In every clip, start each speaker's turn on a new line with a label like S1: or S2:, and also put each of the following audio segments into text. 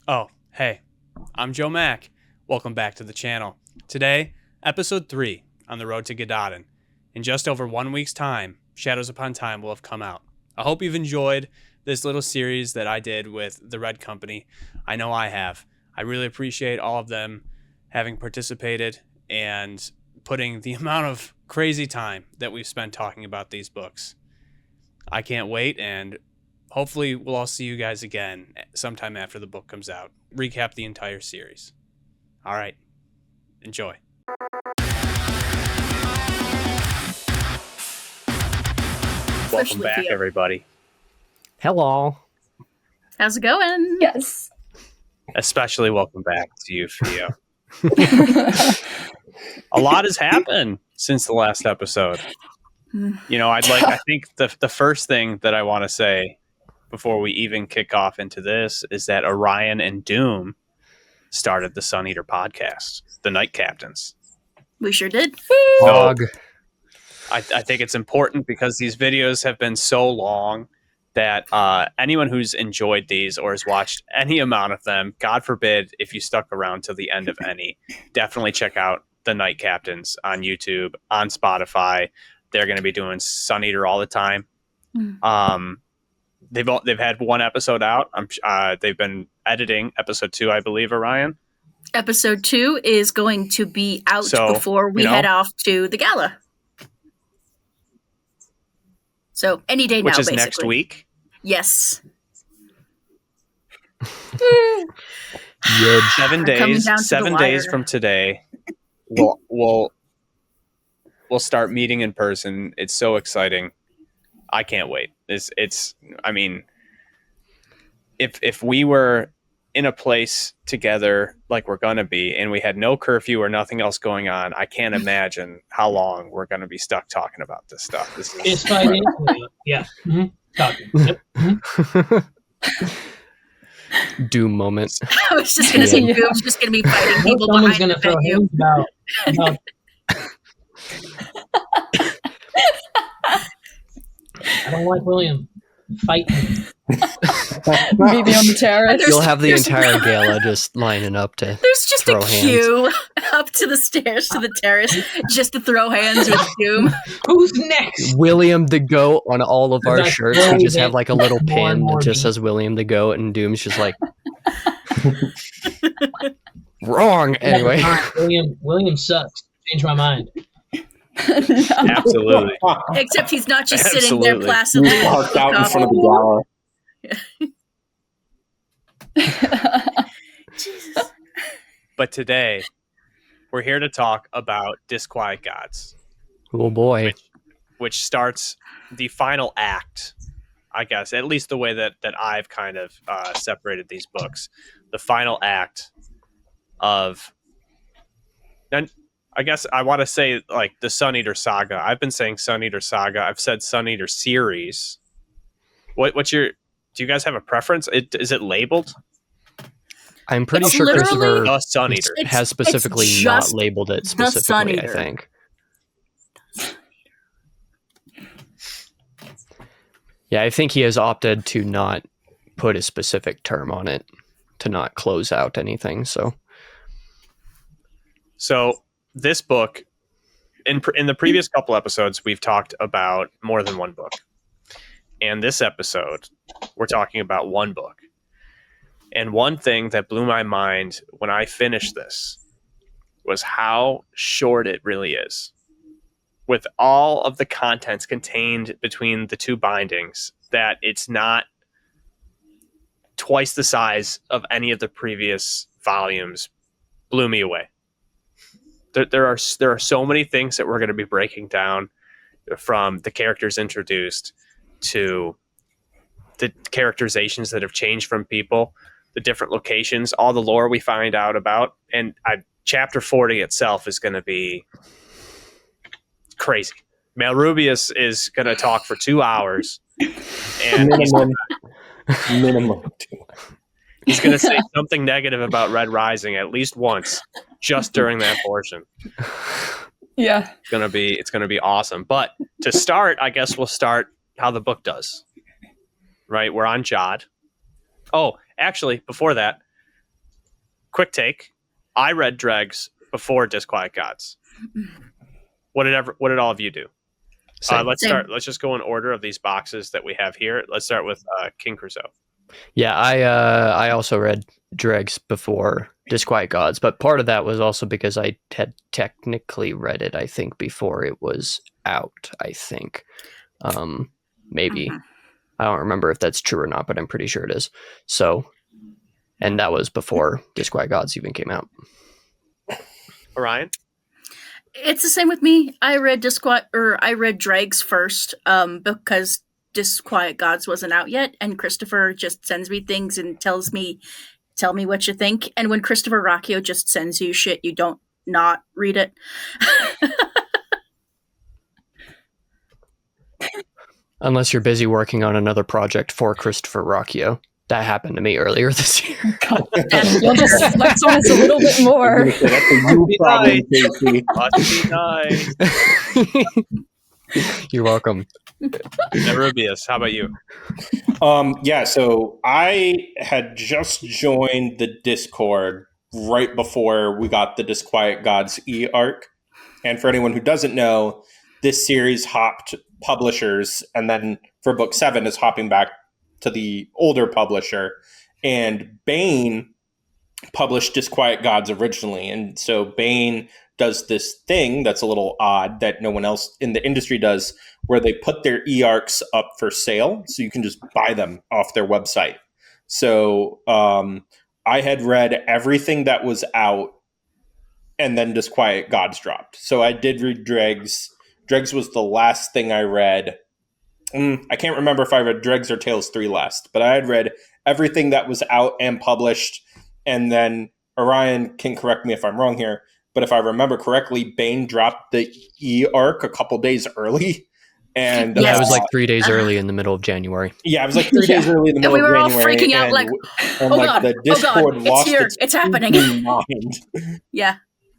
S1: Oh, hey, I'm Joe Mack. Welcome back to the channel. Today, episode 3 on the road to Gododdin. In just over 1 week's time, Shadows Upon Time will have come out. I hope you've enjoyed this little series that I did with the Red Company. I know I have. I really appreciate all of them having participated and putting the amount of crazy time that we've spent talking about these books. I can't wait, and hopefully we'll all see you guys again sometime after the book comes out. Recap the entire series. All right. Enjoy. Welcome back,
S2: Pheo.
S1: everybody.
S3: Hello.
S2: How's it going?
S4: Yes.
S1: Especially welcome back to you, Pheo. A lot has happened since the last episode. You know, I think the first thing that I want to say before we even kick off into this is that Orion and Doom started the Sun Eater podcast, the Night Captains.
S2: We sure did.
S1: So I think it's important because these videos have been so long that anyone who's enjoyed these or has watched any amount of them, God forbid if you stuck around to the end of any, definitely check out the Night Captains on YouTube, on Spotify. They're going to be doing Sun Eater all the time. They've had one episode out. They've been editing episode 2, I believe, Orion.
S2: Episode 2 is going to be out before we head off to the gala. So any day now,
S1: which is
S2: basically.
S1: Next week.
S2: Yes.
S1: 7 days. 7 days from today, we'll start meeting in person. It's so exciting. I can't wait. It's. I mean, if we were in a place together like we're gonna be, and we had no curfew or nothing else going on, I can't imagine how long we're gonna be stuck talking about this stuff.
S5: It's fighting. Yeah. Mm-hmm. Talking. Yep. Mm-hmm.
S3: Doom moment.
S2: I was just going to say, Doom's just going to be fighting people
S5: Someone's
S2: behind
S5: going to
S2: the
S5: throw
S2: venue.
S5: hands about. I don't like William. Fight me.
S4: Maybe on the terrace.
S3: You'll have the entire gala just lining up to
S2: There's just
S3: throw
S2: a
S3: hands.
S2: queue up to the stairs to the terrace just to throw hands with Doom.
S5: Who's next?
S3: William the Goat on all of our
S5: That's
S3: shirts. We just have like a little
S5: more and
S3: pin
S5: more
S3: that just
S5: meat.
S3: says William the Goat, and Doom's just like wrong. Anyway,
S5: William sucks. Change my mind.
S1: Absolutely.
S2: Except he's not just sitting there
S1: Absolutely.
S2: placidly. with a
S6: Parked
S2: cup
S6: out in
S2: of
S6: front of the gala.
S2: Jesus.
S1: But today, we're here to talk about Disquiet Gods,
S3: oh boy.
S1: which starts the final act, I guess, at least the way that I've kind of separated these books. The final act of... And I guess I want to say, like, the Sun Eater Saga. I've been saying Sun Eater Saga. I've said Sun Eater series. What's your... Do you guys have a preference? Is it labeled?
S3: I'm pretty
S2: It's
S3: sure
S2: literally-
S3: Christopher
S1: The Sun Eater.
S3: has specifically
S2: it's
S3: not
S2: just
S3: labeled it
S2: the Sun
S3: specifically, I
S2: Eater.
S3: think. Yeah, I think he has opted to not put a specific term on it, to not close out anything. So
S1: This book, in the previous couple episodes, we've talked about more than one book. And this episode, we're talking about one book. And one thing that blew my mind when I finished this was how short it really is. With all of the contents contained between the two bindings, that it's not twice the size of any of the previous volumes, blew me away. There are so many things that we're going to be breaking down, from the characters introduced to the characterizations that have changed from people, the different locations, all the lore we find out about. And chapter 40 itself is going to be crazy. Malrubius is going to talk for 2 hours. And
S6: Minimum.
S1: he's going to say something negative about Red Rising at least once, just during that portion.
S4: Yeah.
S1: It's going to be awesome. But to start, I guess we'll start how the book does. Right? We're on Jod. Oh, actually, before that, quick take. I read Dregs before Disquiet Gods. What did all of you do? Let's start. Let's just go in order of these boxes that we have here. Let's start with King Crusoe.
S3: Yeah, I also read Dregs before Disquiet Gods, but part of that was also because I had technically read it, I think, before it was out, I think. Maybe. I don't remember if that's true or not, but I'm pretty sure it is. So, and that was before Disquiet Gods even came out.
S1: Orion?
S2: It's the same with me. I read Dregs first, because Disquiet Gods wasn't out yet, and Christopher just sends me things and tell me what you think. And when Christopher Ruocchio just sends you shit, you don't not read it.
S3: Unless you're busy working on another project for Christopher Ruocchio. That happened to me earlier this year.
S4: God, you'll just flex on us a little bit more.
S6: That's a you problem, Casey.
S1: Must be nice.
S3: You're welcome.
S1: Rubius, how about you?
S6: Yeah, so I had just joined the Discord right before we got the Disquiet Gods e-arc. And for anyone who doesn't know, this series hopped publishers, and then for book 7 is hopping back to the older publisher. And Bane published Disquiet Gods originally. And so Bane does this thing that's a little odd that no one else in the industry does, where they put their e-arcs up for sale, so you can just buy them off their website. So I had read everything that was out, and then Disquiet Gods dropped. So I did read Dregs. Dregs was the last thing I read. I can't remember if I read Dregs or Tales 3 last, but I had read everything that was out and published. And then Orion can correct me if I'm wrong here, but if I remember correctly, Bane dropped the e-arc a couple days early. And
S3: yeah, it was like 3 days early in the middle of January.
S6: Yeah, it was like 3 days early in the middle of January.
S2: And we were all freaking out like,
S6: oh God, the Discord lost
S2: it's here, it's happening.
S6: Mind.
S2: Yeah.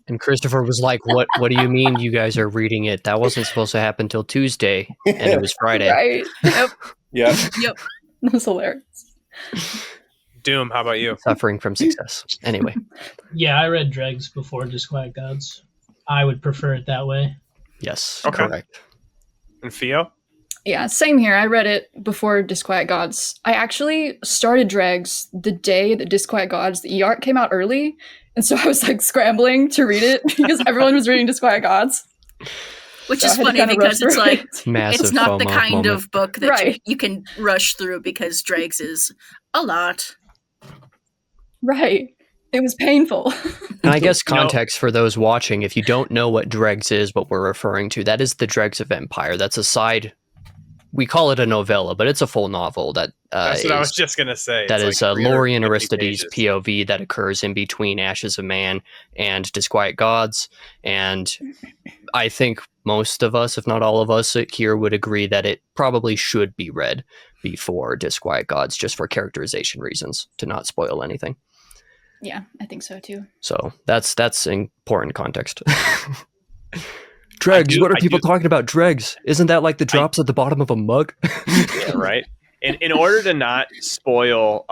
S3: And Christopher was like, what do you mean you guys are reading it? That wasn't supposed to happen till Tuesday, and it was Friday.
S4: Right.
S2: Yep.
S6: Yep.
S4: That was hilarious.
S1: Doom, how about you?
S3: Suffering from success. Anyway.
S5: Yeah, I read Dregs before Disquiet Gods. I would prefer it that way.
S3: Yes,
S1: okay.
S3: Correct.
S1: And Pheo?
S4: Yeah, same here. I read it before Disquiet Gods. I actually started Dregs the day that Disquiet Gods, the e-arc, came out early. And so I was like scrambling to read it because everyone was reading Disquiet Gods.
S2: Which is funny because it's like,
S3: Massive
S2: it's not the
S3: FOMO
S2: kind
S3: moment.
S2: of book that you can rush through because Dregs is a lot.
S4: Right. It was painful.
S3: And I guess context for those watching, if you don't know what Dregs is, what we're referring to, that is the Dregs of Empire. That's a side. We call it a novella, but it's a full novel that
S1: that's what I was just going to say.
S3: That
S1: it's
S3: is
S1: like
S3: Lorien Aristides'
S1: pages.
S3: POV that occurs in between Ashes of Man and Disquiet Gods. And I think most of us, if not all of us here, would agree that it probably should be read before Disquiet Gods, just for characterization reasons, to not spoil anything.
S4: Yeah, I think so too.
S3: So that's important context. Dregs, what are people talking about Dregs? Isn't that like the drops at the bottom of a mug?
S1: Yeah, right. In order to not spoil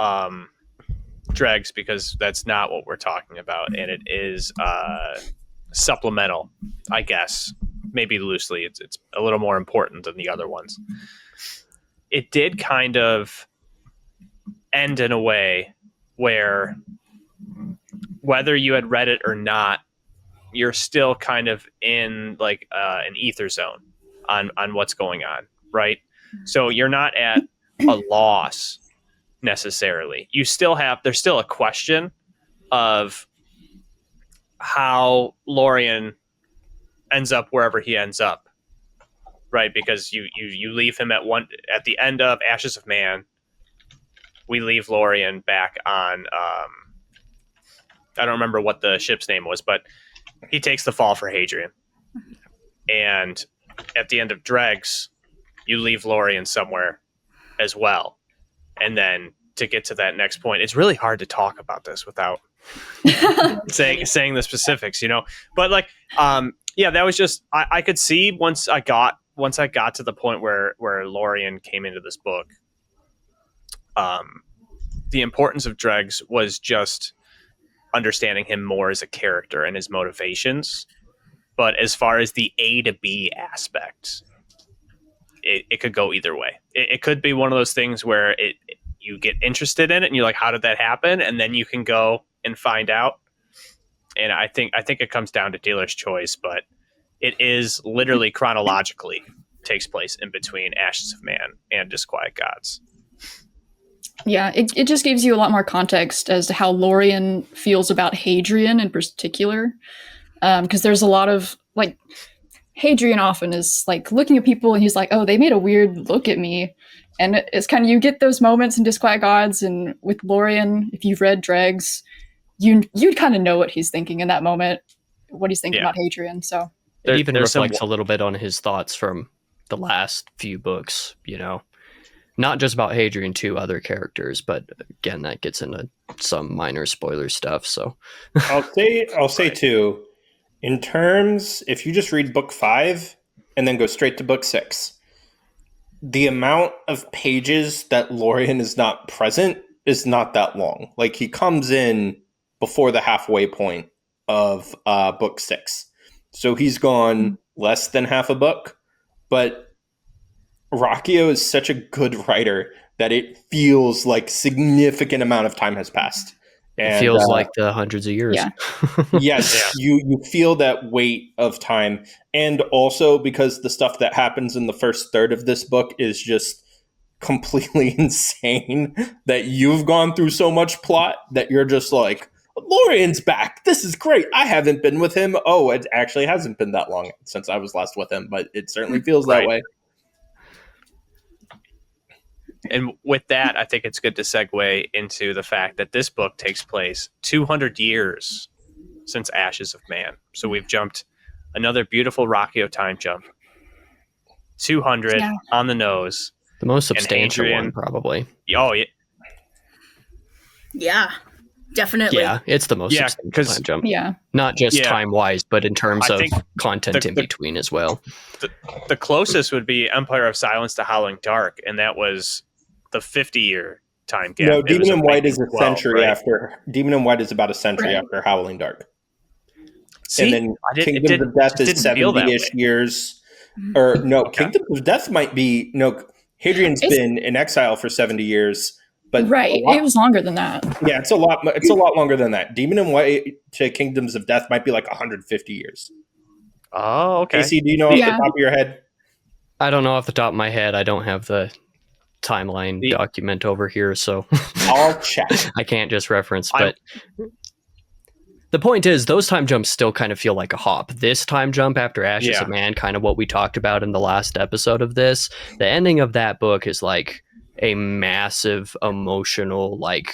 S1: Dregs, because that's not what we're talking about, and it is supplemental, I guess, maybe loosely, it's a little more important than the other ones. It did kind of end in a way where whether you had read it or not, you're still kind of in like an ether zone on what's going on, right? So you're not at a loss necessarily. There's still a question of how Lorien ends up wherever he ends up, right? Because you leave him at the end of Ashes of Man. We leave Lorien back on I don't remember what the ship's name was, but he takes the fall for Hadrian. And at the end of Dregs, you leave Lorien somewhere as well. And then to get to that next point, it's really hard to talk about this without saying the specifics, But like, that was just I could see once I got to the point where Lorien came into this book, the importance of Dregs was just understanding him more as a character and his motivations. But as far as the A to B aspect, it could go either way. It could be one of those things where you get interested in it and you're like, how did that happen? And then you can go and find out. And I think it comes down to dealer's choice, but it is literally chronologically takes place in between Ashes of Man and Disquiet Gods.
S4: Yeah, it just gives you a lot more context as to how Lorien feels about Hadrian in particular. Because there's a lot of, like, Hadrian often is, like, looking at people and he's like, oh, they made a weird look at me. And it's kind of, you get those moments in Disquiet Gods, and with Lorien, if you've read Dregs, you'd kind of know what he's thinking in that moment, what he's thinking about Hadrian, so.
S3: It even reflects a little bit on his thoughts from the last few books, you know. Not just about Hadrian, too, other characters, but again, that gets into some minor spoiler stuff, so.
S6: I'll say too, in terms, if you just read book 5 and then go straight to book 6, the amount of pages that Lorien is not present is not that long. Like, he comes in before the halfway point of book 6. So he's gone less than half a book, but Ruocchio is such a good writer that it feels like significant amount of time has passed. And,
S3: it feels like the hundreds of years.
S4: Yeah.
S6: Yes, you feel that weight of time. And also because the stuff that happens in the first third of this book is just completely insane, that you've gone through so much plot that you're just like, Lorien's back. This is great. I haven't been with him. Oh, it actually hasn't been that long since I was last with him, but it certainly feels that way.
S1: And with that, I think it's good to segue into the fact that this book takes place 200 years since Ashes of Man. So we've jumped another beautiful Ruocchio time jump. 200 on the nose.
S3: The most substantial one, probably.
S1: Oh, yeah.
S2: Yeah, definitely.
S3: Yeah, it's the most substantial time jump.
S4: Yeah.
S3: Not just time-wise, but in terms of content in between as well.
S1: The closest would be Empire of Silence to Howling Dark, and that was the 50-year time gap.
S6: No, Demon and White is a century after. Demon and White is about a century after Howling Dark.
S1: See,
S6: and then Kingdoms of Death is 70-ish years. Or no, Kingdoms of Death might be Hadrian's been in exile for 70 years. But
S4: it was longer than that.
S6: Yeah, it's a lot longer than that. Demon and White to Kingdoms of Death might be like 150 years.
S1: Oh, okay.
S6: AC, do you know off the top of your head?
S3: I don't know off the top of my head. I don't have the timeline document over here, so
S6: I'll check.
S3: I can't just reference, but the point is those time jumps still kind of feel like a hop. This time jump after Ashes of Man, kind of what we talked about in the last episode of this, the ending of that book is like a massive emotional, like,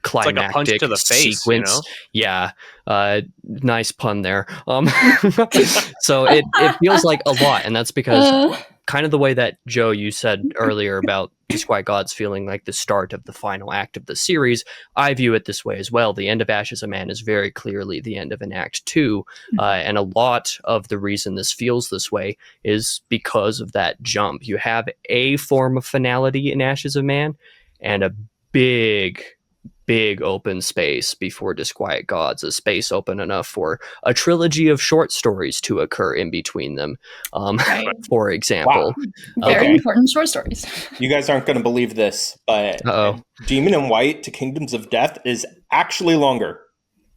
S3: climactic
S1: like a punch to the face,
S3: sequence. Yeah, nice pun there. So it feels like a lot, and that's because kind of the way that Joe, you said earlier about Disquiet Gods feeling like the start of the final act of the series, I view it this way as well. The end of Ashes of Man is very clearly the end of an Act 2, and a lot of the reason this feels this way is because of that jump. You have a form of finality in Ashes of Man, and a big open space before Disquiet Gods, a space open enough for a trilogy of short stories to occur in between them, for example.
S4: Wow. Very important short stories.
S6: You guys aren't going to believe this, but Demon and White to Kingdoms of Death is actually longer.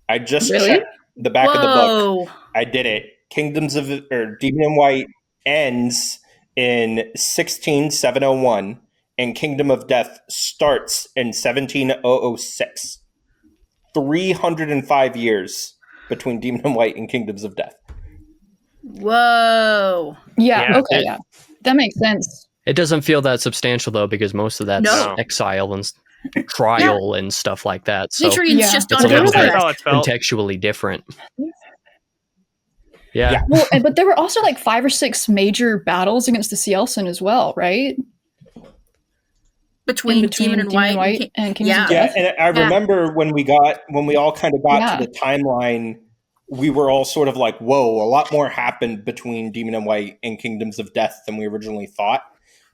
S6: I just checked the back of the book. I did it. Demon and White ends in 16701. And Kingdom of Death starts in 17006. 305 years between Demon and White and Kingdoms of Death.
S2: Whoa.
S4: Yeah, okay, that makes sense.
S3: It doesn't feel that substantial, though, because most of that's exile and trial and stuff like that. So
S2: Hadrian's just
S3: it's
S2: on
S3: a little bit
S1: how it felt.
S3: contextually different. Yeah.
S4: Well, but there were also like 5 or 6 major battles against the Cielsen as well, right?
S2: Between Demon and White
S4: and Kingdoms of Death.
S6: Yeah, and I remember when we all kind of got to the timeline, we were all sort of like, whoa, a lot more happened between Demon and White and Kingdoms of Death than we originally thought.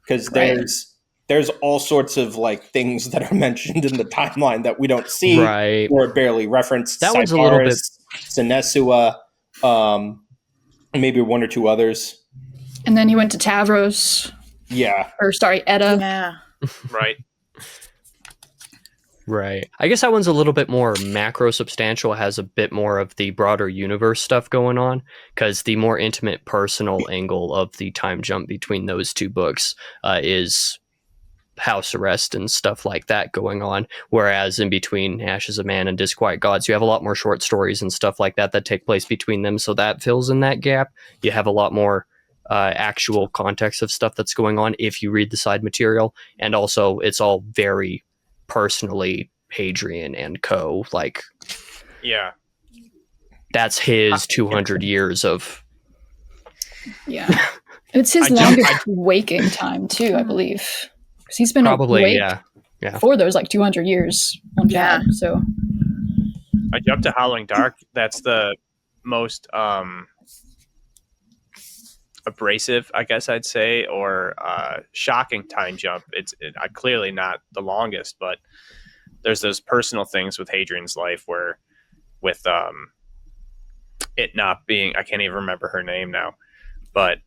S6: Because there's there's all sorts of like things that are mentioned in the timeline that we don't see
S3: Right.
S6: or barely referenced.
S3: That one's a little bit...
S6: Sinesua, maybe one or two others.
S4: And then he went to Tavros.
S6: Yeah.
S4: Or sorry, Edda.
S2: Yeah.
S1: Right.
S3: Right. I guess that one's a little bit more macro substantial, has a bit more of the broader universe stuff going on, because the more intimate personal angle of the time jump between those two books is house arrest and stuff like that going on. Whereas in between Ashes of Man and Disquiet Gods, you have a lot more short stories and stuff like that that take place between them. So that fills in that gap. You have a lot more actual context of stuff that's going on if you read the side material. And also it's all very personally Hadrian and co. Like,
S1: Yeah.
S3: that's his 200 years of...
S4: Yeah. It's his longest waking time, too, I believe. Because he's been
S3: Probably,
S4: awake
S3: yeah.
S4: for those, like, 200 years on Jad, so...
S1: I jumped to Howling Dark. That's the most abrasive, I guess I'd say, or shocking time jump. It's clearly not the longest, but there's those personal things with Hadrian's life where with it not being, I can't even remember her name now, but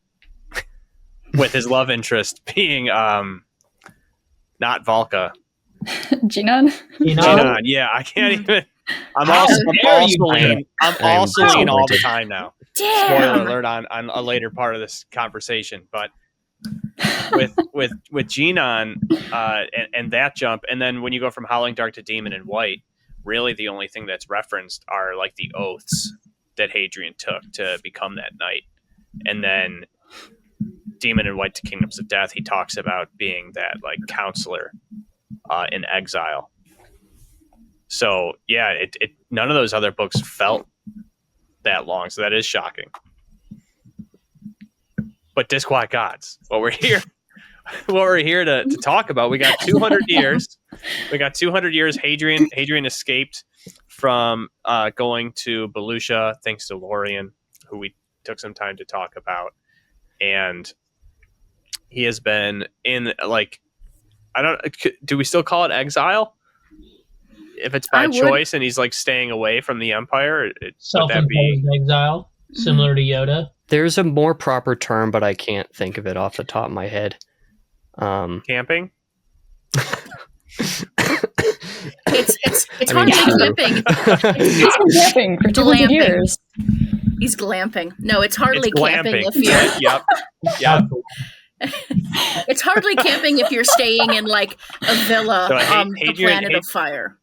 S1: with his love interest being not Valka.
S4: Jinan?
S1: Jinan, yeah, I can't even. I'm also lean all the time now.
S2: Damn.
S1: Spoiler alert on a later part of this conversation, but with Jinan and that jump, and then when you go from Howling Dark to Demon in White, really the only thing that's referenced are like the oaths that Hadrian took to become that knight, and then Demon in White to Kingdoms of Death, he talks about being that like counselor in exile. So yeah, it none of those other books felt that long, so that is shocking. But Disquiet Gods, what we're here to talk about, we got 200 years. We got 200 years. Hadrian escaped from going to Belucia thanks to Lorien, who we took some time to talk about, and he has been in like, do we still call it exile? If it's by choice and he's like staying away from the Empire,
S5: self-imposed exile, similar to Yoda.
S3: There's a more proper term, but I can't think of it off the top of my head.
S1: Camping?
S2: It's hardly camping.
S4: He's been camping for 200 years.
S2: He's glamping. No, it's hardly camping if
S1: you're... Yep.
S2: It's hardly camping if you're staying in like a villa on the planet of fire.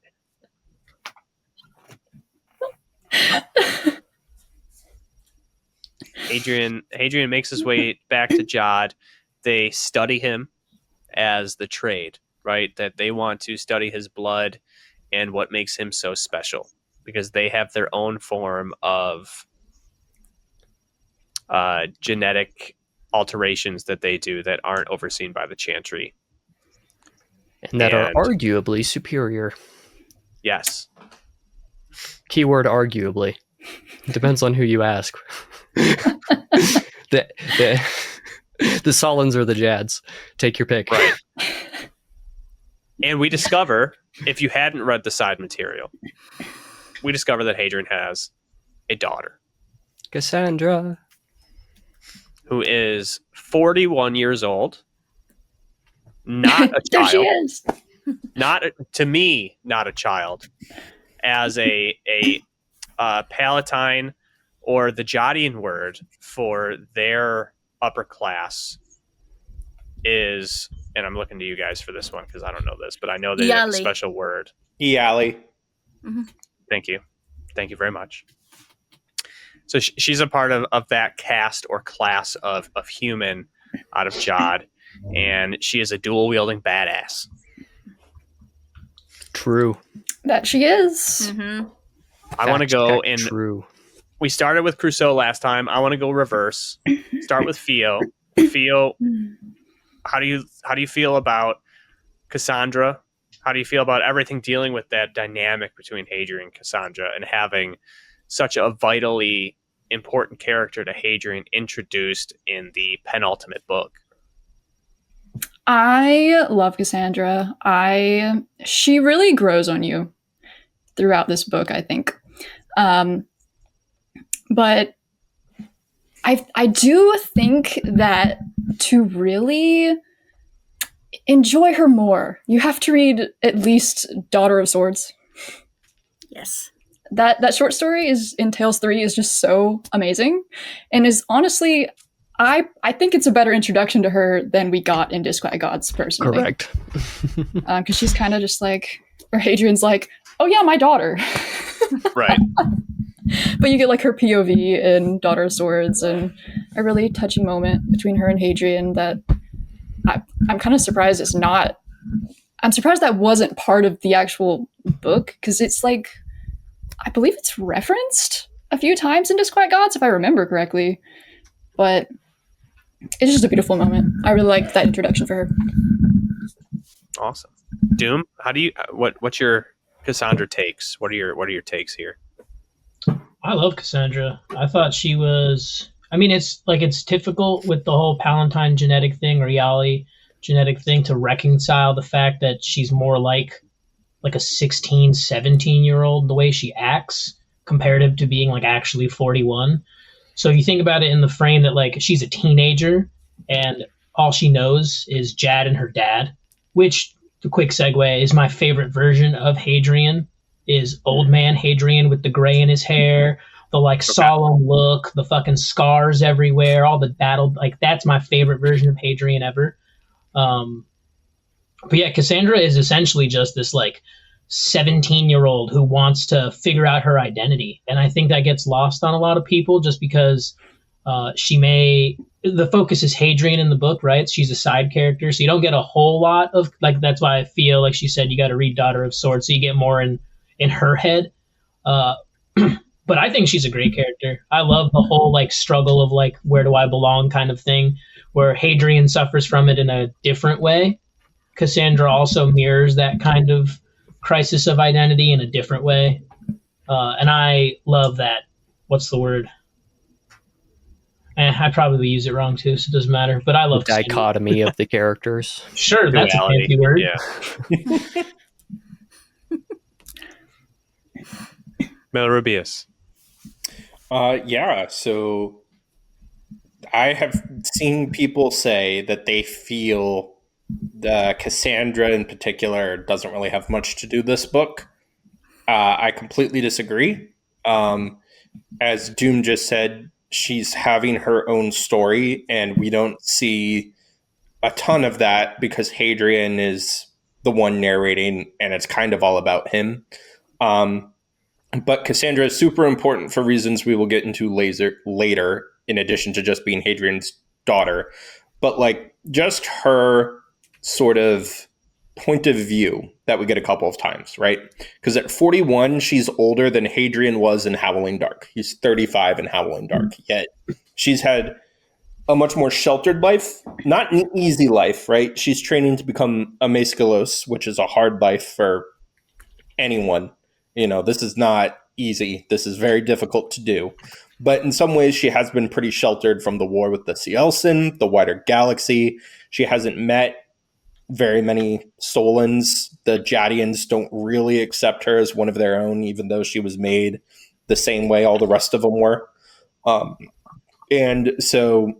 S1: Hadrian makes his way back to Jod. They study him as the trade, right? That they want to study his blood and what makes him so special, because they have their own form of genetic alterations that they do that aren't overseen by the Chantry.
S3: And that are arguably superior.
S1: Yes.
S3: Keyword arguably. Depends on who you ask. the Solons or the Jads. Take your pick.
S1: Right. And we discover, if you hadn't read the side material, we discover that Hadrian has a daughter.
S3: Cassandra.
S1: Who is 41 years old. Not a child.
S4: There she is.
S1: Not a child. As a Palatine, or the Jodian word for their upper class is, and I'm looking to you guys for this one because I don't know this, but I know they have a special word.
S6: Eali.
S2: Mm-hmm.
S1: Thank you very much. So she's a part of that caste or class of human out of Jod, and she is a dual-wielding badass.
S3: True.
S4: That she is.
S2: Mm-hmm.
S1: I want to go in...
S3: True.
S1: We started with Crusoe last time. I want to go reverse. Start with Pheo. Pheo, how do you feel about Cassandra? How do you feel about everything dealing with that dynamic between Hadrian and Cassandra, and having such a vitally important character to Hadrian introduced in the penultimate book?
S4: I love Cassandra. She really grows on you throughout this book, I think. But I do think that to really enjoy her more, you have to read at least Daughter of Swords.
S2: Yes.
S4: That short story is in Tales 3 is just so amazing, and is honestly, I think it's a better introduction to her than we got in Disquiet Gods, personally.
S3: Correct.
S4: Because she's kind of just like, or Hadrian's like, oh yeah, my daughter.
S1: Right.
S4: But you get like her POV in Daughter of Swords, and a really touching moment between her and Hadrian that I'm kind of surprised it's not. I'm surprised that wasn't part of the actual book, because it's like, I believe it's referenced a few times in Disquiet Gods, if I remember correctly. But it's just a beautiful moment. I really like that introduction for her.
S1: Awesome. Doom, how do you what's your Cassandra takes? What are your takes here?
S5: I love Cassandra. I thought she was. I mean, it's difficult with the whole Palatine genetic thing or Yali genetic thing to reconcile the fact that she's more like a 16, 17-year-old, the way she acts, comparative to being like actually 41. So you think about it in the frame that like she's a teenager and all she knows is Jad and her dad, which, the quick segue, is my favorite version of Hadrian, is old man Hadrian with the gray in his hair, the like solemn look, the fucking scars everywhere, all the battle, like that's my favorite version of Hadrian ever. But yeah, Cassandra is essentially just this like 17-year-old who wants to figure out her identity. And I think that gets lost on a lot of people just because the focus is Hadrian in the book, right? She's a side character. So you don't get a whole lot of, like, that's why I feel like she said you got to read Daughter of Swords so you get more in her head. But I think she's a great character. I love the whole like struggle of like, where do I belong kind of thing, where Hadrian suffers from it in a different way. Cassandra also mirrors that kind of crisis of identity in a different way. And I love that. What's the word? I probably use it wrong too, so it doesn't matter. But I love
S3: the dichotomy of the characters.
S5: Sure, that's a fancy word.
S1: Yeah. Malrubius.
S6: Yeah, so I have seen people say that they feel the Cassandra in particular doesn't really have much to do this book. I completely disagree. As Doom just said, she's having her own story, and we don't see a ton of that because Hadrian is the one narrating, and it's kind of all about him. But Cassandra is super important for reasons we will get into later, in addition to just being Hadrian's daughter. But like just her sort of point of view that we get a couple of times, right? Because at 41, she's older than Hadrian was in Howling Dark. He's 35 in Howling Dark. Yet she's had a much more sheltered life, not an easy life, right? She's training to become a Maeskelos, which is a hard life for anyone. You know, this is not easy. This is very difficult to do. But in some ways, she has been pretty sheltered from the war with the Cielsen, the wider galaxy. She hasn't met very many Solons. The Jadians don't really accept her as one of their own, even though she was made the same way all the rest of them were. And so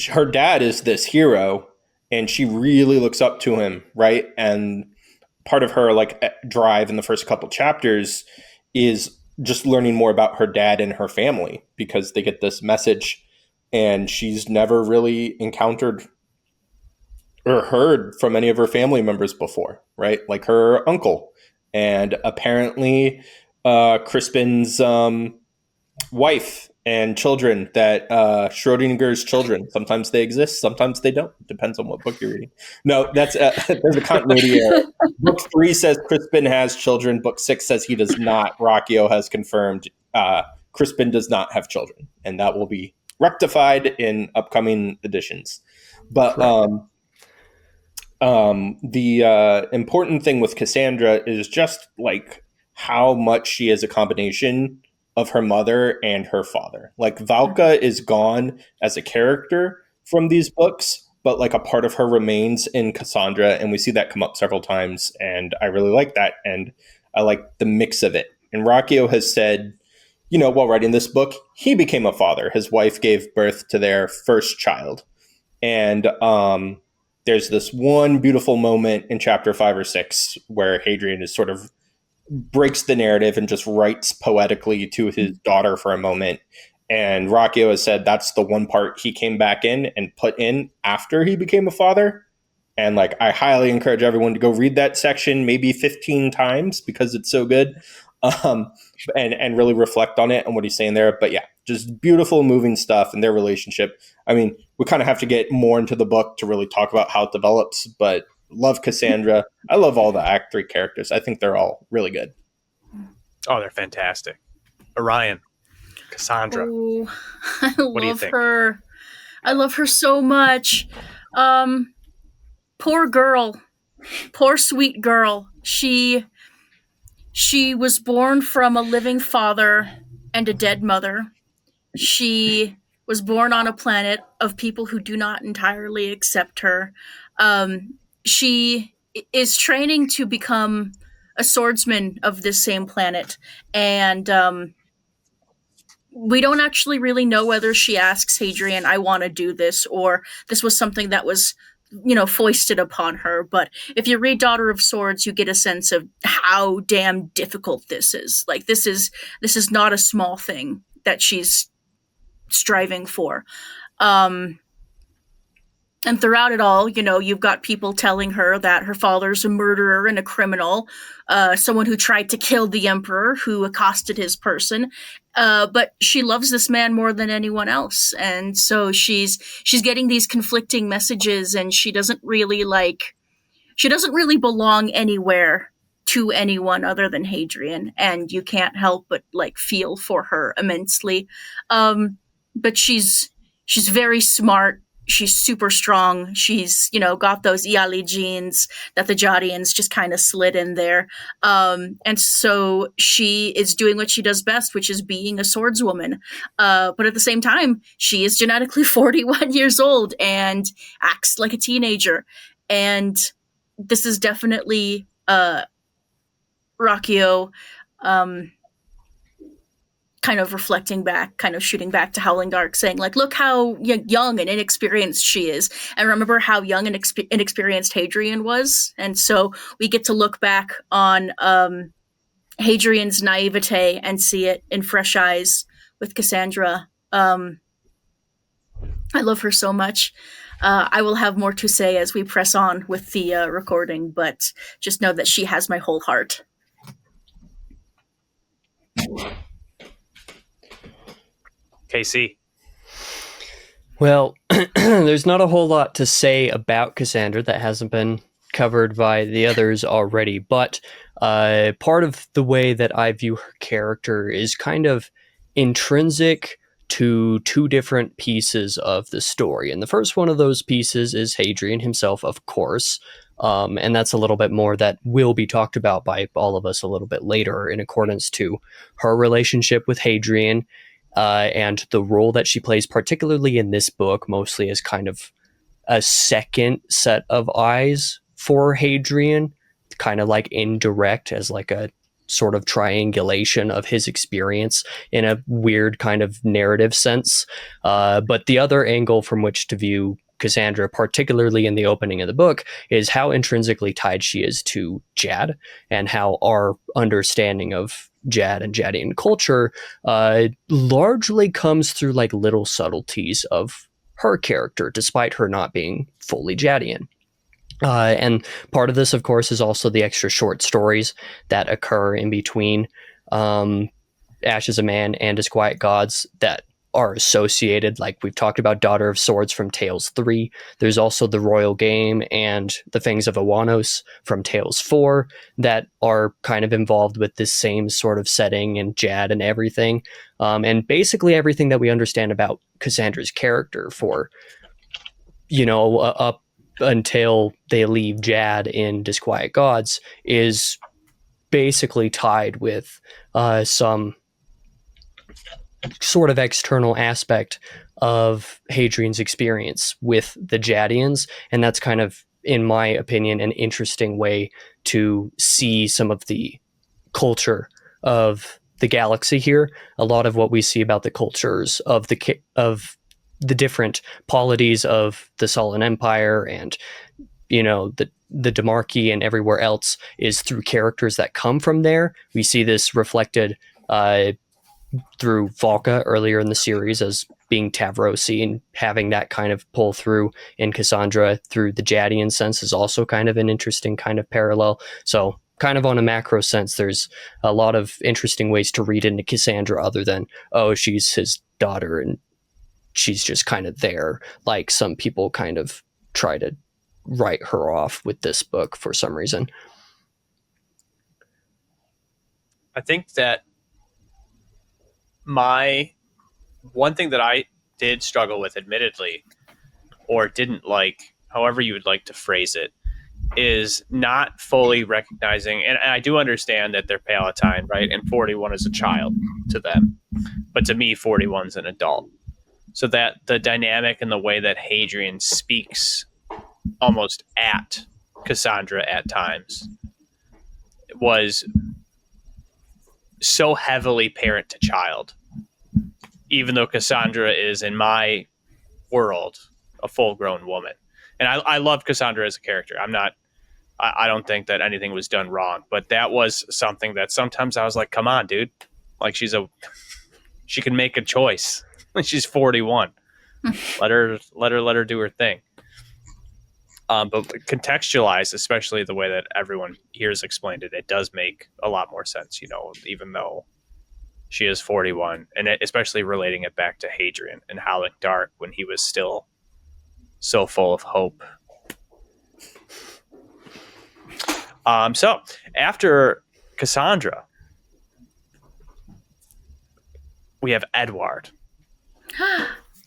S6: her dad is this hero, and she really looks up to him, right? And part of her like drive in the first couple chapters is just learning more about her dad and her family, because they get this message and she's never really encountered or heard from any of her family members before, right? Like her uncle and apparently Crispin's wife and children, that Schrodinger's children. Sometimes they exist, sometimes they don't. Depends on what book you're reading. No, that's there's a continuity error. Book 3 says Crispin has children. Book 6 says he does not. Ruocchio has confirmed Crispin does not have children, and that will be rectified in upcoming editions. But the important thing with Cassandra is just like how much she is a combination of her mother and her father. Like Valka is gone as a character from these books, but like a part of her remains in Cassandra, and we see that come up several times, and I really like that, and I like the mix of it. And Ruocchio has said, while writing this book, he became a father. His wife gave birth to their first child. And there's this one beautiful moment in chapter 5 or 6 where Hadrian is sort of breaks the narrative and just writes poetically to his daughter for a moment. And Ruocchio has said that's the one part he came back in and put in after he became a father. And like, I highly encourage everyone to go read that section maybe 15 times because it's so good, and really reflect on it and what he's saying there. But yeah, just beautiful, moving stuff and their relationship. I mean, we kind of have to get more into the book to really talk about how it develops, but love Cassandra. I love all the Act 3 characters. I think they're all really good.
S1: Oh, they're fantastic. Orion, Cassandra.
S2: Oh, I
S1: What do you
S2: love
S1: think?
S2: her. I love her so much. Poor girl. Poor sweet girl. She was born from a living father and a dead mother. She was born on a planet of people who do not entirely accept her. She is training to become a swordsman of this same planet, and we don't actually really know whether she asks Hadrian, I want to do this, or this was something that was, foisted upon her. But if you read Daughter of Swords, you get a sense of how damn difficult this is. Like, this is not a small thing that she's striving for. And throughout it all, you've got people telling her that her father's a murderer and a criminal, someone who tried to kill the emperor, who accosted his person. But she loves this man more than anyone else. And so she's getting these conflicting messages, and she doesn't really belong anywhere to anyone other than Hadrian. And you can't help but feel for her immensely. But she's very smart. She's super strong. She's, got those Iali genes that the Jodians just kind of slid in there. And so she is doing what she does best, which is being a swordswoman. But at the same time, she is genetically 41 years old and acts like a teenager. And this is definitely Ruocchio kind of reflecting back, kind of shooting back to Howling Dark, saying, look how young and inexperienced she is. And remember how young and inexperienced Hadrian was? And so we get to look back on Hadrian's naivete and see it in fresh eyes with Cassandra. I love her so much. I will have more to say as we press on with the recording, but just know that she has my whole heart.
S1: KC.
S3: Well, there's not a whole lot to say about Cassandra that hasn't been covered by the others already, but part of the way that I view her character is kind of intrinsic to two different pieces of the story. And the first one of those pieces is Hadrian himself, of course. And that's a little bit more that will be talked about by all of us a little bit later in accordance to her relationship with Hadrian, and the role that she plays, particularly in this book, mostly as kind of a second set of eyes for Hadrian, kind of like indirect, as like a sort of triangulation of his experience in a weird kind of narrative sense. But the other angle from which to view Cassandra, particularly in the opening of the book, is how intrinsically tied she is to Jad, and how our understanding of Jad and Jadian culture largely comes through like little subtleties of her character, despite her not being fully Jadian. And part of this, of course, is also the extra short stories that occur in between Ashes of Man and Disquiet Gods that are associated. Like we've talked about Daughter of Swords from Tales 3. There's also the Royal Game and the Fangs of Awanos from Tales 4 that are kind of involved with this same sort of setting and Jad and everything. And basically everything that we understand about Cassandra's character for, up until they leave Jad in Disquiet Gods is basically tied with some sort of external aspect of Hadrian's experience with the Jadians, and that's kind of, in my opinion, an interesting way to see some of the culture of the galaxy here. A lot of what we see about the cultures of the different polities of the Sullan Empire and, you know, the Demarchy and everywhere else is through characters that come from there. We see this reflected through Valka earlier in the series as being Tavrosi, and having that kind of pull through in Cassandra through the Jadian sense is also kind of an interesting kind of parallel. So kind of on a macro sense, there's a lot of interesting ways to read into Cassandra other than, oh, she's his daughter and she's just kind of there. Like some people kind of try to write her off with this book for some reason.
S1: I think that one thing that I did struggle with, admittedly, or didn't like, however you would like to phrase it, is not fully recognizing, and I do understand that they're Palatine, right? And 41 is a child to them. But to me, 41's an adult. So that the dynamic and the way that Hadrian speaks almost at Cassandra at times was so heavily parent to child, even though Cassandra is, in my world, a full-grown woman. And I love Cassandra as a character. I don't think that anything was done wrong, but that was something that sometimes I was like, come on, dude. Like, she can make a choice. She's 41. Let her do her thing. But contextualized, especially the way that everyone here has explained it, it does make a lot more sense, you know, even though she is 41, and especially relating it back to Hadrian and Howling Dark when he was still so full of hope. So after Cassandra, we have Edward.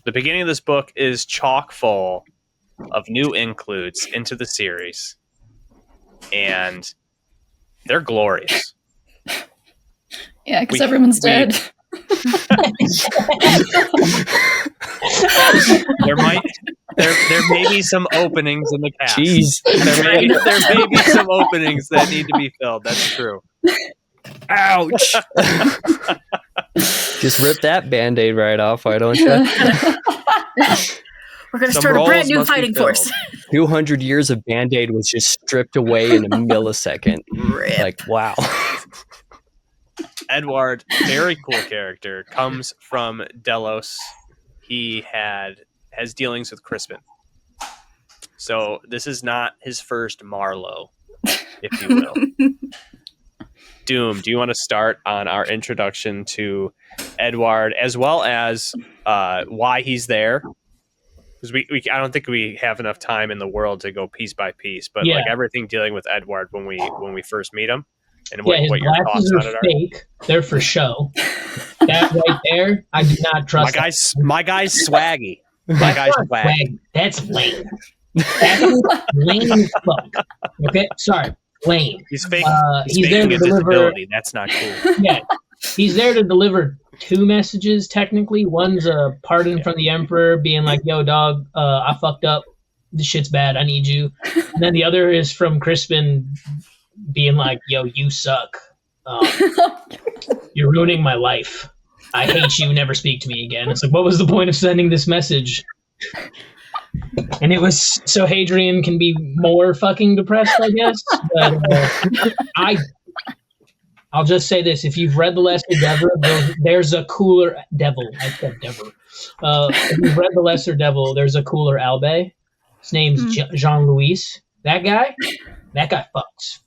S1: The beginning of this book is chock full of new includes into the series, and they're glorious.
S4: Yeah, because everyone's dead.
S1: There may be some openings in the cast.
S3: Jeez.
S1: There may be some openings that need to be filled. That's true.
S3: Ouch. Just rip that Band-Aid right off, why don't you?
S2: We're going to start a brand new fighting force.
S3: 200 years of Band-Aid was just stripped away in a millisecond.
S2: Rip.
S3: Like, wow.
S1: Edward, very cool character, comes from Delos. He has dealings with Crispin. So this is not his first Marlowe, if you will. Doom, do you want to start on our introduction to Edward, as well as why he's there? Because I don't think we have enough time in the world to go piece by piece, but like everything dealing with Edward when we first meet him, and what your thoughts on it are.
S5: Fake. They're for show. That right there, I do not trust.
S1: My guy's swaggy. My guy's swaggy.
S5: That's lame. That's lame as fuck. Okay, sorry, lame.
S1: He's fake.
S5: He's there to deliver.
S1: That's not cool.
S5: Yeah, he's there to deliver two messages. Technically, one's a pardon from the Emperor, being like, "Yo, dog, I fucked up. This shit's bad. I need you." And then the other is from Crispin, being like, "Yo, you suck. You're ruining my life. I hate you. Never speak to me again." It's like, what was the point of sending this message? And it was so Hadrian can be more fucking depressed, I guess. But I'll just say this: if you've read The Lesser Devil, there's a cooler devil. I said devil. If you've read The Lesser Devil, there's a cooler Albay. His name's Jean-Louis. That guy fucks.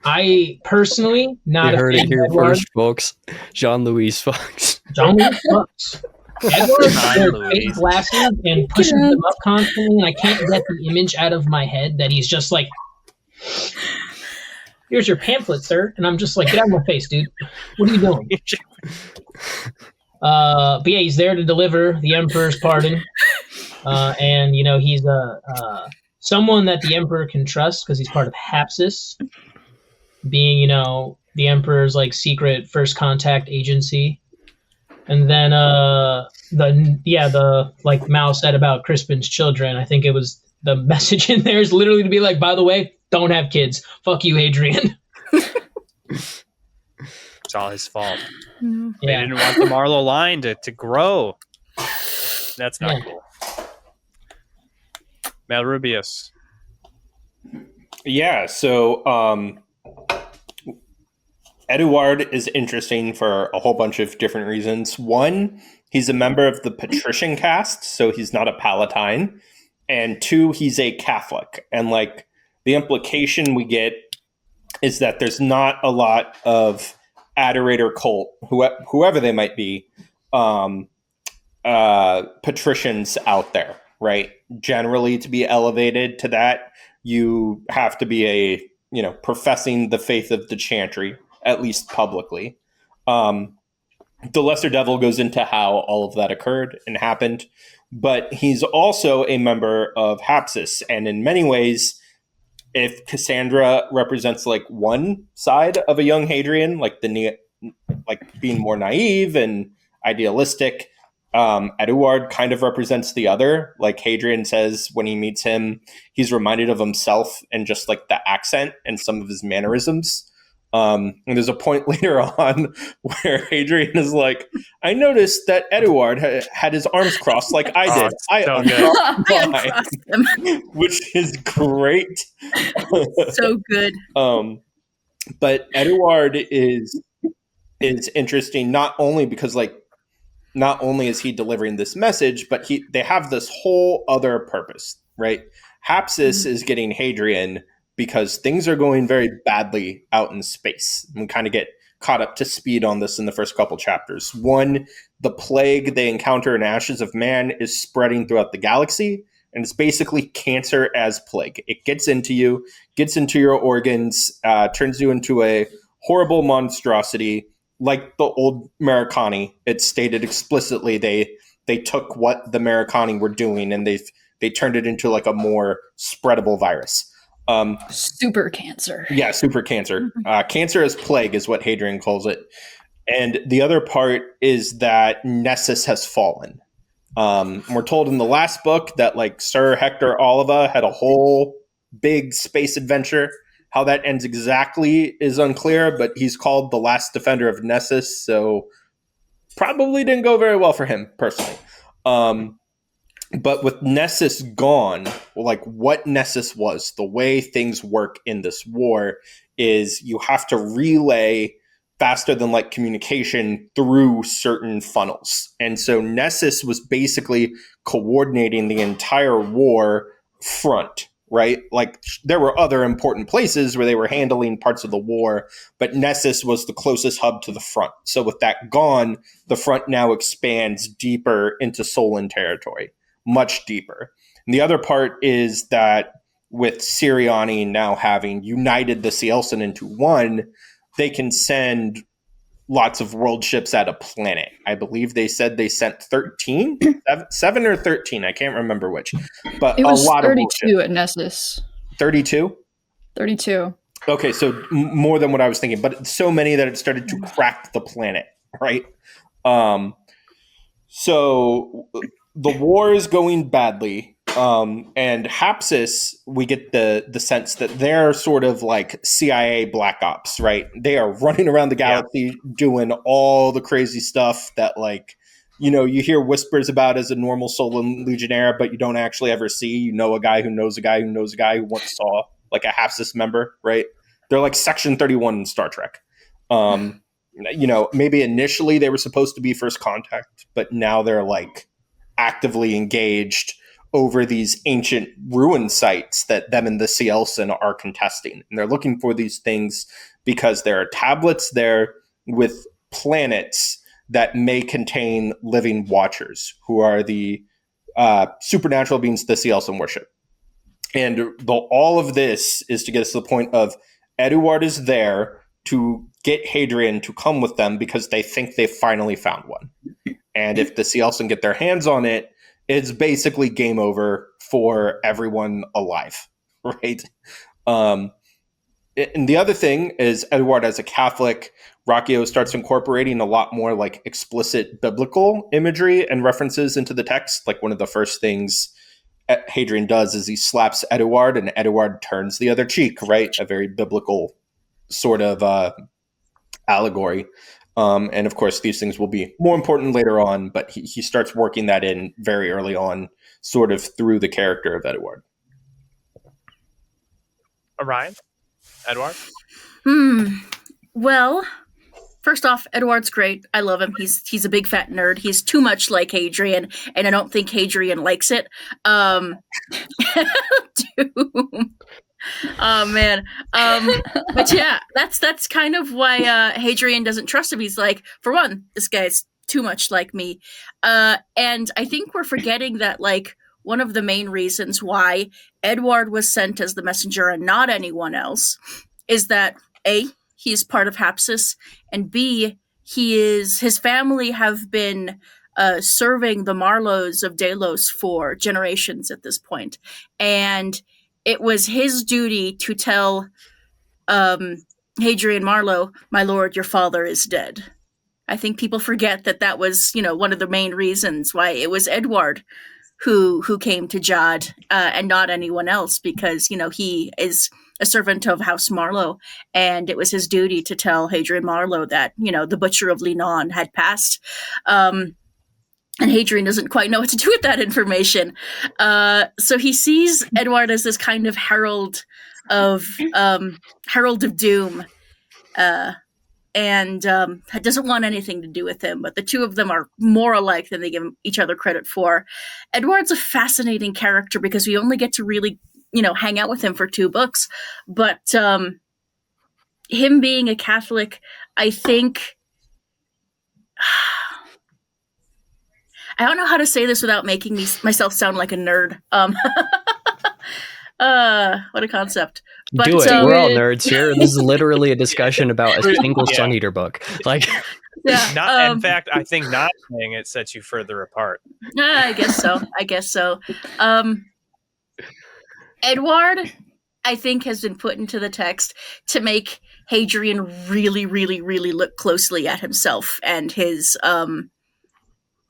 S5: I personally not.
S3: You heard it here first, folks. Jean-Louis fucks.
S5: Jean-Louis fucks. Edward wears fake glasses and pushes them up constantly, and I can't get the image out of my head that he's just like, "Here's your pamphlet, sir," and I'm just like, "Get out of my face, dude! What are you doing?" But yeah, he's there to deliver the Emperor's pardon, and you know he's someone that the Emperor can trust because he's part of Hapsis, being the Emperor's like secret first contact agency. And then the like Mal said about Crispin's children, I think it was the message in there is literally to be like, by the way, don't have kids. Fuck you, Hadrian.
S1: It's all his fault.
S2: Mm.
S1: They didn't want the Marlowe line to grow. That's not cool. Malrubius.
S6: Yeah, so Eduard is interesting for a whole bunch of different reasons. One, he's a member of the patrician caste, so he's not a Palatine. And two, he's a Catholic. And like the implication we get is that there's not a lot of adorator cult, whoever they might be, patricians out there, right? Generally, to be elevated to that, you have to be professing the faith of the chantry, at least publicly. The Lesser Devil goes into how all of that occurred and happened, but he's also a member of Hapsis, and in many ways, if Cassandra represents like one side of a young Hadrian, like being more naive and idealistic, Eduard kind of represents the other. Like Hadrian says when he meets him, he's reminded of himself and just like the accent and some of his mannerisms. And there's a point later on where Hadrian is like, I noticed that Eduard had his arms crossed like I did.
S1: So good.
S2: I uncrossed them.
S6: Which is great.
S2: So good.
S6: But Eduard is interesting not only because not only is he delivering this message, but they have this whole other purpose, right? Hapsis is getting Hadrian because things are going very badly out in space. We kind of get caught up to speed on this in the first couple chapters. One, the plague they encounter in Ashes of Man is spreading throughout the galaxy, and it's basically cancer as plague. It gets into you, gets into your organs, turns you into a horrible monstrosity, like the old Americani. It's stated explicitly they took what the Americani were doing and they turned it into like a more spreadable virus.
S4: Super cancer.
S6: Yeah, super cancer. Cancer as plague is what Hadrian calls it. And the other part is that Nessus has fallen. We're told in the last book that like Sir Hector Oliva had a whole big space adventure. How that ends exactly is unclear, but he's called the last defender of Nessus, so probably didn't go very well for him personally. But with Nessus gone, like what Nessus was, the way things work in this war is you have to relay faster than light communication through certain funnels. And so Nessus was basically coordinating the entire war front, right? Like there were other important places where they were handling parts of the war, but Nessus was the closest hub to the front. So with that gone, the front now expands deeper into Solon territory. Much deeper. And the other part is that with Siriani now having united the Cielson into one, they can send lots of world ships at a planet. I believe they said they sent 13? 7 or 13, I can't remember which. But
S4: It was
S6: a lot
S4: 32
S6: of
S4: at Nessus.
S6: 32?
S4: 32.
S6: Okay, so more than what I was thinking, but so many that it started to crack the planet, right? So the war is going badly, and Hapsis, we get the sense that they're sort of like CIA black ops, right? They are running around the galaxy doing all the crazy stuff that like, you hear whispers about as a normal Solon Legionnaire, but you don't actually ever see. You know a guy who knows a guy who knows a guy who once saw like a Hapsis member, right? They're like Section 31 in Star Trek. Maybe initially they were supposed to be First Contact, but now they're like actively engaged over these ancient ruin sites that them and the Cielson are contesting. And they're looking for these things because there are tablets there with planets that may contain living watchers who are the supernatural beings the Cielson worship. And all of this is to get us to the point of Eduard is there to get Hadrian to come with them because they think they finally found one. And if the Cielson get their hands on it, it's basically game over for everyone alive, right? And the other thing is Edward, as a Catholic, Ruocchio starts incorporating a lot more like explicit biblical imagery and references into the text. Like one of the first things Hadrian does is he slaps Edward, and Edward turns the other cheek, right? A very biblical sort of allegory. And of course, these things will be more important later on, but he starts working that in very early on, sort of through the character of Edward.
S1: Orion? Edward?
S2: Well, first off, Edward's great. I love him. He's a big fat nerd. He's too much like Hadrian, and I don't think Hadrian likes it. Doom. Oh man. But yeah, that's kind of why Hadrian doesn't trust him. He's like, for one, this guy's too much like me. And I think we're forgetting that like one of the main reasons why Edward was sent as the messenger and not anyone else is that A, he's part of Hapsis, and B, his family have been serving the Marlows of Delos for generations at this point. And it was his duty to tell Hadrian Marlowe, "My lord, your father is dead." I think people forget that was, one of the main reasons why it was Edward who came to Jod and not anyone else, because, he is a servant of House Marlowe, and it was his duty to tell Hadrian Marlowe that, the Butcher of Linon had passed. And Hadrian doesn't quite know what to do with that information. So he sees Edward as this kind of herald of doom, and doesn't want anything to do with him. But the two of them are more alike than they give each other credit for. Edward's a fascinating character because we only get to really, hang out with him for 2 books. But him being a Catholic, I think... I don't know how to say this without making myself sound like a nerd. What a concept. But,
S3: do it. We're all nerds here. This is literally a discussion about a single
S1: Yeah.
S3: Sun Eater book. Like,
S2: yeah,
S1: In fact, I think not saying it sets you further apart.
S2: I guess so. Edward, I think, has been put into the text to make Hadrian really, really, really look closely at himself and his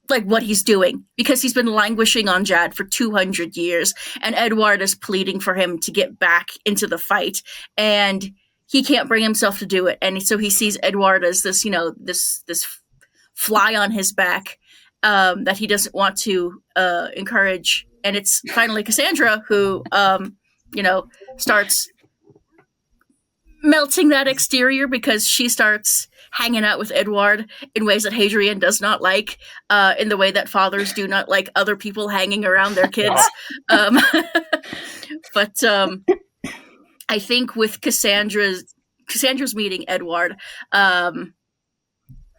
S2: like what he's doing, because he's been languishing on Jad for 200 years, and Edward is pleading for him to get back into the fight, and he can't bring himself to do it. And so he sees Edward as this, this fly on his back that he doesn't want to encourage. And it's finally Cassandra who, starts melting that exterior, because she starts hanging out with Edward in ways that Hadrian does not like, in the way that fathers do not like other people hanging around their kids. But I think with Cassandra's meeting Edward,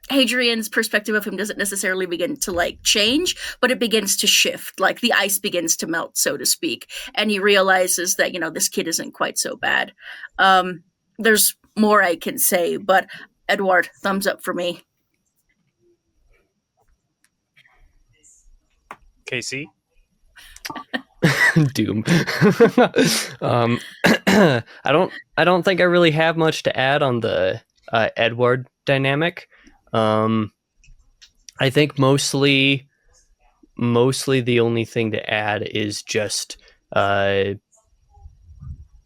S2: Hadrian's perspective of him doesn't necessarily begin to change, but it begins to shift. Like the ice begins to melt, so to speak, and he realizes that this kid isn't quite so bad. There's more I can say, but Edward, thumbs up for me.
S1: KC?
S3: Doom. I don't think I really have much to add on the Edward dynamic. I think mostly the only thing to add is just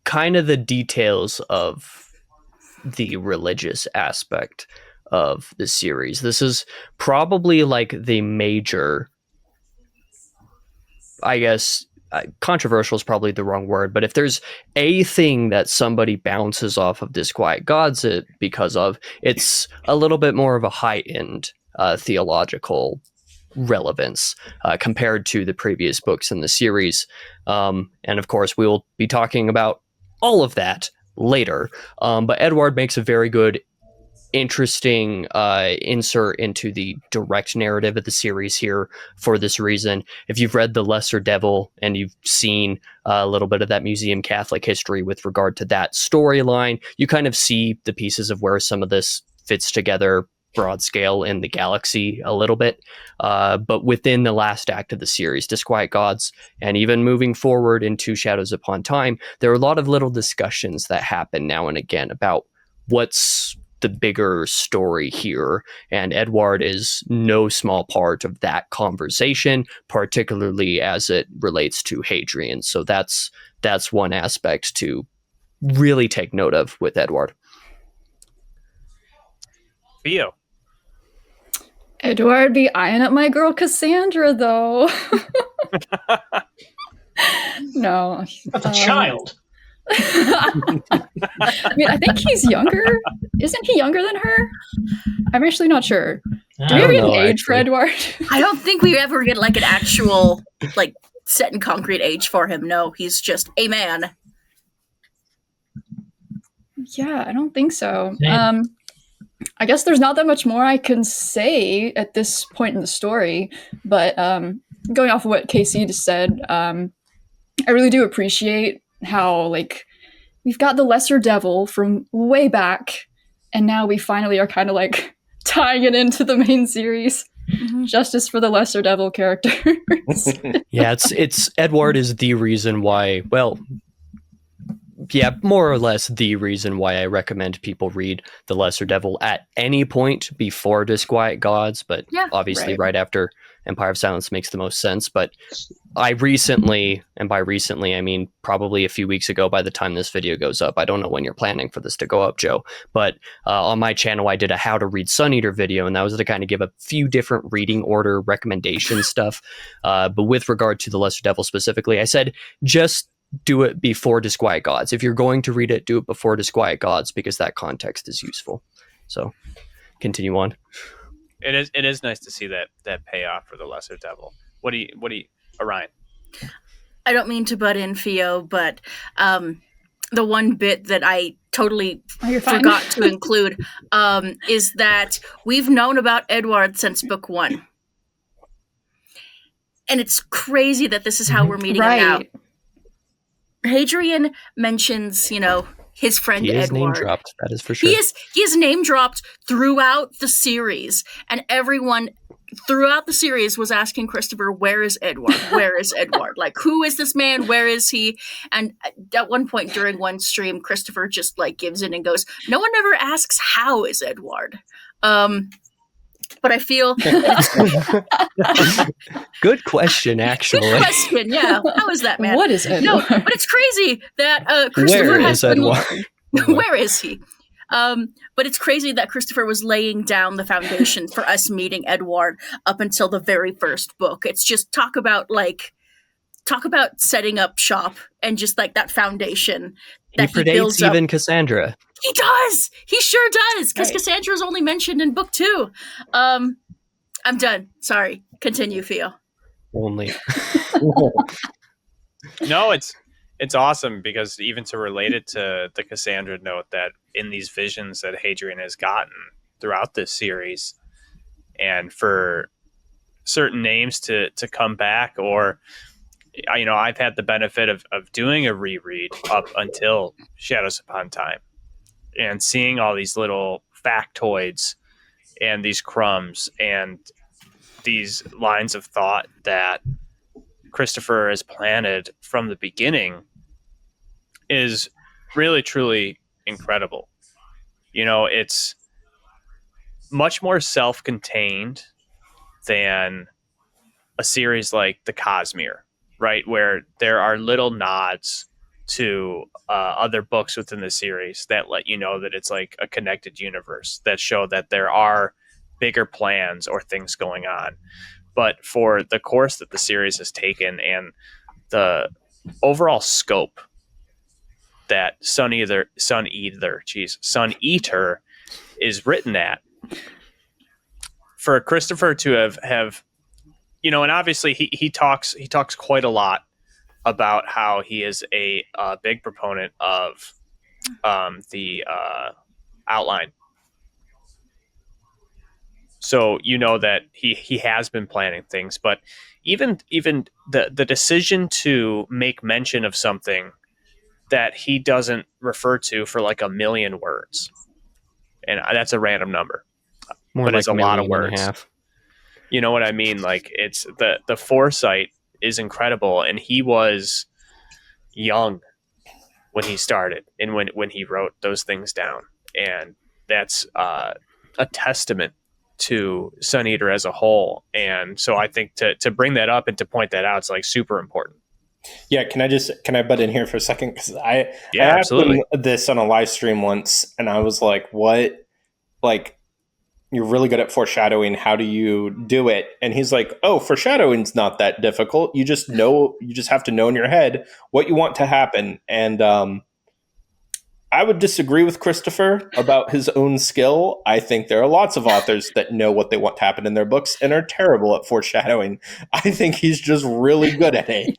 S3: kind of the details of the religious aspect of the series. This is probably the major, I guess, controversial is probably the wrong word, but if there's a thing that somebody bounces off of Disquiet Gods because of, it's a little bit more of a high-end theological relevance compared to the previous books in the series. And of course, we'll be talking about all of that later. But Edward makes a very good, interesting insert into the direct narrative of the series here for this reason. If you've read The Lesser Devil and you've seen a little bit of that Museum Catholic history with regard to that storyline, you kind of see the pieces of where some of this fits together broad scale in the galaxy a little bit. But within the last act of the series, Disquiet Gods, and even moving forward into Shadows Upon Time, there are a lot of little discussions that happen now and again about what's the bigger story here. And Edward is no small part of that conversation, particularly as it relates to Hadrian. So that's one aspect to really take note of with Edward.
S1: Pheo.
S4: Edward be eyeing up my girl Cassandra, though. No.
S5: That's a child.
S4: I mean, I think he's younger. Isn't he younger than her? I'm actually not sure. Do we ever get an age for Edward?
S2: I don't think we ever get like an actual like set in concrete age for him. No, he's just a man.
S4: Yeah, I don't think so.
S5: Same.
S4: I guess there's not that much more I can say at this point in the story, but going off of what KC just said, I really do appreciate how like we've got the Lesser Devil from way back, and now we finally are kind of like tying it into the main series. Mm-hmm. Justice for the Lesser Devil characters.
S3: Yeah, it's Edward is the reason why. Well, yeah, more or less the reason why I recommend people read The Lesser Devil at any point before Disquiet Gods, but obviously right after Empire of Silence makes the most sense. But I recently, and by recently I mean probably a few weeks ago by the time this video goes up, I don't know when you're planning for this to go up, Joe, but on my channel I did a How to Read Sun Eater video, and that was to kind of give a few different reading order recommendation stuff. But with regard to The Lesser Devil specifically, I said just do it before Disquiet Gods. If you're going to read it, do it before Disquiet Gods, because that context is useful. So continue on.
S1: It is nice to see that payoff for the Lesser Devil. What do you Orion?
S2: I don't mean to butt in, Pheo, but the one bit that I totally forgot to include is that we've known about Edward since book 1. And it's crazy that this is how we're meeting him now. Hadrian mentions, his friend Edward. He is name
S3: dropped, that is for sure.
S2: He is name dropped throughout the series, and everyone throughout the series was asking Christopher, "Where is Edward? Where is Edward? Like, who is this man? Where is he?" And at one point during one stream, Christopher just like gives in and goes, "No one ever asks how is Edward." But I feel
S3: good question, actually.
S2: Good question, yeah. How is that, man?
S4: What is Edward?
S2: No, but it's crazy that Christopher has been. Where is he? But it's crazy that Christopher was laying down the foundation for us meeting Edward up until the very first book. It's just talk about setting up shop and just like that foundation that he builds up.
S3: Even Cassandra.
S2: He does. He sure does. Because Cassandra is only mentioned in book 2. I'm done. Sorry. Continue, Pheo.
S3: Only.
S1: No, it's awesome because even to relate it to the Cassandra note that in these visions that Hadrian has gotten throughout this series, and for certain names to come back, or I've had the benefit of doing a reread up until Shadows Upon Time and seeing all these little factoids and these crumbs and these lines of thought that Christopher has planted from the beginning is really, truly incredible. It's much more self-contained than a series like The Cosmere, right? Where there are little nods to other books within the series that let you know that it's like a connected universe, that show that there are bigger plans or things going on. But for the course that the series has taken and the overall scope that Sun Eater is written at, for Christopher to have and obviously he talks quite a lot about how he is a big proponent of the outline. So that he has been planning things, but even the decision to make mention of something that he doesn't refer to for like 1 million words, and that's a random number.
S3: More
S1: but
S3: like
S1: it's a lot of
S3: million and a
S1: words.
S3: half.
S1: You know what I mean? Like, it's the foresight is incredible, and he was young when he started and when he wrote those things down, and that's a testament to Sun Eater as a whole. And so I think to bring that up and to point that out, it's like super important.
S6: Yeah, can I butt in here for a second? Because I asked
S1: absolutely.
S6: him this on a live stream once, and I was like, "What? Like, you're really good at foreshadowing. How do you do it?" And he's like, "Oh, foreshadowing's not that difficult. You just have to know in your head what you want to happen." And I would disagree with Christopher about his own skill. I think there are lots of authors that know what they want to happen in their books and are terrible at foreshadowing. I think he's just really good at it.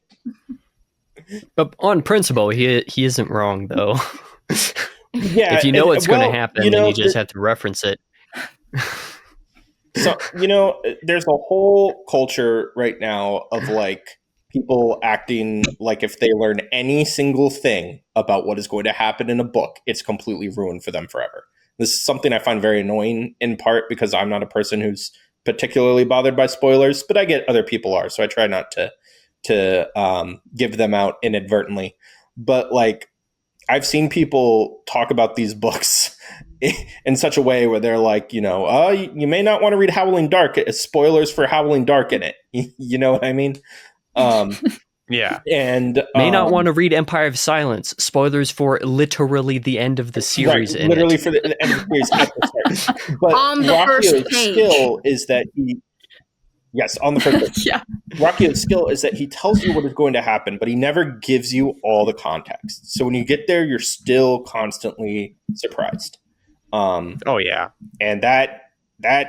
S3: But on principle, he isn't wrong, though.
S6: Yeah,
S3: if you know what's going to happen, then you just
S6: the-
S3: have to reference it.
S6: So, there's a whole culture right now of like people acting like if they learn any single thing about what is going to happen in a book, it's completely ruined for them forever. This is something I find very annoying, in part because I'm not a person who's particularly bothered by spoilers, but I get other people are, so I try not to give them out inadvertently. But like, I've seen people talk about these books in such a way where they're like, you may not want to read Howling Dark. It's spoilers for Howling Dark in it. You know what I mean?
S1: Yeah.
S6: And
S3: may not want to read Empire of Silence. Spoilers for literally the end of the series.
S6: Right, literally for the end of the series at the start. But
S2: On the first
S6: Ruocchio's
S2: page.
S6: skill is that he... Yes, on the first page.
S4: Yeah.
S6: Ruocchio's skill is that he tells you what is going to happen, but he never gives you all the context. So when you get there, you're still constantly surprised.
S1: Oh yeah.
S6: And that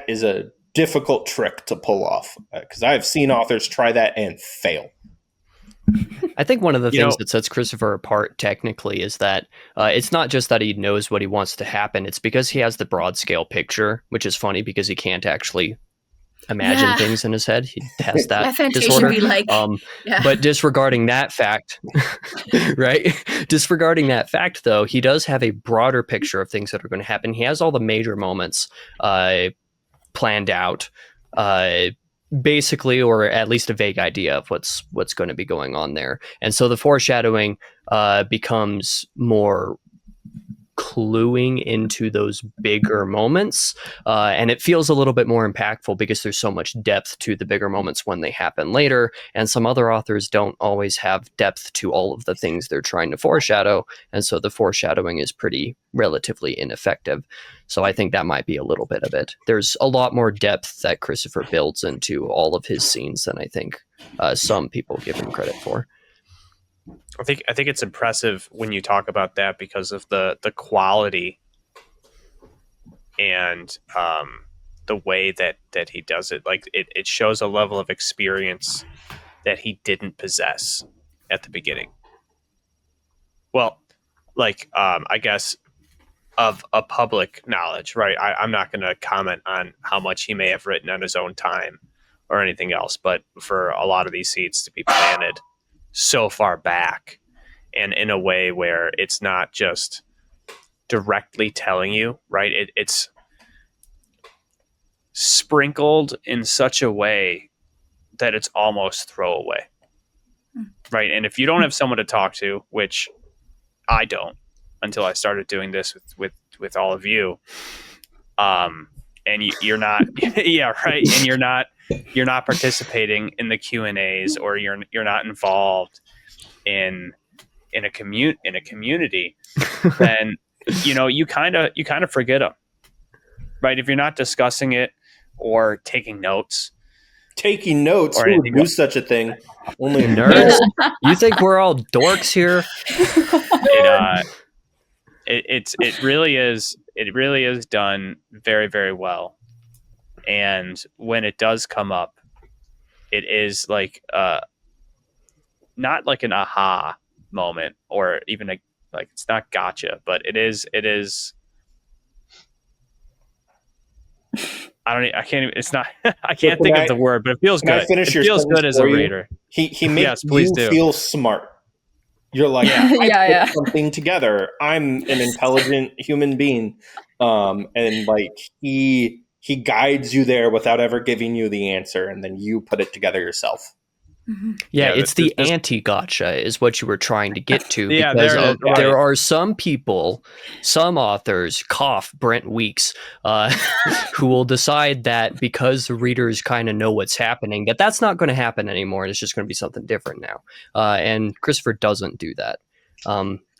S6: is a difficult trick to pull off, because I've seen authors try that and fail.
S3: I think one of the things that sets Christopher apart technically is that it's not just that he knows what he wants to happen. It's because he has the broad scale picture, which is funny because he can't actually imagine things in his head. He has that disorder.
S2: Be like,
S3: But disregarding that fact, right? Disregarding that fact, though, he does have a broader picture of things that are going to happen. He has all the major moments planned out, basically, or at least a vague idea of what's going to be going on there. And so the foreshadowing becomes more cluing into those bigger moments, and it feels a little bit more impactful because there's so much depth to the bigger moments when they happen later, and some other authors don't always have depth to all of the things they're trying to foreshadow, and so the foreshadowing is pretty relatively ineffective. So I think that might be a little bit of it. There's a lot more depth that Christopher builds into all of his scenes than I think some people give him credit for.
S1: I think it's impressive when you talk about that because of the quality and the way that he does it. Like it shows a level of experience that he didn't possess at the beginning. Well, like I guess of a public knowledge, right? I'm not going to comment on how much he may have written on his own time or anything else, but for a lot of these seeds to be planted so far back and in a way where it's not just directly telling you, right? It's sprinkled in such a way that it's almost throwaway, right? And if you don't have someone to talk to, which I don't until I started doing this with all of you, and you're not yeah, right, and you're not participating in the Q&As, or you're not involved in a community, then you kind of forget them, right? If you're not discussing it or taking notes,
S6: who would do such a thing? Only
S3: nerds. You think we're all dorks here?
S1: It really is done very, very well. And when it does come up, it is like not like an aha moment, or even like it's not gotcha, but it is I can't think of the word, but it feels good. It feels good as a reader.
S6: He makes you feel smart. You're like, I put something together. I'm an intelligent human being. And like he he guides you there without ever giving you the answer, and then you put it together yourself.
S3: Yeah,
S1: Yeah,
S3: it's the anti-gotcha is what you were trying to get to.
S1: Yeah,
S3: because
S1: there it is. Right.
S3: there are some people, some authors, cough Brent Weeks, who will decide that because the readers kind of know what's happening, that's not going to happen anymore, and it's just going to be something different now. And Christopher doesn't do that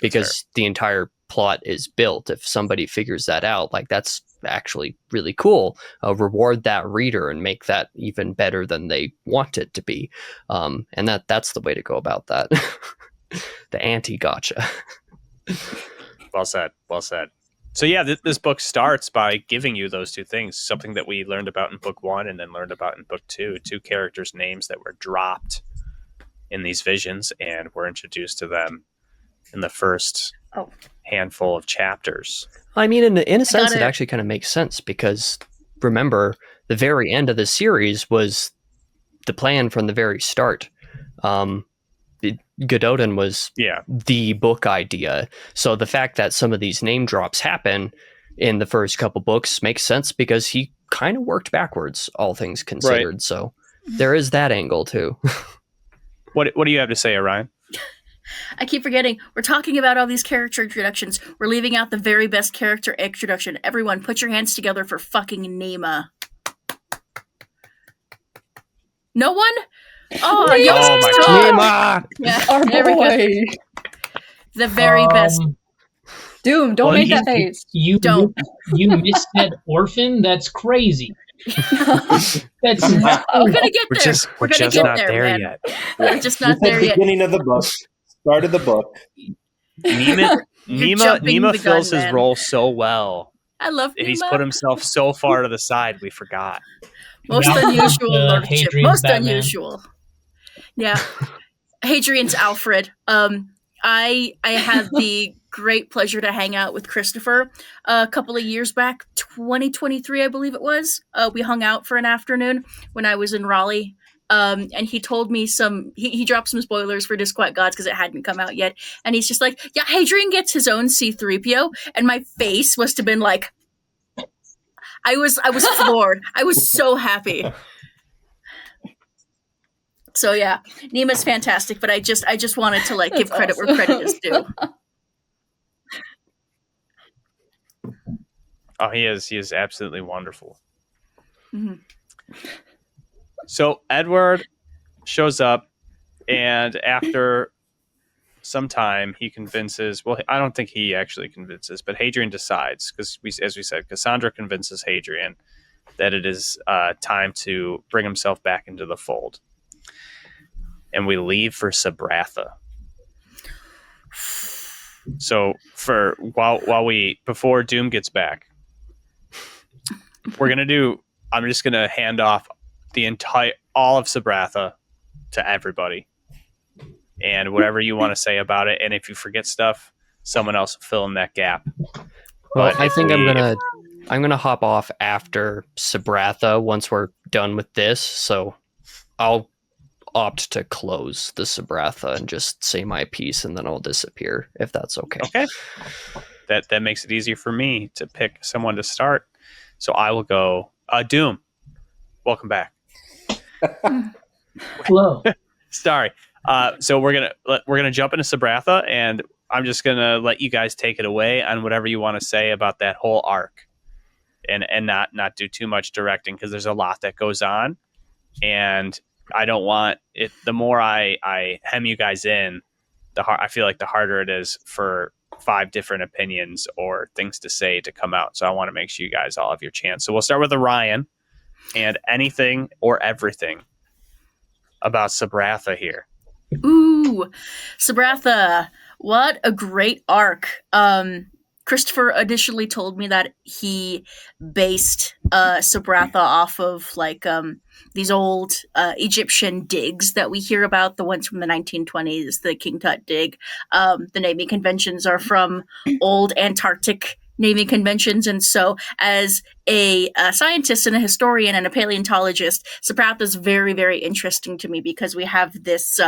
S3: because the entire plot is built. If somebody figures that out, like, that's actually really cool. Reward that reader and make that even better than they want it to be. And that's the way to go about that. The anti-gotcha.
S1: Well said. Well said. So yeah, this book starts by giving you those two things, something that we learned about in book 1 and then learned about in book 2, two characters' names that were dropped in these visions, and we're introduced to them in the first handful of chapters.
S3: I mean, in a sense, it actually kind of makes sense, because remember, the very end of the series was the plan from the very start. Gododdin was the book idea. So the fact that some of these name drops happen in the first couple books makes sense, because he kind of worked backwards, all things considered. Right. So there is that angle too.
S1: What do you have to say, Orion?
S2: I keep forgetting. We're talking about all these character introductions. We're leaving out the very best character introduction. Everyone, put your hands together for fucking Nema. No one? Oh my
S3: God.
S2: Nema! Yeah,
S4: our boy.
S2: The very best.
S4: Doom, don't make that face.
S5: You missaid orphan? That's crazy. That's
S2: we're gonna get there.
S1: We're just not there yet.
S2: We're just not there yet.
S6: Beginning of the book. Start of the book.
S1: Nema fills his role so well.
S2: I love Nema.
S1: And he's put himself so far to the side, we forgot.
S2: Most unusual lordship. Most unusual. Yeah. Hadrian's Alfred. I had the great pleasure to hang out with Christopher a couple of years back, 2023, I believe it was. We hung out for an afternoon when I was in Raleigh. And he told me he dropped some spoilers for Disquiet Gods because it hadn't come out yet. And he's just like, yeah, Hadrian gets his own C-3PO. And my face must have been like, I was floored. I was so happy. So yeah, Nema's fantastic, but I just wanted to like give credit where credit is due.
S1: Oh, he is absolutely wonderful.
S2: Mm-hmm.
S1: So Edward shows up, and after some time, he convinces. Well, I don't think he actually convinces, but Hadrian decides, because as we said, Cassandra convinces Hadrian that it is time to bring himself back into the fold. And we leave for Sabratha. So before Doom gets back, I'm just gonna hand off all of Sabratha to everybody, and whatever you want to say about it. And if you forget stuff, someone else will fill in that gap.
S3: Well, I think I'm gonna hop off after Sabratha once we're done with this. So I'll opt to close the Sabratha and just say my piece, and then I'll disappear, if that's okay.
S1: Okay. That makes it easier for me to pick someone to start. So I will go. Doom, welcome back.
S5: Hello.
S1: Sorry. So we're gonna jump into Sabratha, and I'm just gonna let you guys take it away on whatever you want to say about that whole arc, and not do too much directing, because there's a lot that goes on, and I don't want it. The more I hem you guys in, I feel like the harder it is for 5 different opinions or things to say to come out. So I want to make sure you guys all have your chance. So we'll start with Orion, and anything or everything about Sabratha here.
S2: Ooh, Sabratha. What a great arc. Christopher initially told me that he based Sabratha off of like these old Egyptian digs that we hear about, the ones from the 1920s, the King Tut dig. The naming conventions are from old Antarctic naming conventions, and so as a scientist and a historian and a paleontologist, Sabratha is very, very interesting to me, because we have this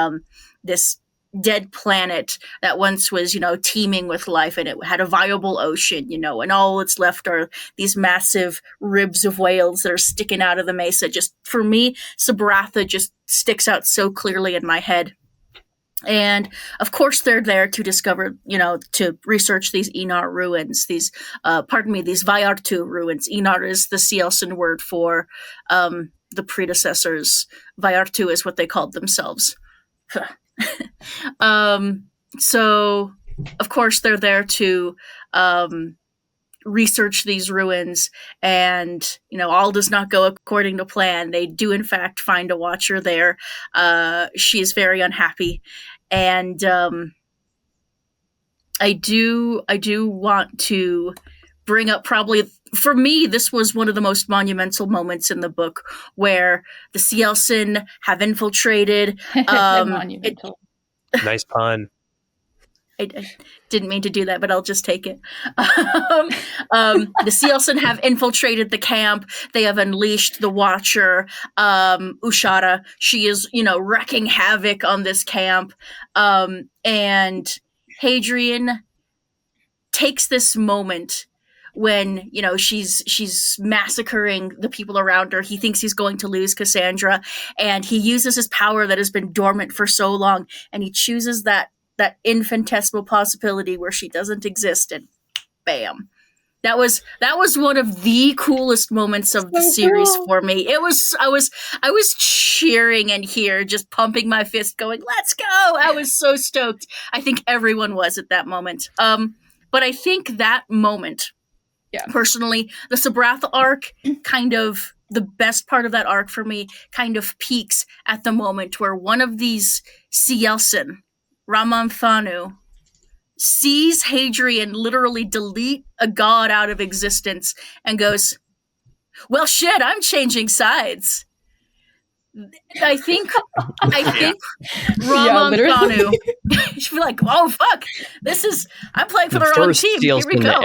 S2: dead planet that once was, teeming with life, and it had a viable ocean, and all that's left are these massive ribs of whales that are sticking out of the mesa. Just for me, Sabratha just sticks out so clearly in my head. And of course, they're there to discover, to research these Inar ruins, these Vayartu ruins. Inar is the Cielsen word for the predecessors. Vayartu is what they called themselves. So, of course, they're there to research these ruins, and all does not go according to plan. They do, in fact, find a watcher there. She is very unhappy. And I do want to bring up, probably for me, this was one of the most monumental moments in the book, where the Cielsen have infiltrated.
S4: Monumental.
S1: Nice pun.
S2: I didn't mean to do that, but I'll just take it. The Cielsen have infiltrated the camp. They have unleashed the Watcher, Ushara. She is, wreaking havoc on this camp. And Hadrian takes this moment when, she's massacring the people around her. He thinks he's going to lose Cassandra, and he uses his power that has been dormant for so long, and he chooses that infinitesimal possibility where she doesn't exist, and bam. That was one of the coolest moments of the series for me. I was cheering in here, just pumping my fist, going, "Let's go!" I was so stoked. I think everyone was at that moment. But I think that moment, personally, the Sabratha arc, kind of the best part of that arc for me, kind of peaks at the moment where one of these Cielsen, Ramanthanu, sees Hadrian literally delete a god out of existence and goes, "Well, shit, I'm changing sides." I think Ramanthanu should be like, "Oh fuck, I'm playing for the wrong team. Here we go."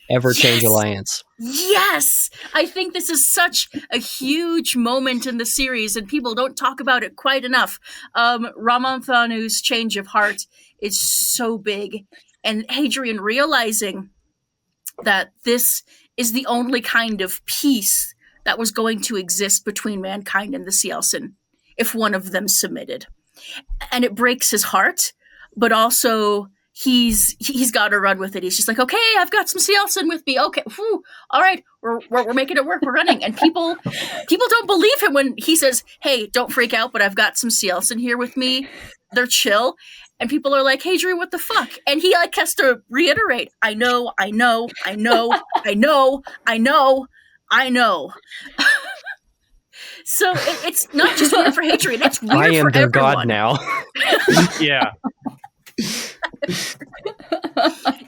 S3: Ever change alliance.
S2: Yes, I think this is such a huge moment in the series, and people don't talk about it quite enough. Ramanthanu's change of heart is so big, and Hadrian realizing that this is the only kind of peace that was going to exist between mankind and the Cielsen if one of them submitted. And it breaks his heart, but also he's got to run with it. He's just like, "Okay, I've got some Cielsen with me. Okay, whew, all right, we're making it work. We're running." And people don't believe him when he says, "Hey, don't freak out, but I've got some Cielsen here with me." They're chill, and people are like, "Hadrian, what the fuck?" And he has to reiterate, "I know." So it's not just weird for Hadrian; it's weird for everyone.
S3: I am their god now.
S1: Yeah.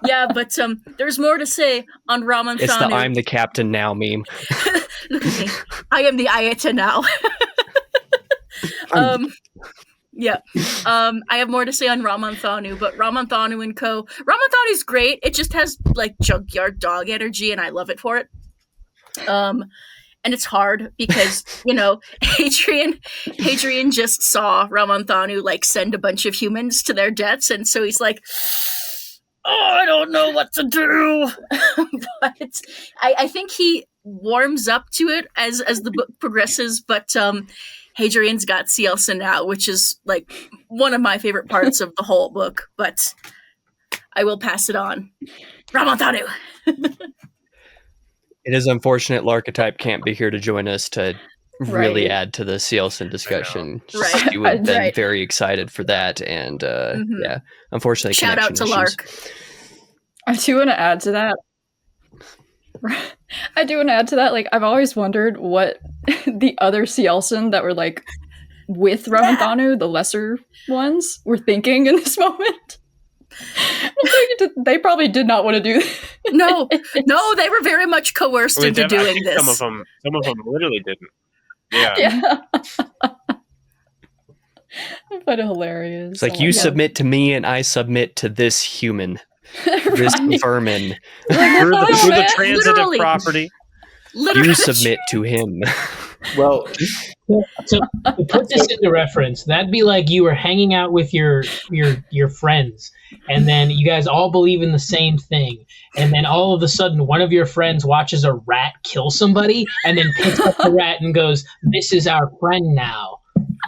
S2: Yeah, but there's more to say on Ramanthanu.
S3: It's the "I'm the captain now" meme.
S2: Look at me. I am the Ayata now. Yeah. I have more to say on Ramanthanu, but Ramanthanu and co. Ramanthanu's great. It just has junkyard dog energy, and I love it for it. And it's hard because, Hadrian just saw Ramanthanu send a bunch of humans to their deaths, and so he's like, "Oh, I don't know what to do." But I think he warms up to it as the book progresses, but Hadrian's got Cielsen now, which is one of my favorite parts of the whole book, but I will pass it on. Ramanthanu!
S3: It is unfortunate Larchetype can't be here to join us to really add to the Cielsen discussion.
S2: Right.
S3: You would have been very excited for that, and unfortunately,
S2: shout out to
S3: issues.
S2: Lark.
S4: I do want to add to that. I've always wondered what the other Cielsen that were with Ramanthanu, the lesser ones, were thinking in this moment. They probably did not want to do that.
S2: No, they were very much coerced into doing this.
S1: Some of them literally didn't.
S4: Yeah. I find it hilarious.
S3: It's you submit to me and I submit to this human. This vermin.
S1: Through the transitive
S2: Literally.
S1: property.
S3: You submit to him.
S6: Well,
S5: So to put this into reference, that'd be like you were hanging out with your friends, and then you guys all believe in the same thing, and then all of a sudden one of your friends watches a rat kill somebody, and then picks up the rat and goes, "This is our friend now,"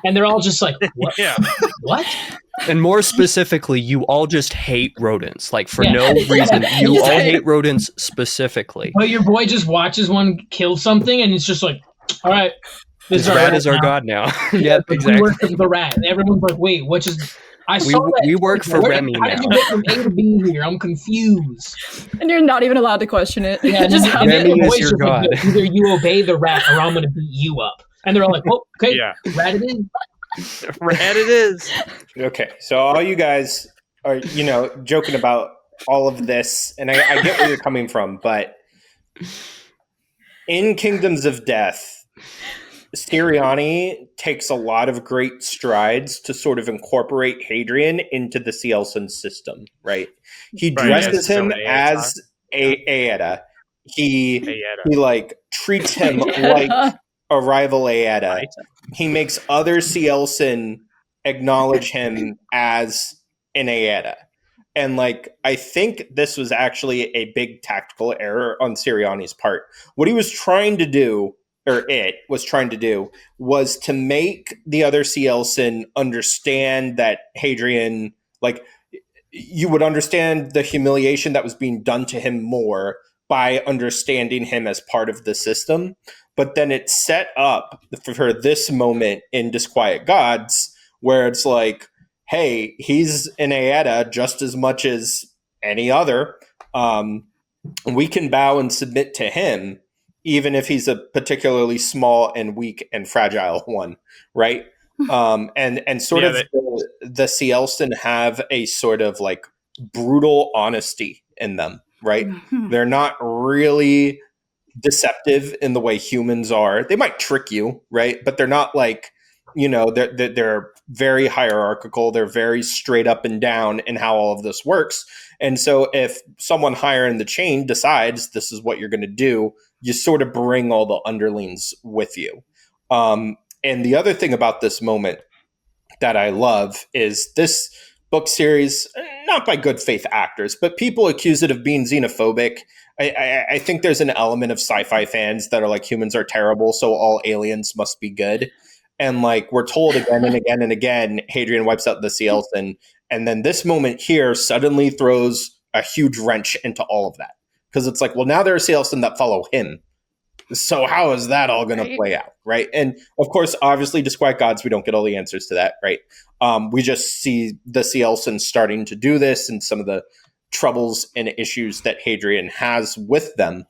S5: and they're all just like, "What?
S1: Yeah.
S5: What?"
S3: And more specifically, you all just hate rodents, like for
S5: Yeah.
S3: no reason. You
S4: Just
S3: all
S4: hate-
S3: hate rodents specifically.
S5: But your boy just watches one kill something, and it's just like, "All right,
S3: This
S5: is
S3: rat is our
S5: now."
S3: god now. Yep,
S5: Like,
S3: exactly.
S5: we work for the rat, and everyone's like, "Wait, what just?" I saw that.
S3: We work for
S5: Wait,
S3: Remy
S5: how did you
S3: now.
S5: get from A to B here? I'm confused.
S4: And you're not even allowed to question it.
S5: Yeah,
S4: It just
S5: and
S4: happens.
S5: then
S3: Remy
S5: the
S3: is
S5: boys
S3: your
S5: just like,
S3: god.
S5: either you obey the rat or I'm gonna beat you up. And they're all like, "Oh, okay,
S1: Yeah.
S5: rat it in."
S1: Rat it is.
S6: okay. So all you guys are, joking about all of this, and I get where you're coming from, but in Kingdoms of Death, Sirianni takes a lot of great strides to sort of incorporate Hadrian into the Cielson system, right? He
S1: Right,
S6: dresses
S1: as his
S6: him
S1: own
S6: as Aeda. He
S1: Ayeta.
S6: like treats him
S4: Yeah.
S6: like a rival Aeda.
S1: Right.
S6: He makes other Cielson acknowledge him as an Aeda. And like, I think this was actually a big tactical error on Sirianni's part. What he was trying to do, or it was trying to do, was to make the other Cielson understand that Hadrian, like, you would understand the humiliation that was being done to him more by understanding him as part of the system. But then it set up for this moment in Disquiet Gods where it's like, hey, he's an Aeda just as much as any other. We can bow and submit to him, even if he's a particularly small and weak and fragile one, right? And sort
S1: Yeah,
S6: of the Cielson have a sort of like brutal honesty in them, right?
S2: Mhm.
S6: They're not really deceptive in the way humans are. They might trick you, right? But they're not like, they're very hierarchical. They're very straight up and down in how all of this works. And so if someone higher in the chain decides this is what you're going to do, you sort of bring all the underlings with you. And the other thing about this moment that I love is this book series, not by good faith actors, but people accuse it of being xenophobic. I think there's an element of sci-fi fans that are like, humans are terrible, so all aliens must be good. And like, we're told again and again and again, Hadrian wipes out the Cielson. And then this moment here suddenly throws a huge wrench into all of that. Because it's like, well, now there are Cielson that follow him. So how is that all going to play out, right? And of course, obviously, Disquiet Gods, we don't get all the answers to that, right? We just see the Cielson starting to do this and some of the troubles and issues that Hadrian has with them.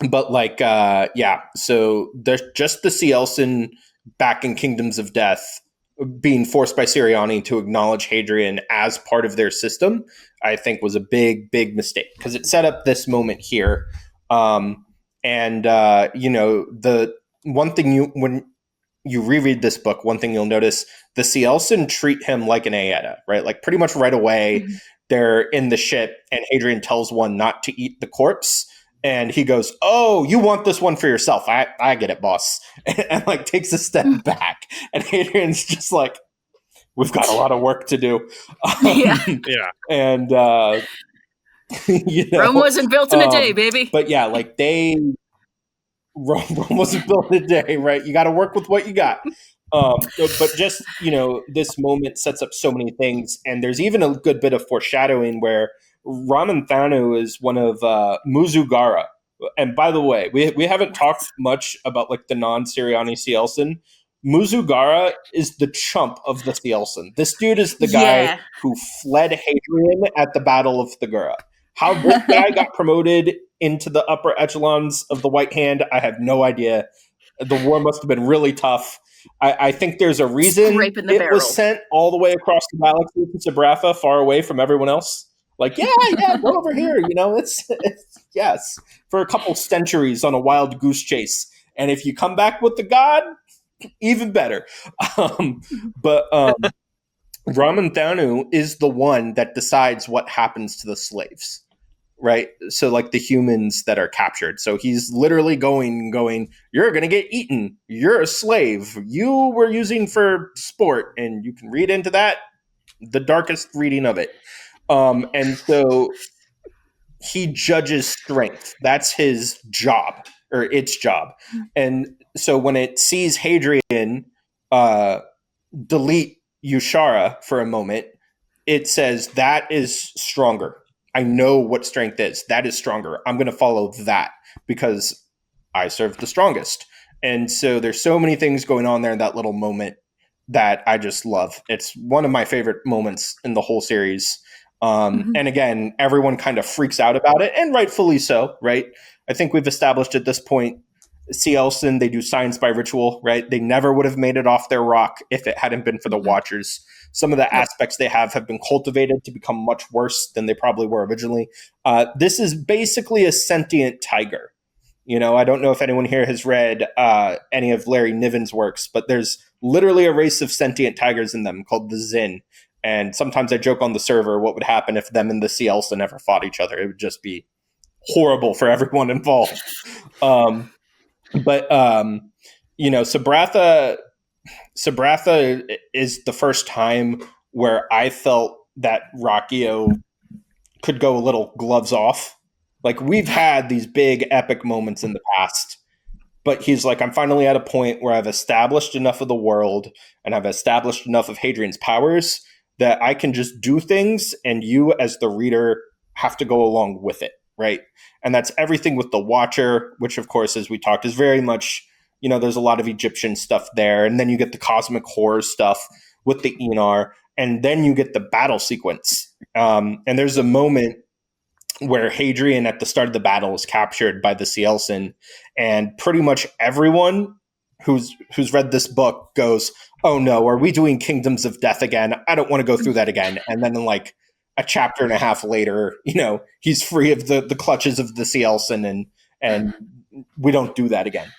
S6: But like, so there's just the Cielson back in Kingdoms of Death being forced by Sirianni to acknowledge Hadrian as part of their system, I think was a big, big mistake because it set up this moment here. The one thing when you reread this book, one thing you'll notice, the Cielson treat him like an Aeda, right? Like pretty much right away, they're in the ship and Hadrian tells one not to eat the corpse. And he goes, "Oh, you want this one for yourself. I get it, boss." And like takes a step back. And Hadrian's just like, "We've got a lot of work to do."
S2: Yeah.
S1: Yeah.
S6: And,
S2: Rome wasn't built in a day, baby.
S6: But yeah, like Rome wasn't built in a day, right? You got to work with what you got. But just, this moment sets up so many things. And there's even a good bit of foreshadowing where Ramanthanu is one of Muzugara. And by the way, we haven't talked much about like the non-Sirianni Cielson. Muzugara is the chump of the Cielson. This dude is the guy who fled Hadrian at the Battle of Thagura. How this guy got promoted into the upper echelons of the White Hand, I have no idea. The war must have been really tough. I think there's a reason
S2: Scraping the
S6: it
S2: barrel.
S6: was sent all the way across the galaxy to Sabratha, far away from everyone else. Like, yeah, go over here. It's yes, for a couple centuries on a wild goose chase. And if you come back with the god, even better. But Ramanthanu is the one that decides what happens to the slaves, right? So like the humans that are captured. So he's literally going, you're going to get eaten. You're a slave. You were using for sport. And you can read into that the darkest reading of it. And so he judges strength. That's his job, or its job. And so when it sees Hadrian delete Yushara for a moment, it says that is stronger. I know what strength is. That is stronger. I'm going to follow that because I serve the strongest. And so there's so many things going on there in that little moment that I just love. It's one of my favorite moments in the whole series. And again, everyone kind of freaks out about it, and rightfully so, right? I think we've established at this point, C. Elson, they do science by ritual, right? They never would have made it off their rock if it hadn't been for the Watchers. Some of the aspects they have been cultivated to become much worse than they probably were originally. This is basically a sentient tiger. You know, I don't know if anyone here has read any of Larry Niven's works, but there's literally a race of sentient tigers in them called the Zin. And sometimes I joke on the server what would happen if them and the C. Elson ever fought each other. It would just be horrible for everyone involved. But Sabratha is the first time where I felt that Ruocchio could go a little gloves off. Like, we've had these big epic moments in the past, but he's like, I'm finally at a point where I've established enough of the world and I've established enough of Hadrian's powers that I can just do things, and you as the reader have to go along with it, right? And that's everything with the Watcher, which of course, as we talked, is very much, there's a lot of Egyptian stuff there. And then you get the cosmic horror stuff with the Enar, and then you get the battle sequence. And there's a moment where Hadrian at the start of the battle is captured by the C. Elson, and pretty much everyone who's read this book goes, oh no, are we doing Kingdoms of Death again? I don't want to go through that again. And then in like a chapter and a half later, he's free of the clutches of the C. Elson, and we don't do that again.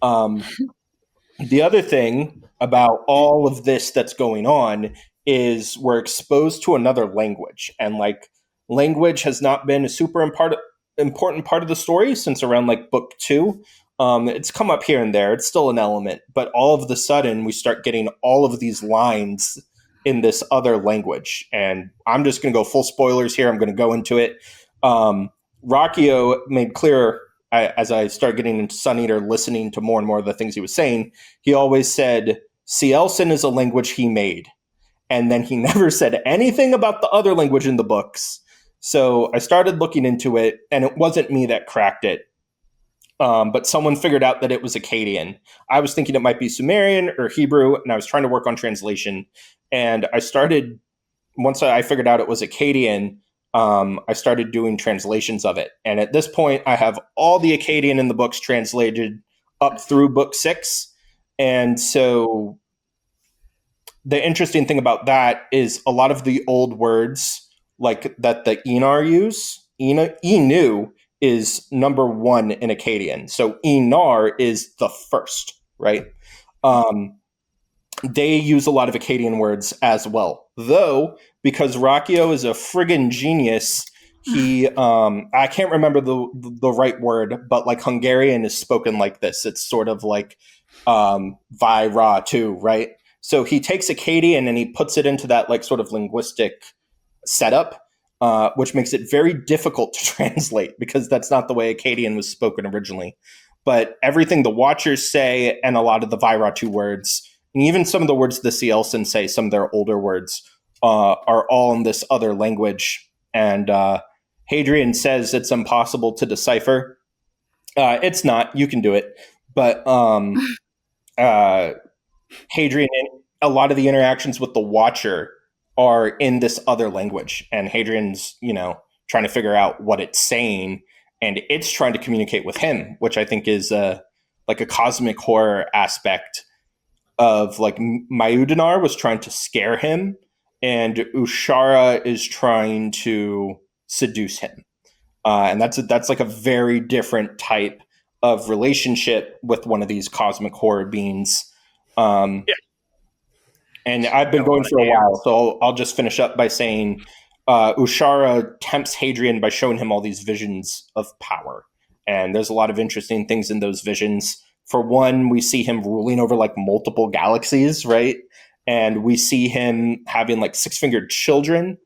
S6: The other thing about all of this that's going on is we're exposed to another language, and like language has not been a super important part of the story since around like book 2. It's come up here and there. It's still an element, but all of the sudden we start getting all of these lines in this other language. And I'm just going to go full spoilers here. I'm going to go into it. Ruocchio made clear, as I started getting into Sun Eater, listening to more and more of the things he was saying, he always said, C. Elson is a language he made. And then he never said anything about the other language in the books. So I started looking into it, and it wasn't me that cracked it. But someone figured out that it was Akkadian. I was thinking it might be Sumerian or Hebrew, and I was trying to work on translation. And once I figured out it was Akkadian, I started doing translations of it. And at this point, I have all the Akkadian in the books translated up through book 6. And so the interesting thing about that is a lot of the old words like that the Enar use, Enu is number 1 in Akkadian. So Enar is the first, right? They use a lot of Akkadian words as well. Though, because Ruocchio is a friggin' genius, he, I can't remember the right word, but like Hungarian is spoken like this. It's sort of like Vi Ra too, right? So he takes Akkadian and he puts it into that like sort of linguistic setup, which makes it very difficult to translate because that's not the way Akkadian was spoken originally. But everything the Watchers say and a lot of the Vairatu words, and even some of the words the C. Elson say, some of their older words, are all in this other language. And Hadrian says it's impossible to decipher. It's not. You can do it. But Hadrian, a lot of the interactions with the Watcher are in this other language, and Hadrian's, trying to figure out what it's saying, and it's trying to communicate with him, which I think is like a cosmic horror aspect of like Maiudinar was trying to scare him, and Ushara is trying to seduce him, and that's like a very different type of relationship with one of these cosmic horror beings. Yeah. And I've been going for a while, so I'll just finish up by saying Ushara tempts Hadrian by showing him all these visions of power. And there's a lot of interesting things in those visions. For one, we see him ruling over like multiple galaxies, right? And we see him having like 6-fingered children.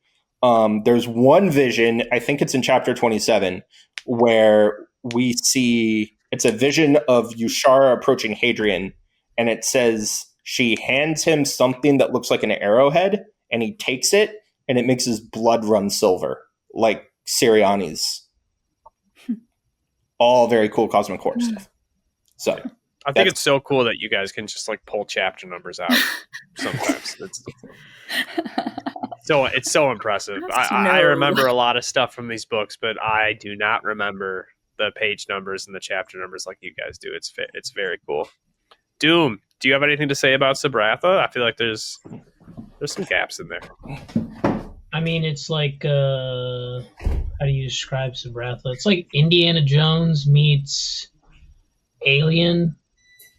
S6: There's one vision, I think it's in chapter 27, where we see it's a vision of Ushara approaching Hadrian, and it says she hands him something that looks like an arrowhead, and he takes it, and it makes his blood run silver, like Siriani's. All very cool Cosmic Core stuff. So
S1: I think it's so cool that you guys can just like pull chapter numbers out sometimes. It's so impressive. I remember a lot of stuff from these books, but I do not remember the page numbers and the chapter numbers like you guys do. It's very cool. Doom, do you have anything to say about Sabratha? I feel like there's some gaps in there.
S5: I mean, it's like how do you describe Sabratha? It's like Indiana Jones meets Alien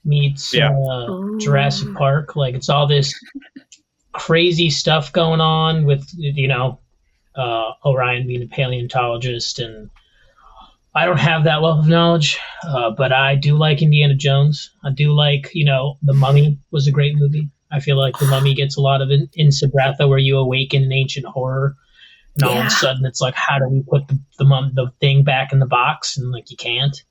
S5: meets Jurassic Park. Like, it's all this crazy stuff going on with, Orion being a paleontologist, and I don't have that wealth of knowledge, but I do like Indiana Jones. I do like, The Mummy was a great movie. I feel like The Mummy gets a lot of it in Sabratha, where you awaken an ancient horror, and all of a sudden it's like, how do we put the thing back in the box? And like, you can't.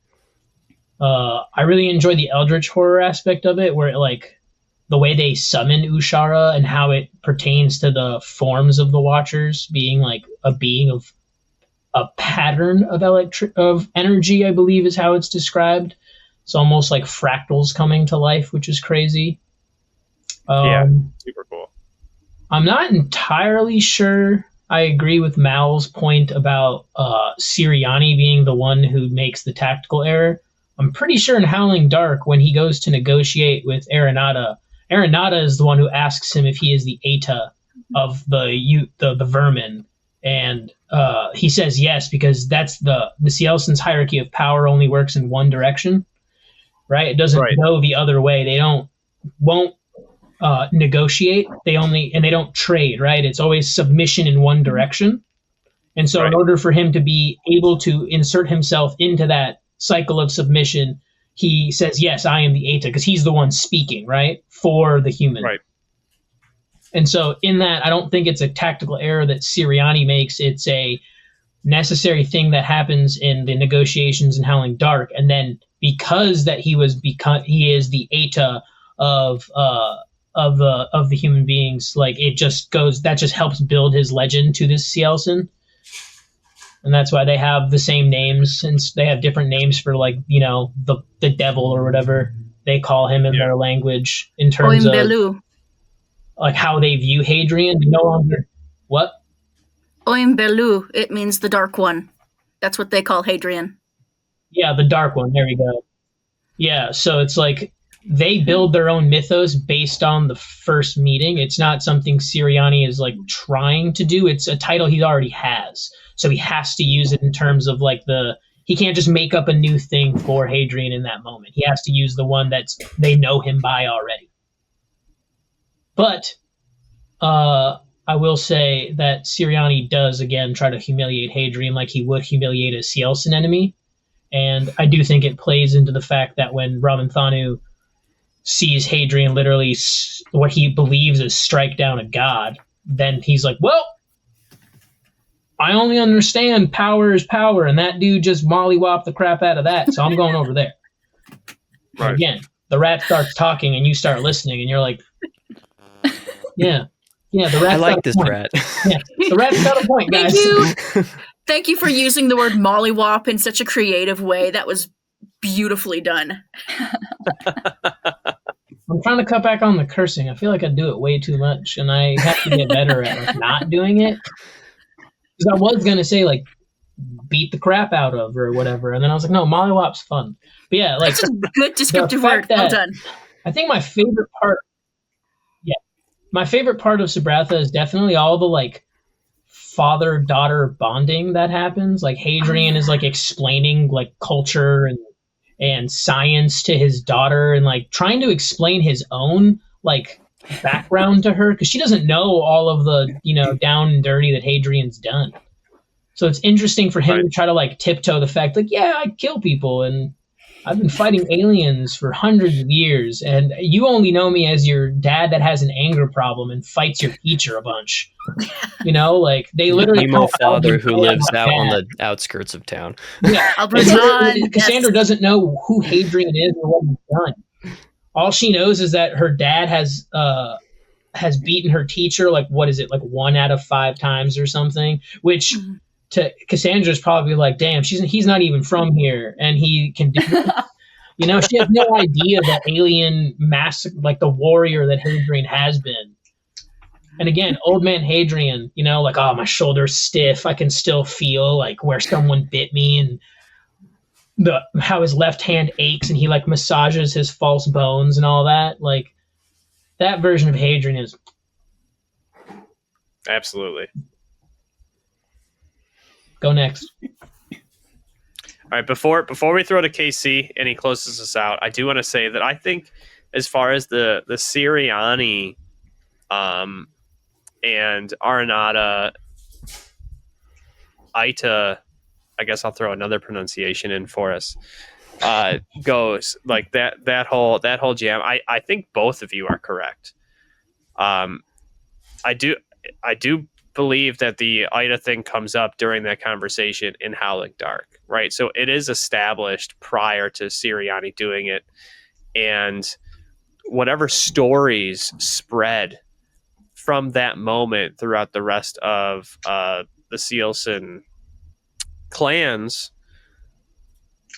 S5: I really enjoy the Eldritch horror aspect of it, where it, like, the way they summon Ushara and how it pertains to the forms of the Watchers being like a being of a pattern of energy, I believe is how it's described. It's almost like fractals coming to life, which is crazy.
S1: Super cool.
S5: I'm not entirely sure I agree with Mal's point about Siriani being the one who makes the tactical error. I'm pretty sure in Howling Dark, when he goes to negotiate with Arenata is the one who asks him if he is the Eta of the vermin. And he says yes, because that's the Cielson's hierarchy of power only works in one direction, right? It doesn't go the other way. They won't negotiate. They don't trade, right? It's always submission in one direction. And so in order for him to be able to insert himself into that cycle of submission, he says, yes, I am the Eta, because he's the one speaking, right, for the human.
S1: Right.
S5: And so in that, I don't think it's a tactical error that Siriani makes. It's a necessary thing that happens in the negotiations in Howling Dark. And then because he is the Eta of the human beings, like, that just helps build his legend to this Cielson. And that's why they have the same names, since they have different names for, like, the devil or whatever they call him in their language, in terms of like how they view Hadrian. No longer what?
S2: Oimbelu, it means the dark one. That's what they call Hadrian.
S5: Yeah, the dark one. There we go. Yeah, so it's like they build their own mythos based on the first meeting. It's not something Siriani is like trying to do. It's a title he already has. So he has to use it in terms of like he can't just make up a new thing for Hadrian in that moment. He has to use the one that they know him by already. But I will say that Siriani does, again, try to humiliate Hadrian like he would humiliate a Cielson enemy. And I do think it plays into the fact that when Ramanthanu sees Hadrian literally what he believes is strike down a god, then he's like, well, I only understand power is power, and that dude just mollywhopped the crap out of that, so I'm going over there. Right. Again, the rat starts talking, and you start listening, and you're like, yeah, the rat.
S3: I like this rat.
S5: Yeah, the rat's got a point, guys.
S2: Thank you. Thank you for using the word mollywhop in such a creative way. That was beautifully done.
S5: I'm trying to cut back on the cursing. I feel like I do it way too much, and I have to get better at like not doing it. Because I was going to say, like, beat the crap out of or whatever. And then I was like, no, mollywhop's fun. But yeah, like,
S2: that's a good descriptive word. Well done.
S5: I think my favorite part of Sabratha is definitely all the, like, father-daughter bonding that happens. Like, Hadrian is, like, explaining, like, culture and science to his daughter, and, like, trying to explain his own, like, background to her because she doesn't know all of the down and dirty that Hadrian's done. So it's interesting for him to try to like tiptoe the fact like, yeah, I kill people and I've been fighting aliens for hundreds of years, and you only know me as your dad that has an anger problem and fights your teacher a bunch. Like they literally
S3: emo father who lives out on the outskirts of town.
S5: Yeah, Cassandra doesn't know who Hadrian is or what he's done. All she knows is that her dad has beaten her teacher like 1 out of 5 times or something, which. To Cassandra's probably like, damn, he's not even from here, and he can do this. She has no idea that alien massacre, like the warrior that Hadrian has been. And again, old man Hadrian, like, oh, my shoulder's stiff. I can still feel like where someone bit me, and how his left hand aches, and he like massages his false bones and all that. Like that version of Hadrian is
S1: absolutely.
S5: Go next.
S1: All right, before we throw to KC and he closes us out, I do want to say that I think as far as the Siriani and Aranata Aita, I guess I'll throw another pronunciation in for us, goes, like that whole jam, I think both of you are correct. I do believe that the Ida thing comes up during that conversation in Howling Dark, right? So it is established prior to Siriani doing it, and whatever stories spread from that moment throughout the rest of the Sealson clans,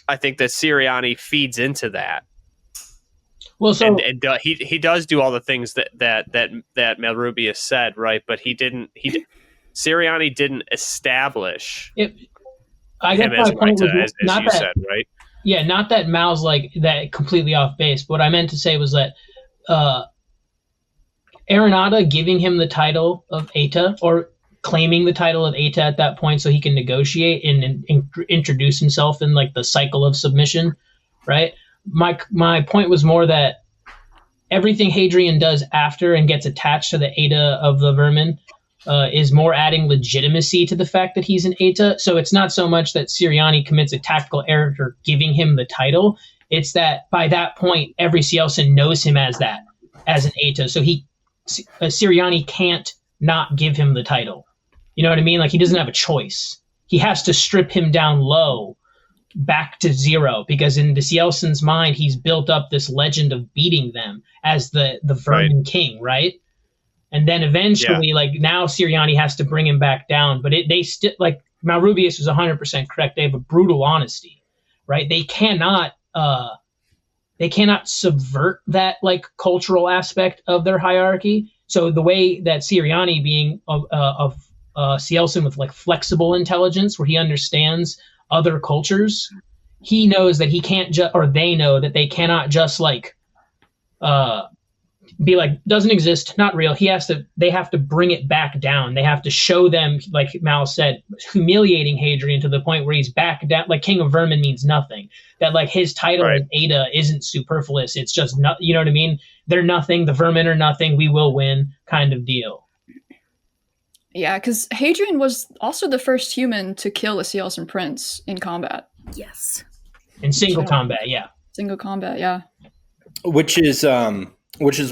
S1: I think that Siriani feeds into that.
S5: Well, so
S1: and he does do all the things that Malrubius said, right? But Siriani didn't establish
S5: I guess
S1: him as
S5: my point was
S1: as
S5: not
S1: you
S5: that,
S1: said, right?
S5: Yeah, not that Mal's like that completely off base. But what I meant to say was that Aranata giving him the title of Eta, or claiming the title of Eta at that point so he can negotiate and introduce himself in like the cycle of submission, right? My point was more that everything Hadrian does after and gets attached to the Eta of the Vermin is more adding legitimacy to the fact that he's an Eta. So it's not so much that Siriani commits a tactical error for giving him the title. It's that by that point, every Sealson knows him as that, as an Eta. So Siriani can't not give him the title. You know what I mean? Like he doesn't have a choice. He has to strip him down low back to 0, because in the Sealson's mind, he's built up this legend of beating them as the Vermin King, right? And then eventually, like now Siriani has to bring him back down. But they still, like Malrubius was 100% correct. They have a brutal honesty, right? They cannot subvert that like cultural aspect of their hierarchy. So the way that Siriani, being of Sealson with like flexible intelligence, where he understands other cultures, he knows that he can't just, or they know that they cannot just like be like, doesn't exist, not real. They have to bring it back down. They have to show them, like Mal said, humiliating Hadrian to the point where he's back down. Like King of Vermin means nothing. That like his title in Ada isn't superfluous. It's just not, you know what I mean? They're nothing. The Vermin are nothing. We will win, kind of deal.
S4: Yeah, because Hadrian was also the first human to kill a Sealson prince in combat.
S2: Yes.
S5: In single combat, yeah.
S4: Single combat, yeah.
S6: Which is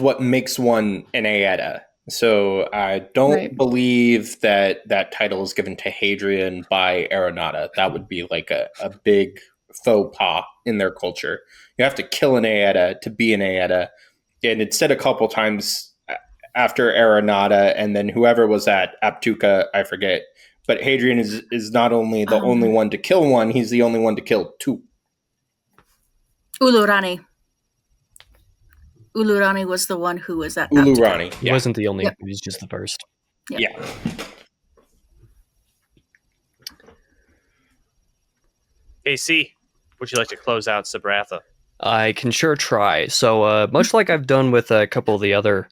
S6: what makes one an Aeta. So I don't believe that title is given to Hadrian by Aranata. That would be like a big faux pas in their culture. You have to kill an Aeta to be an Aeta. And it's said a couple times after Aranata, and then whoever was at Aptuka, I forget. But Hadrian is not only the only one to kill one, he's the only one to kill 2.
S2: Ulurani was the one who was at
S6: Ulurani.
S3: He wasn't the only, he was just the first.
S6: Yeah.
S1: AC, would you like to close out Sabratha?
S3: I can sure try. So much like I've done with a couple of the other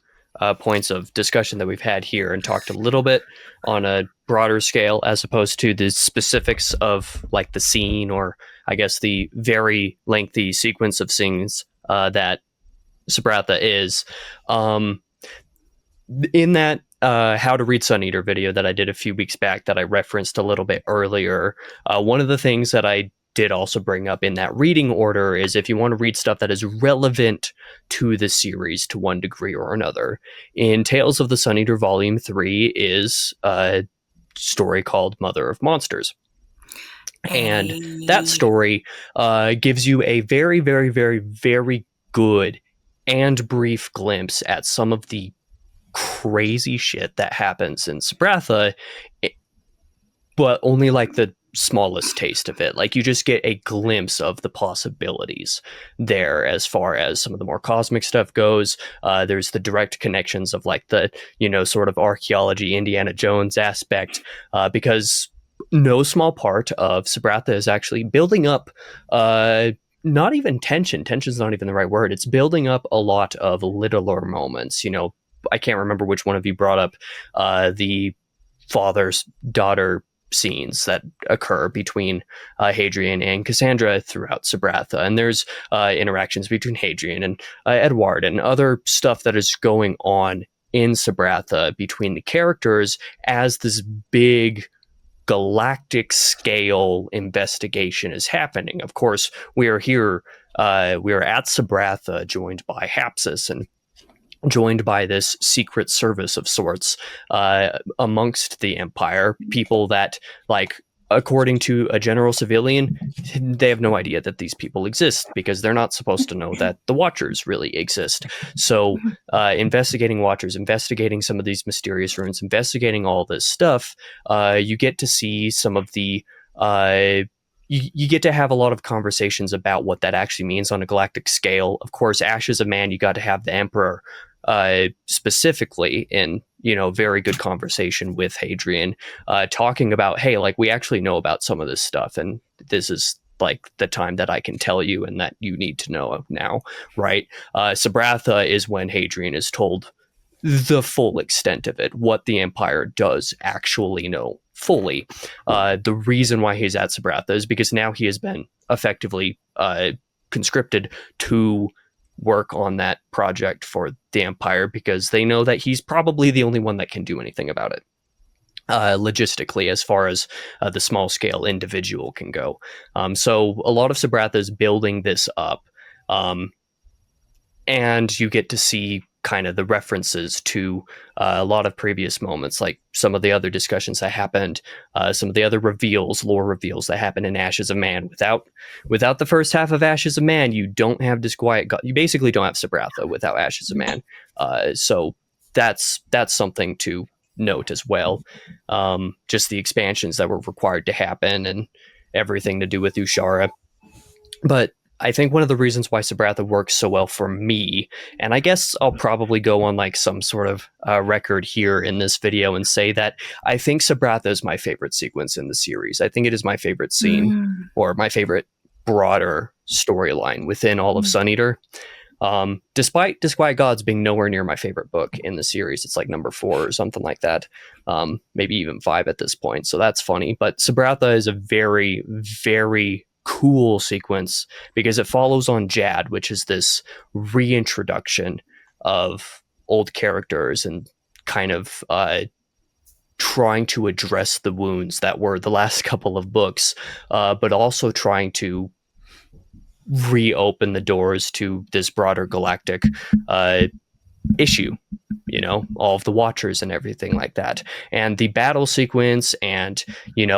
S3: points of discussion that we've had here, and talked a little bit on a broader scale as opposed to the specifics of like the scene, or I guess the very lengthy sequence of scenes that Sabratha is. in that How to Read Sun Eater video that I did a few weeks back that I referenced a little bit earlier, one of the things that I did also bring up in that reading order is if you want to read stuff that is relevant to the series to one degree or another. In Tales of the Sun Eater Volume 3 is a story called Mother of Monsters. And that story gives you a very, very, very, very good and brief glimpse at some of the crazy shit that happens in Sabratha, but only like the smallest taste of it. Like you just get a glimpse of the possibilities there as far as some of the more cosmic stuff goes. There's the direct connections of like the, sort of archaeology, Indiana Jones aspect, because no small part of Sabratha is actually building up not even tension. Tension's not even the right word. It's building up a lot of littler moments. I can't remember which one of you brought up the father-daughter scenes that occur between Hadrian and Cassandra throughout Sabratha. And there's interactions between Hadrian and Edward and other stuff that is going on in Sabratha between the characters as this big galactic scale investigation is happening. Of course, we are here, we are at Sabratha, joined by Hapsis and joined by this secret service of sorts amongst the Empire, people that, like, according to a general civilian, they have no idea that these people exist because they're not supposed to know that the Watchers really exist. So investigating Watchers, investigating some of these mysterious runes, investigating all this stuff, you get to see some of the... You get to have a lot of conversations about what that actually means on a galactic scale. Of course, Ashes of Man, you got to have the Emperor specifically in, very good conversation with Hadrian, talking about, hey, like, we actually know about some of this stuff, and this is like the time that I can tell you and that you need to know now, right? Sabratha is when Hadrian is told the full extent of it, what the Empire does actually know fully. The reason why he's at Sabratha is because now he has been effectively conscripted to work on that project for the Empire because they know that he's probably the only one that can do anything about it. Logistically, as far as the small scale individual can go. So a lot of Sabratha is building this up. And you get to see kind of the references to a lot of previous moments, like some of the other discussions that happened, some of the other lore reveals that happened in Ashes of Man. Without the first half of Ashes of Man, you don't have Disquiet Gods. You basically don't have Sabratha without Ashes of Man. So that's something to note as well. Just the expansions that were required to happen and everything to do with Ushara. But I think one of the reasons why Sabratha works so well for me, and I guess I'll probably go on like some sort of record here in this video and say that I think Sabratha is my favorite sequence in the series. I think it is my favorite scene or my favorite broader storyline within all of Sun Eater. Despite Disquiet Gods being nowhere near my favorite book in the series, it's like number 4 or something like that. Maybe even 5 at this point. So that's funny. But Sabratha is a very, very cool sequence because it follows on Jad, which is this reintroduction of old characters and kind of trying to address the wounds that were the last couple of books, but also trying to reopen the doors to this broader galactic issue, all of the Watchers and everything like that. And the battle sequence and,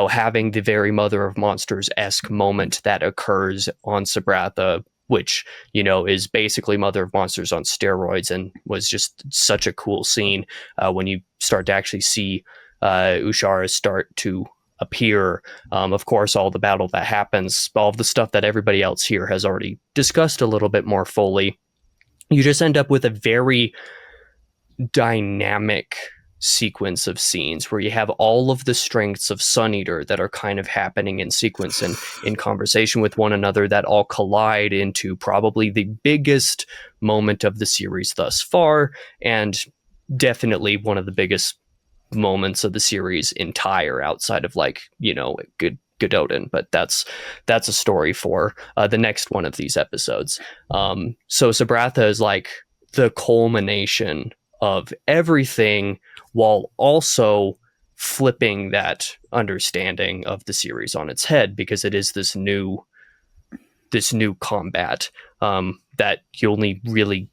S3: having the very Mother of Monsters-esque moment that occurs on Sabratha, which, is basically Mother of Monsters on steroids and was just such a cool scene when you start to actually see Ushara start to appear. Of course, all the battle that happens, all of the stuff that everybody else here has already discussed a little bit more fully. You just end up with a very dynamic sequence of scenes where you have all of the strengths of Sun Eater that are kind of happening in sequence and in conversation with one another that all collide into probably the biggest moment of the series thus far, and definitely one of the biggest moments of the series entire outside of Gododdin, but that's a story for the next one of these episodes. So Sabratha is like the culmination of everything while also flipping that understanding of the series on its head, because it is this new combat that you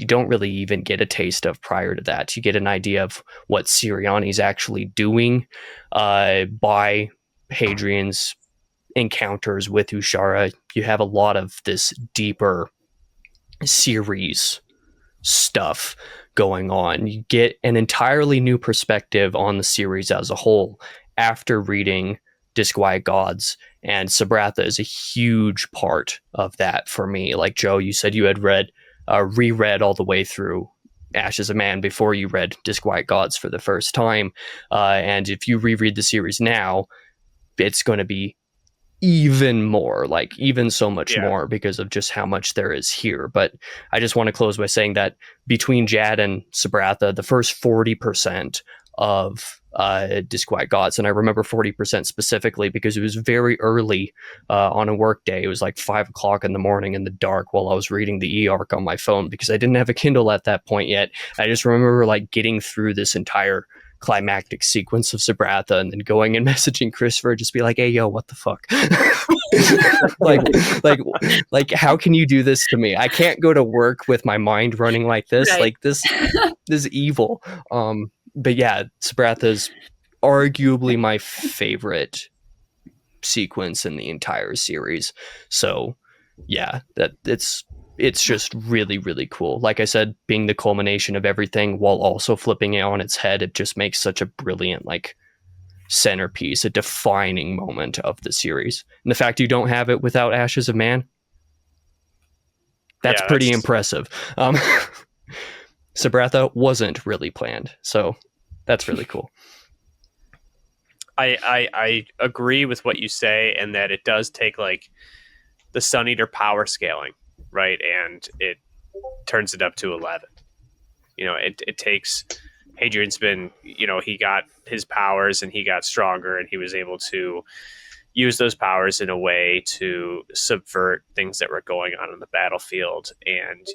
S3: don't really even get a taste of prior to that. You get an idea of what Sirianni's actually doing by Hadrian's encounters with Ushara. You have a lot of this deeper series stuff going on. You get an entirely new perspective on the series as a whole after reading Disquiet Gods, and Sabratha is a huge part of that for me. Like Joe, you said you had reread all the way through Ashes of Man before you read Disquiet Gods for the first time, and if you reread the series now, it's going to be even so much more because of just how much there is here. But I just want to close by saying that between Jad and Sabratha, the first 40% of Disquiet Gods, and I remember 40% specifically because it was very early on a work day. It was like 5 o'clock in the morning in the dark while I was reading the E-Arc on my phone because I didn't have a Kindle at that point yet. I just remember like getting through this entire climactic sequence of Sabratha and then going and messaging Christopher, just be like, hey yo, what the fuck? like how can you do this to me? I can't go to work with my mind running like this.
S2: Right.
S3: Like this is evil. But yeah, Sabratha's arguably my favorite sequence in the entire series. So yeah, that it's just really, really cool. Like I said, being the culmination of everything while also flipping it on its head, it just makes such a brilliant like centerpiece, a defining moment of the series. And the fact you don't have it without Ashes of Man, that's pretty impressive. Sabratha wasn't really planned, so that's really cool.
S1: I agree with what you say, and that it does take like the Sun Eater power scaling, right? And it turns it up to 11. You know, it takes Hadrian's been, you know, he got his powers and he got stronger and he was able to use those powers in a way to subvert things that were going on in the battlefield. And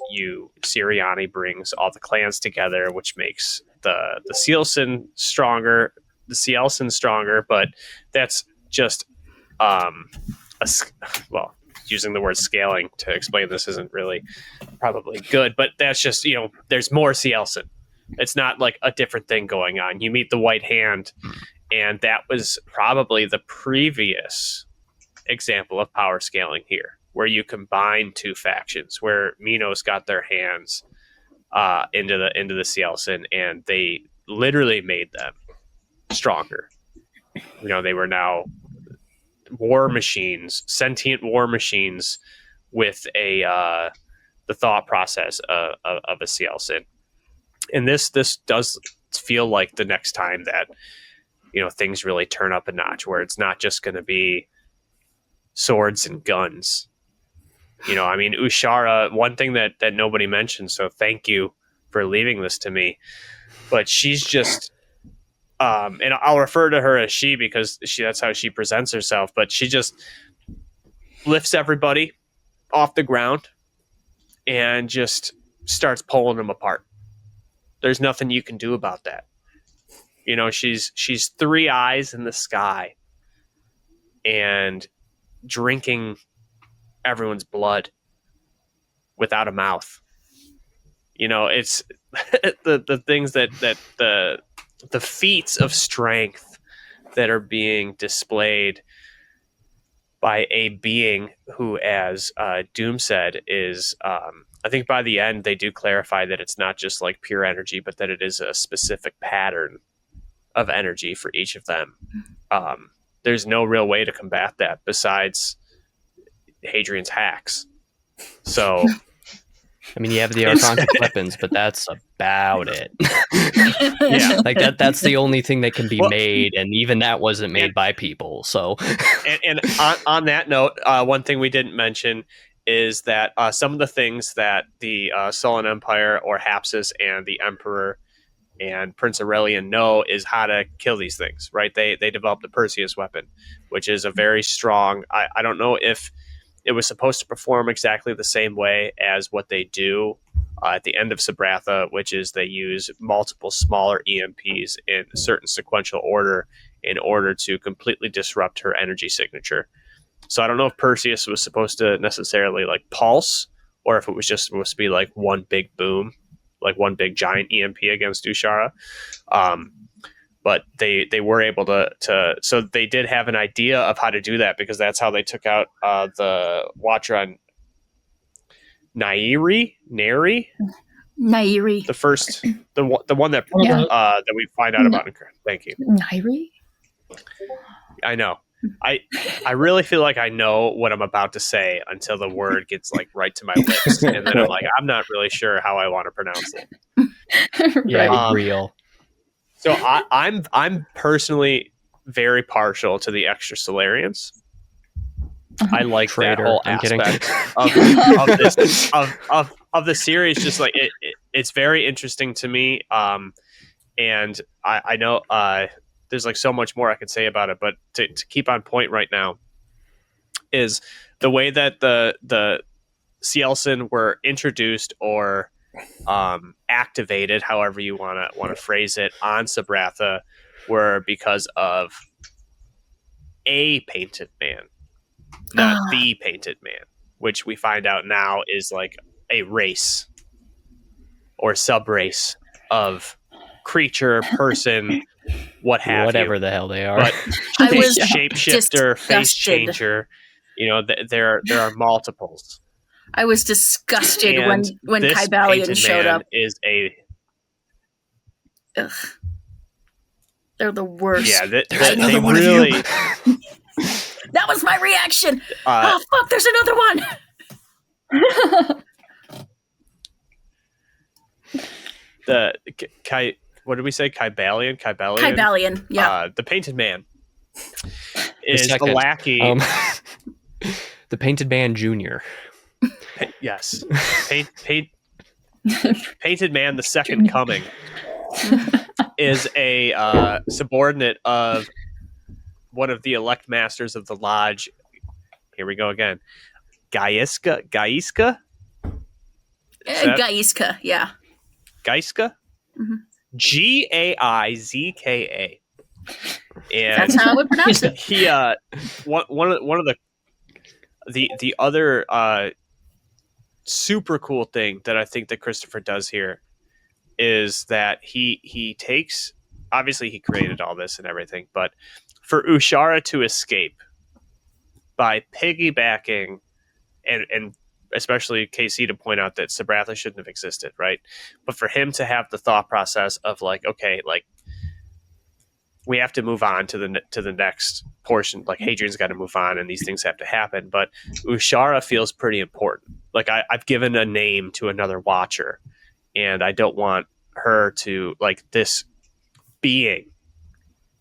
S1: Sirianni brings all the clans together, which makes the Cielsen stronger, but that's just using the word scaling to explain this isn't really probably good, but that's just, you know, there's more Cielsen. It's not like a different thing going on. You meet the White Hand, and that was probably the previous example of power scaling here, where you combine two factions, where Minos got their hands into the Cielsen, and they literally made them stronger. You know, they were now war machines, sentient war machines with the thought process of a Cielsen. And this does feel like the next time that, you know, things really turn up a notch, where it's not just going to be swords and guns. You know, I mean, Ushara, one thing that nobody mentioned, so thank you for leaving this to me, but she's just, and I'll refer to her as she because that's how she presents herself, but she just lifts everybody off the ground and just starts pulling them apart. There's nothing you can do about that. You know, she's three eyes in the sky and drinking everyone's blood without a mouth. You know, it's the things that the feats of strength that are being displayed by a being who, as Doom said, is I think by the end they do clarify that it's not just like pure energy, but that it is a specific pattern of energy for each of them. There's no real way to combat that besides Hadrian's hacks. So,
S3: I mean, you have the Archontic weapons, but that's about it.
S1: yeah,
S3: like that's the only thing that can be made, and even that wasn't made by people. So,
S1: and on that note, one thing we didn't mention is that some of the things that the Sullan Empire or Hapsis and the Emperor and Prince Aurelian know is how to kill these things, right? They developed the Perseus weapon, which is a very strong, I don't know if it was supposed to perform exactly the same way as what they do at the end of Sabratha, which is they use multiple smaller EMPs in a certain sequential order in order to completely disrupt her energy signature. So I don't know if Perseus was supposed to necessarily like pulse, or if it was just supposed to be like one big boom, like one big giant EMP against Ushara. But they were able to so they did have an idea of how to do that, because that's how they took out the Watcher on Nairi,
S2: Nairi.
S1: the first, the one that
S4: Yeah.
S1: that we find out about. Thank you.
S4: Nairi?
S1: I know. I really feel like I know what I'm about to say until the word gets like right to my lips, and then I'm like, I'm not really sure how I want to pronounce it.
S3: Yeah, real.
S1: So I'm personally very partial to the extra Solarians. I like
S3: Traitor.
S1: that whole
S3: I'm kidding.
S1: aspect of the series. Just like it's very interesting to me. And I know there's like so much more I could say about it, but to keep on point right now is the way that the Cielson were introduced or activated, however you want to phrase it, on Sabratha, were because of a painted man, not the painted man, which we find out now is like a race or sub race of creature, person, what have
S3: Whatever
S1: you.
S3: the hell they are.
S1: But
S2: I was
S1: shapeshifter, face
S2: disgusted.
S1: changer, there are multiples.
S2: I was disgusted
S1: And
S2: when
S1: this
S2: Kybalion
S1: painted
S2: showed
S1: man
S2: up.
S1: is a
S2: Ugh. They're the worst.
S1: yeah. They
S3: another one of you.
S1: really
S2: That was my reaction.
S1: uh,
S2: Oh fuck! There's another one.
S1: the Kai. What did we say? Kybalion.
S2: Kybalion. Yeah.
S1: The painted man is the
S3: second.
S1: lackey.
S3: The Painted Man Junior.
S1: Yes, painted man, the second coming, is a subordinate of one of the elect masters of the lodge. Here we go again. Gaiska.
S2: Gaiska. Yeah.
S1: Gaiska.
S2: Mhm.
S1: Gaizka. And
S2: That's how I would pronounce it.
S1: he one of the other super cool thing that I think that Christopher does here is that he takes, obviously he created all this and everything, but for Ushara to escape by piggybacking and especially KC to point out that Sabratha shouldn't have existed, right? But for him to have the thought process of like, okay, like we have to move on to the next portion. Like Hadrian's got to move on, and these things have to happen. But Ushara feels pretty important. Like I've given a name to another Watcher, and I don't want her to, like, this being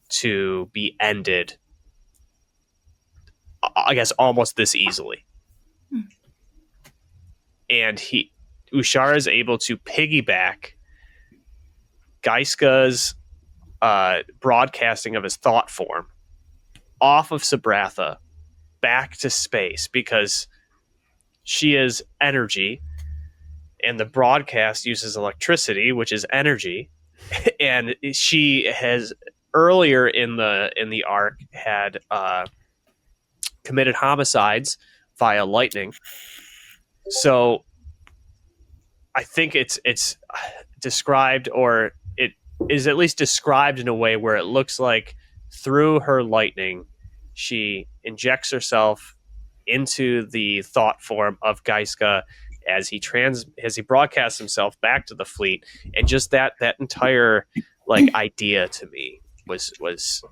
S1: to be ended, I guess, almost this easily. And Ushara is able to piggyback Gaiska's broadcasting of his thought form off of Sabratha back to space, because she is energy and the broadcast uses electricity, which is energy. And she has earlier in the arc had committed homicides via lightning. So I think it's described, or it is at least described in a way where it looks like through her lightning, she injects herself into the thought form of Gaiska as he broadcasts himself back to the fleet. And just that entire like idea to me was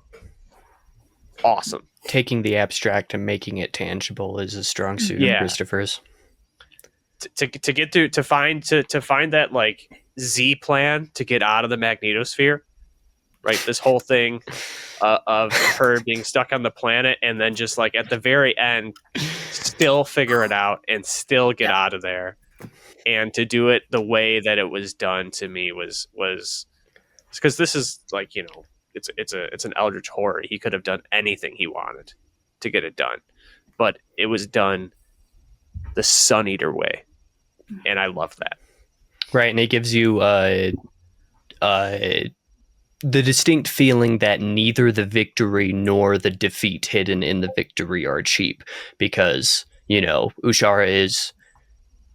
S1: awesome.
S3: Taking the abstract and making it tangible is a strong suit of Christopher's.
S1: To get through, to find that like Z plan to get out of the magnetosphere, right? This whole thing of her being stuck on the planet, and then just like at the very end, still figure it out and still get out of there, and to do it the way that it was done to me was because this is like, you know, it's an eldritch horror. He could have done anything he wanted to get it done, but it was done the Sun Eater way. And I love that.
S3: Right, and it gives you the distinct feeling that neither the victory nor the defeat hidden in the victory are cheap, because, Ushara is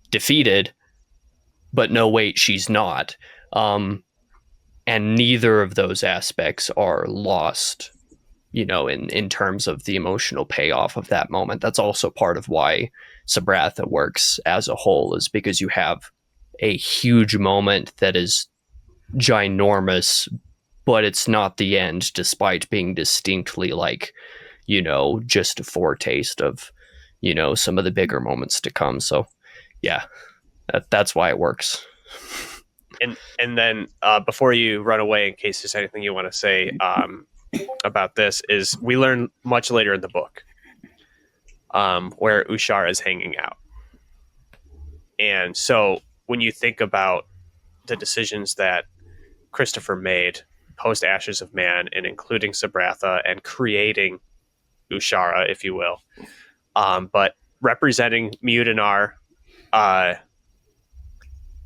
S3: defeated, but no, wait, she's not. And neither of those aspects are lost, in terms of the emotional payoff of that moment. That's also part of why Sabratha works as a whole, is because you have a huge moment that is ginormous, but it's not the end, despite being distinctly just a foretaste of, some of the bigger moments to come. So yeah, that's why it works.
S1: And then before you run away, in case there's anything you want to say about this, is we learn much later in the book where Ushara is hanging out. And so when you think about the decisions that Christopher made post Ashes of Man, and including Sabratha and creating Ushara, if you will, but representing Mutinar, I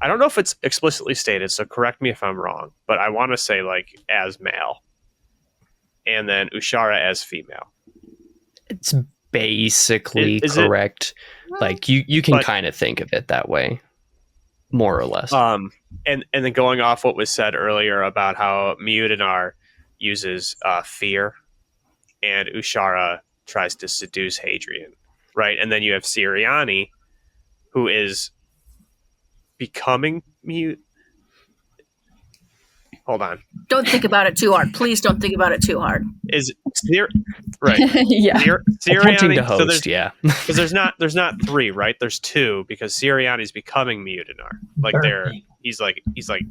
S1: don't know if it's explicitly stated, so correct me if I'm wrong, but I want to say as male, and then Ushara as female.
S3: It's basically correct. You can kind of think of it that way, more or less.
S1: And then going off what was said earlier about how Mutinar uses fear, and Ushara tries to seduce Hadrian, right? And then you have Siriani, who is becoming mute. Hold on.
S2: Don't think about it too hard. Please don't think about it too hard.
S1: Right?
S4: Yeah.
S3: Attempting to host,
S1: so because there's not three, right? There's two, because Siriani's becoming Mutinar. He's in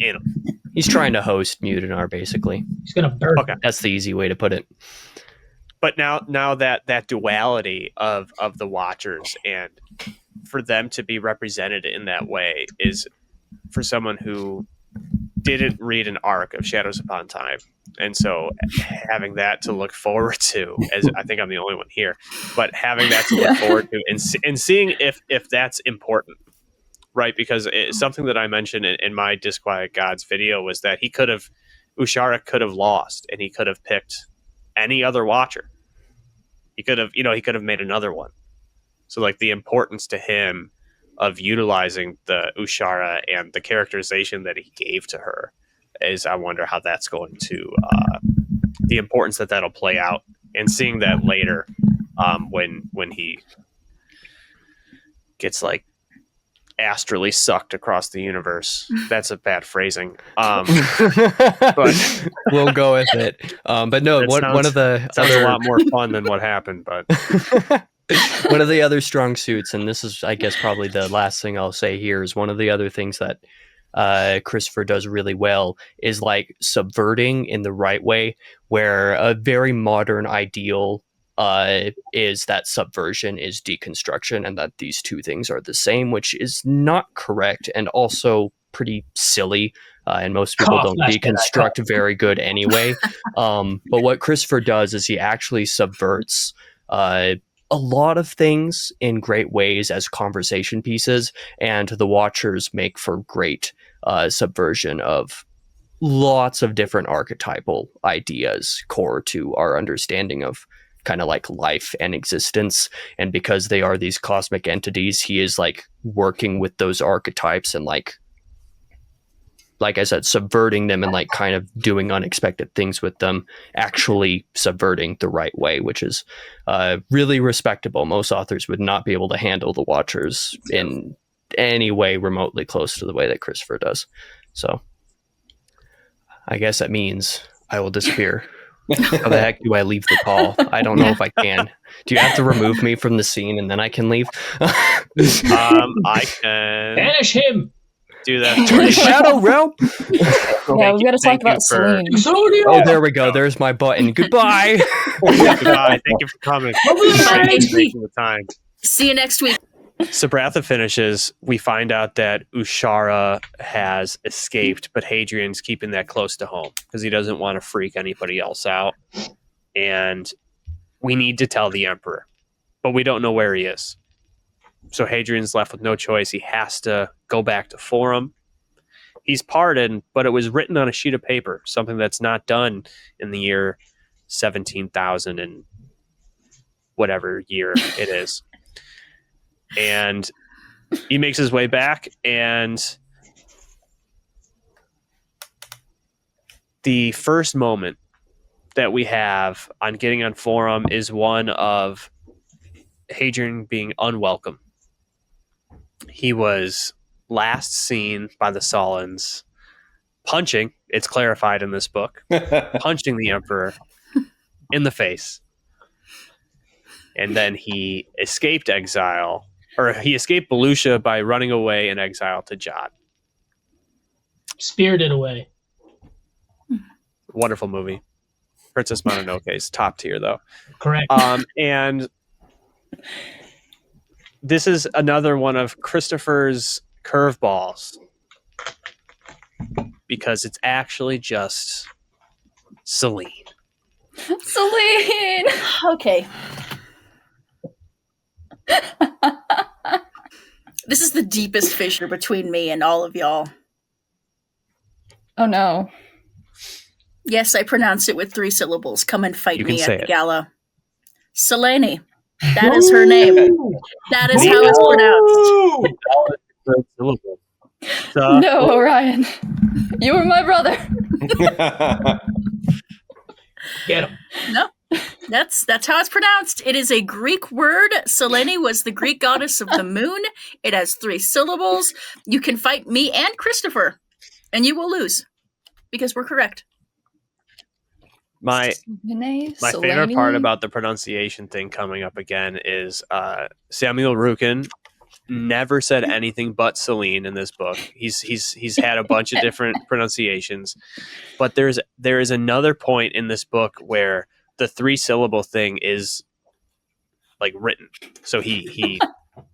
S1: him.
S3: He's trying to host Mutinar, basically.
S5: He's gonna burn.
S3: Okay, that's the easy way to put it.
S1: But now that duality of the Watchers, and for them to be represented in that way, is, for someone who didn't read an arc of Shadows Upon Time, and so having that to look forward to, as I think I'm the only one here, but having that to look forward to, and seeing if that's important, right? Because it's something that I mentioned in my Disquiet Gods video was that Ushara could have lost, and he could have picked any other Watcher. He could have made another one. So the importance to him of utilizing the Ushara and the characterization that he gave to her is, I wonder how that's going to, the importance that'll play out, and seeing that later when he gets astrally sucked across the universe. That's a bad phrasing. But
S3: we'll go with it. But no, one of the
S1: sounds a lot more fun than what happened, but
S3: one of the other strong suits, and this is, I guess, probably the last thing I'll say here, is one of the other things that Christopher does really well is subverting in the right way, where a very modern ideal is that subversion is deconstruction, and that these two things are the same, which is not correct, and also pretty silly. And most people don't deconstruct very good anyway. But what Christopher does is he actually subverts a lot of things in great ways as conversation pieces, and the Watchers make for great subversion of lots of different archetypal ideas core to our understanding of kind of life and existence. And because they are these cosmic entities, he is working with those archetypes and like I said, subverting them and kind of doing unexpected things with them, actually subverting the right way, which is really respectable. Most authors would not be able to handle the Watchers in any way remotely close to the way that Christopher does. So I guess that means I will disappear. How the heck do I leave the call? I don't know if I can. Do you have to remove me from the scene and then I can leave?
S1: I can
S5: banish him.
S1: Do that
S3: to the Shadow Realm.
S4: Yeah, we got to talk about Celine.
S3: Oh, there we go. There's my button. Goodbye.
S1: Goodbye. Thank you for coming. Thank you for making the time.
S2: See you next week.
S1: Sabratha finishes. We find out that Ushara has escaped, but Hadrian's keeping that close to home because he doesn't want to freak anybody else out. And we need to tell the Emperor, but we don't know where he is. So Hadrian's left with no choice. He has to go back to Forum he's pardoned, but it was written on a sheet of paper, something that's not done in the year 17,000 and whatever year it is. And he makes his way back, and the first moment that we have on getting on forum is one of Hadrian being unwelcome. He was last seen by the Solons punching, it's clarified in this book, punching the emperor in the face. And then he escaped exile, or he escaped Belucia by running away in exile to Jot.
S5: Spirited Away.
S1: Wonderful movie. Princess Mononoke is top tier, though.
S5: Correct.
S1: And this is another one of Christopher's curveballs, because it's actually just Selene.
S4: Celine!
S2: Okay. This is the deepest fissure between me and all of y'all.
S4: Oh no.
S2: Yes, I pronounce it with 3 syllables. Come and fight
S1: You can
S2: me
S1: say
S2: at the
S1: it.
S2: gala. Selene. That is her name. That is how it's pronounced.
S4: No, Orion. You were my brother.
S5: Get him.
S2: No, that's how it's pronounced. It is a Greek word. Selene was the Greek goddess of the moon. It has 3 syllables. You can fight me and Christopher, and you will lose because we're correct.
S1: My
S4: Selene?
S1: favorite part about the pronunciation thing coming up again is Samuel Ruocchio never said anything but Selene in this book. He's had a bunch of different pronunciations, but there is another point in this book where the 3 syllable thing is like written. So he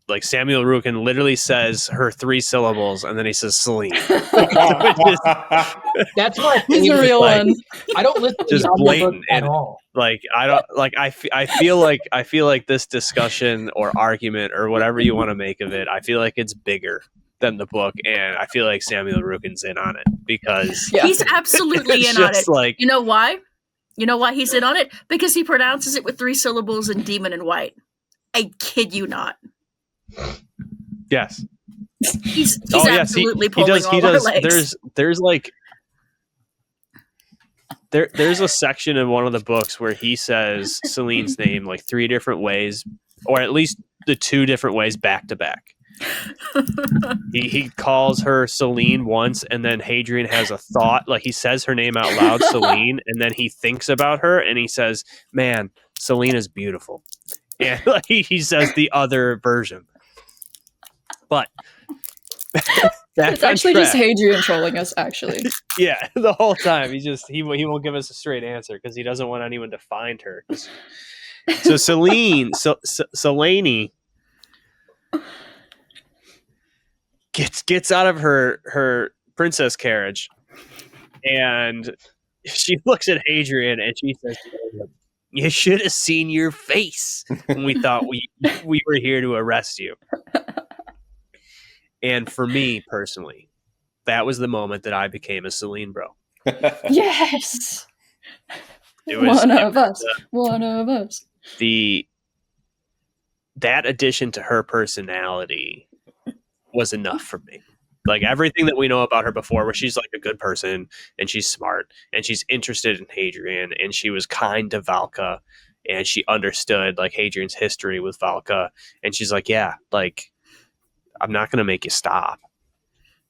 S1: like Samuel Ruocchio literally says her 3 syllables, and then he says Selene.
S5: That's my
S4: He's the real
S1: like,
S4: one.
S5: I don't listen to
S1: Just
S5: the audiobook
S1: blatant,
S5: at
S1: and-
S5: all.
S1: Like I don't like I feel like this discussion or argument or whatever you want to make of it, I feel like it's bigger than the book, and I feel like Samuel Ruocchio's in on it because
S4: Yeah.
S2: He's absolutely
S1: it's
S2: in on it.
S1: just like
S2: You know why? You know why he's in on it? Because he pronounces it with 3 syllables in Demon and White. I kid you not.
S1: yes.
S2: He's
S1: Yes,
S2: absolutely pulling all our legs.
S1: There's like there's a section in one of the books where he says Celine's name like 3 different ways, or at least the 2 different ways back to back. He calls her Selene once, and then Hadrian has a thought, like he says her name out loud, Selene, and then he thinks about her and he says, "Man, Selene is beautiful." And like, he says the other version. But
S4: It's actually just Hadrian trolling us, actually.
S1: yeah, the whole time he won't give us a straight answer because he doesn't want anyone to find her. So Selene gets out of her princess carriage, and she looks at Hadrian and she says, "You should have seen your face when we thought we were here to arrest you." And for me personally, that was the moment that I became a Selene bro.
S4: Yes.
S1: It was
S4: One of us.
S1: That addition to her personality was enough for me. Like everything that we know about her before, where she's like a good person and she's smart and she's interested in Hadrian and she was kind to Valka and she understood like Hadrian's history with Valka, and she's like, yeah, like I'm not going to make you stop,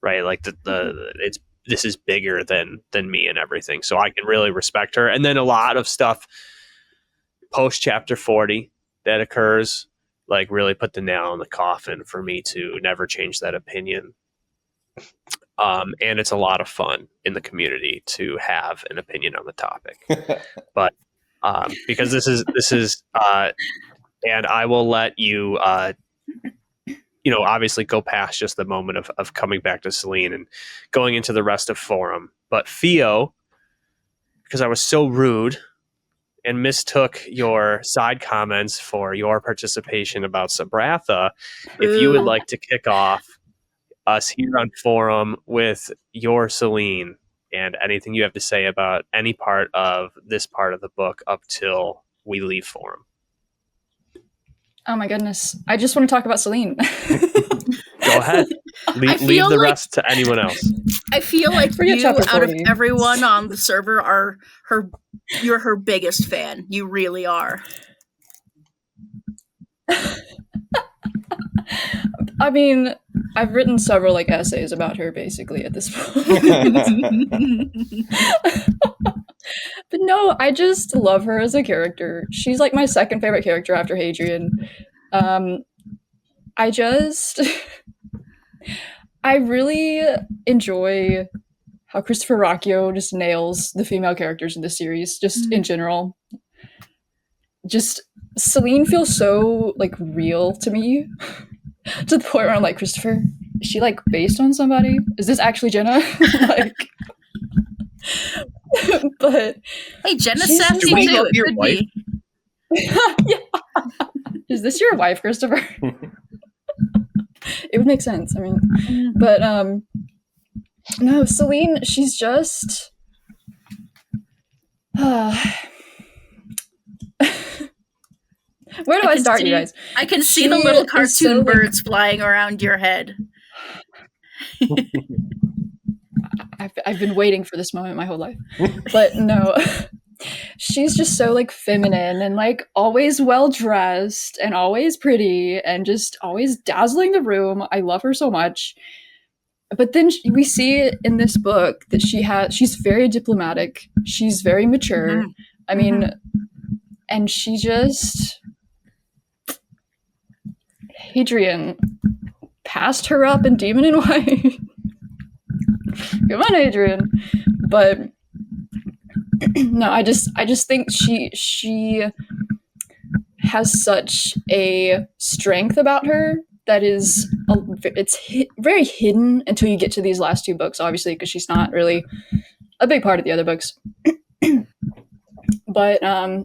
S1: right? Like this is bigger than me and everything. So I can really respect her. And then a lot of stuff post chapter 40 that occurs, like really put the nail in the coffin for me to never change that opinion. And it's a lot of fun in the community to have an opinion on the topic, but because this is and I will let you, obviously go past just the moment of coming back to Selene and going into the rest of Forum. But Pheo, because I was so rude and mistook your side comments for your participation about Sabratha, if you would like to kick off us here on forum with your Celine and anything you have to say about any part of this part of the book up till we leave forum.
S4: Oh my goodness. I just want to talk about Celine.
S1: Go ahead. Leave the rest to anyone else.
S2: I feel like
S4: Forget
S2: you,
S4: chapter
S2: out of
S4: 40.
S2: everyone on the server, are you're her biggest fan. You really are.
S4: I mean, I've written several like essays about her basically at this point. But no, I just love her as a character. She's like my second favorite character after Hadrian. I really enjoy how Christopher Ruocchio just nails the female characters in the series, just in general. Just Celine feels so like real to me, to the point where I'm like, Christopher, is she like based on somebody? Is this actually Jenna? Like, but
S2: Hey, Jenna's
S4: she's
S2: sassy
S4: just like,
S2: too. It
S1: your
S2: could
S1: wife?
S2: be.
S4: Yeah. Is this your wife, Christopher? It would make sense. I mean, but no, Celine, she's just where do I start, you guys?
S2: I can see
S4: She
S2: the little
S4: is
S2: cartoon
S4: so, like-
S2: birds flying around your head.
S4: I've been waiting for this moment my whole life. But no, she's just so like feminine and like always well dressed and always pretty and just always dazzling the room. I love her so much. But then we see in this book that she's very diplomatic. She's very mature.
S2: Mhm.
S4: I mean, and she just Hadrian passed her up in Demon in White. Come on, Adrian. But no, I just think she has such a strength about her that is very hidden until you get to these last two books, obviously, because she's not really a big part of the other books. But man,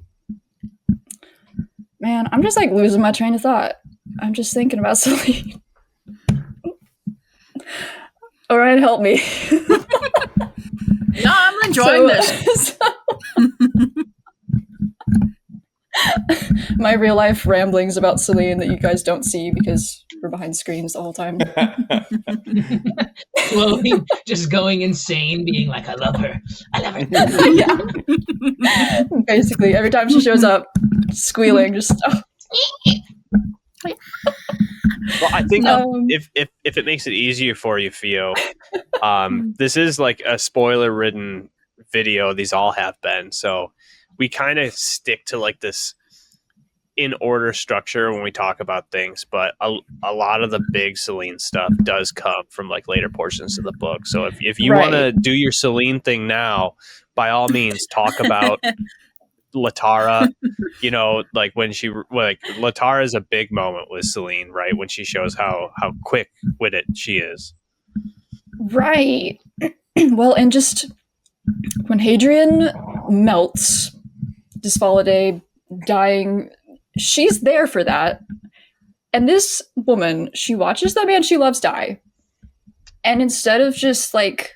S4: I'm just like losing my train of thought. I'm just thinking about Celine. Orion, help me.
S2: No, I'm enjoying this.
S4: My real life ramblings about Celine that you guys don't see because we're behind screens the whole time.
S5: Slowly just going insane, being like, I love her. I love her.
S4: Yeah. Basically, every time she shows up, squealing, just
S1: Well, I think
S4: No.
S1: if it makes it easier for you, Pheo, this is like a spoiler-ridden video. These all have been, so we kind of stick to like this in order structure when we talk about things. But a lot of the big Celine stuff does come from like later portions of the book. So if you want to do your Celine thing now, by all means, talk about Latara. You know, like when Latara is a big moment with Celine, right? When she shows how quick-witted she is.
S4: right. Well, and just when Hadrian melts, Disvalidae dying, she's there for that. And this woman, she watches the man she loves die. And instead of just like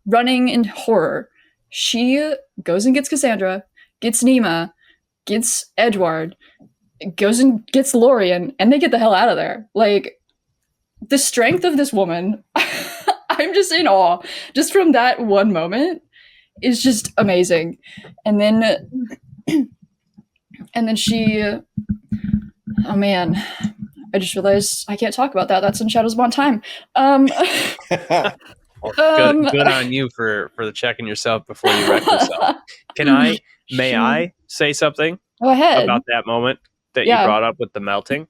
S4: running in horror, she goes and gets Cassandra, gets Nima, gets Edward, goes and gets Lorien, and they get the hell out of there. Like, the strength of this woman, I'm just in awe. Just from that one moment is just amazing. And then she, oh man, I just realized I can't talk about that. That's in Shadows Upon Time.
S1: Well, good on you for the checking yourself before you wreck yourself. May I say something
S4: Go ahead.
S1: about that moment that
S4: Yeah.
S1: you brought up with the melting?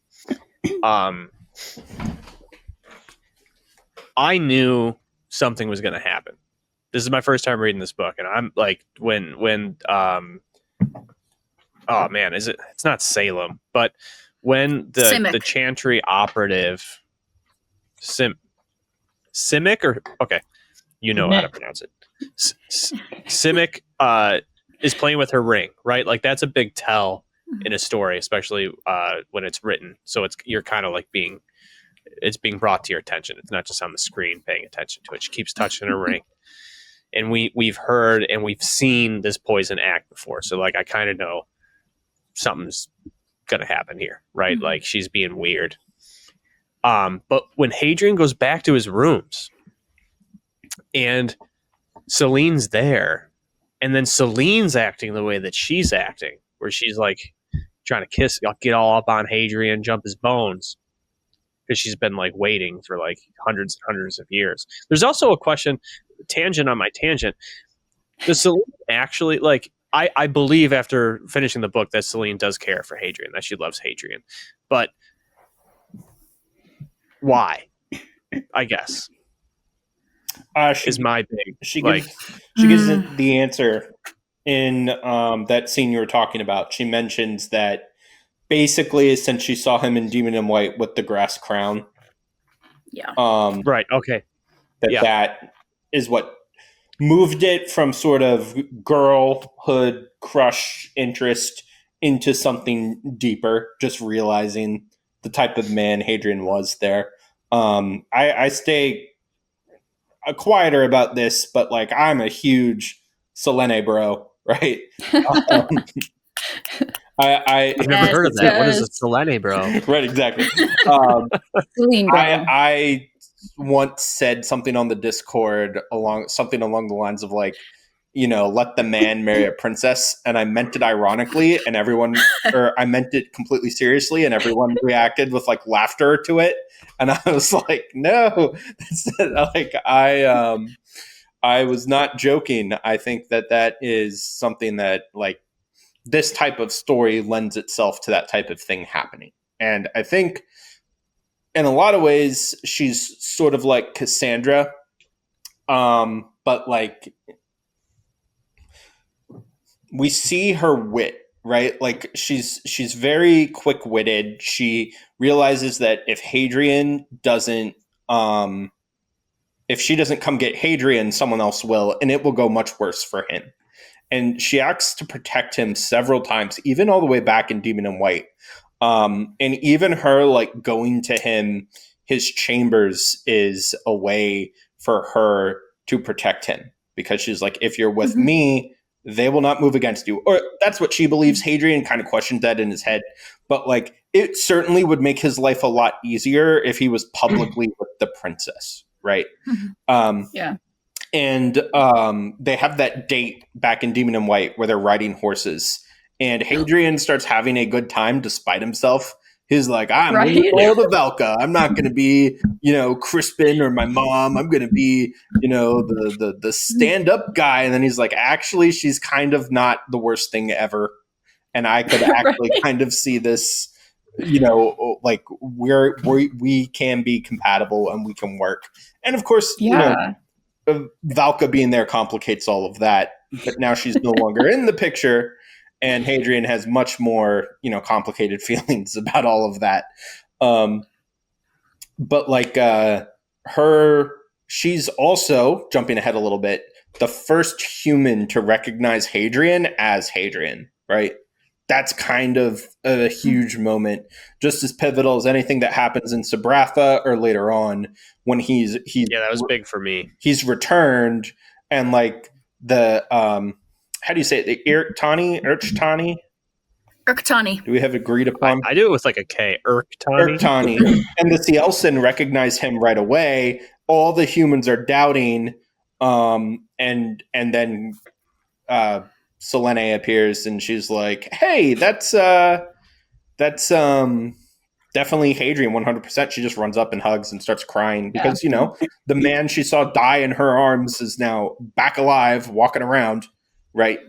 S1: I knew something was going to happen. This is my first time reading this book, and I'm like, when oh man, it's not Salem, but when the Chantry operative Simic, or okay, you know how to pronounce it. Simic is playing with her ring, right? Like that's a big tell in a story, especially when it's written. So you're kind of like being it's being brought to your attention. It's not just on the screen paying attention to it. She keeps touching her ring. And we've heard and we've seen this poison act before. So like I kind of know something's gonna happen here, right?
S2: Mm-hmm.
S1: Like she's being weird. But when Hadrian goes back to his rooms and Celine's there, and then Celine's acting the way that she's acting, where she's like trying to kiss, get all up on Hadrian, jump his bones, because she's been like waiting for like hundreds and hundreds of years. There's also a question, tangent on my tangent. Does Celine actually, like, I believe after finishing the book that Celine does care for Hadrian, that she loves Hadrian. But why? I guess. Is my big.
S6: She
S1: like,
S6: gives the answer in that scene you were talking about. She mentions that basically since she saw him in Demon in White with the grass crown.
S2: Yeah.
S1: Right. Okay.
S6: That is what moved it from sort of girlhood crush interest into something deeper, just realizing the type of man Hadrian was there. I stay quieter about this, but like I'm a huge Selene bro, right?
S1: I've never heard of that.
S4: Yes.
S1: What is a Selene, bro?
S6: Right, exactly.
S4: Celine, bro.
S6: I once said something on the Discord along the lines of like, you know, let the man marry a princess, and I meant it ironically, and I meant it completely seriously, and everyone reacted with like laughter to it, and I was like, no, like I was not joking. I think that is something that like this type of story lends itself to that type of thing happening, and I think in a lot of ways she's sort of like Cassandra, but like we see her wit, right? Like she's very quick-witted. She realizes that if Hadrian doesn't if she doesn't come get Hadrian, someone else will, and it will go much worse for him. And she acts to protect him several times, even all the way back in Demon in White. And even her like going to him, his chambers is a way for her to protect him, because she's like, if you're with me, they will not move against you. Or that's what she believes. Hadrian kind of questioned that in his head. But like, it certainly would make his life a lot easier if he was publicly with the princess, right?
S2: Yeah.
S6: And they have that date back in Demon in White where they're riding horses. And Hadrian starts having a good time despite himself. He's like, I'm going to go to Valka. I'm not going to be, you know, Crispin or my mom. I'm going to be, you know, the stand-up guy. And then he's like, actually, she's kind of not the worst thing ever. And I could actually kind of see this, you know, like we can be compatible and we can work. And of course, you know, Valka being there complicates all of that. But now she's no longer in the picture. And Hadrian has much more, you know, complicated feelings about all of that. But like she's also, jumping ahead a little bit, the first human to recognize Hadrian as Hadrian, right? That's kind of a huge moment, just as pivotal as anything that happens in Sabratha or later on when he's
S1: that was big for me. He's
S6: returned, and like the how do you say it? The Urchtani?
S2: Urchtani.
S6: Do we have agreed upon?
S1: I do it with like a K. Urchtani.
S6: And the Cielsen recognize him right away. All the humans are doubting, and then Selene appears, and she's like, "Hey, that's definitely Hadrian, 100%." She just runs up and hugs and starts crying because you know the man she saw die in her arms is now back alive, walking around. Right.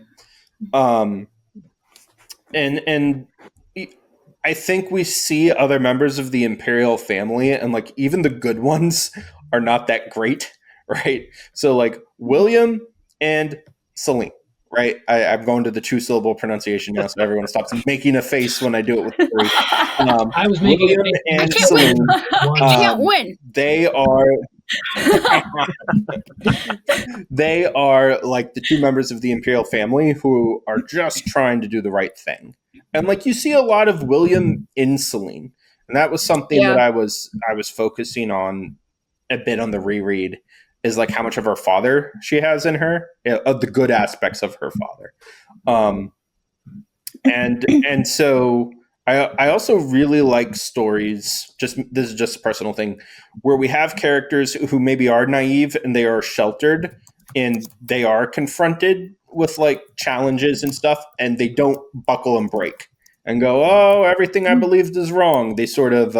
S6: And I think we see other members of the imperial family, and like even the good ones are not that great. Right. So like William and Celine. Right. I'm going to the 2-syllable pronunciation now, so everyone stops making a face when I do it with 3.
S5: I was making
S6: William and Celine.
S2: I can't win.
S6: They are like the 2 members of the imperial family who are just trying to do the right thing. And like you see a lot of William in Celine. And that was something that I was focusing on a bit on the reread, is like how much of her father she has in her, of the good aspects of her father. And so I also really like stories, this is just a personal thing, where we have characters who maybe are naive and they are sheltered and they are confronted with like challenges and stuff, and they don't buckle and break and go, oh, everything I believed is wrong. They sort of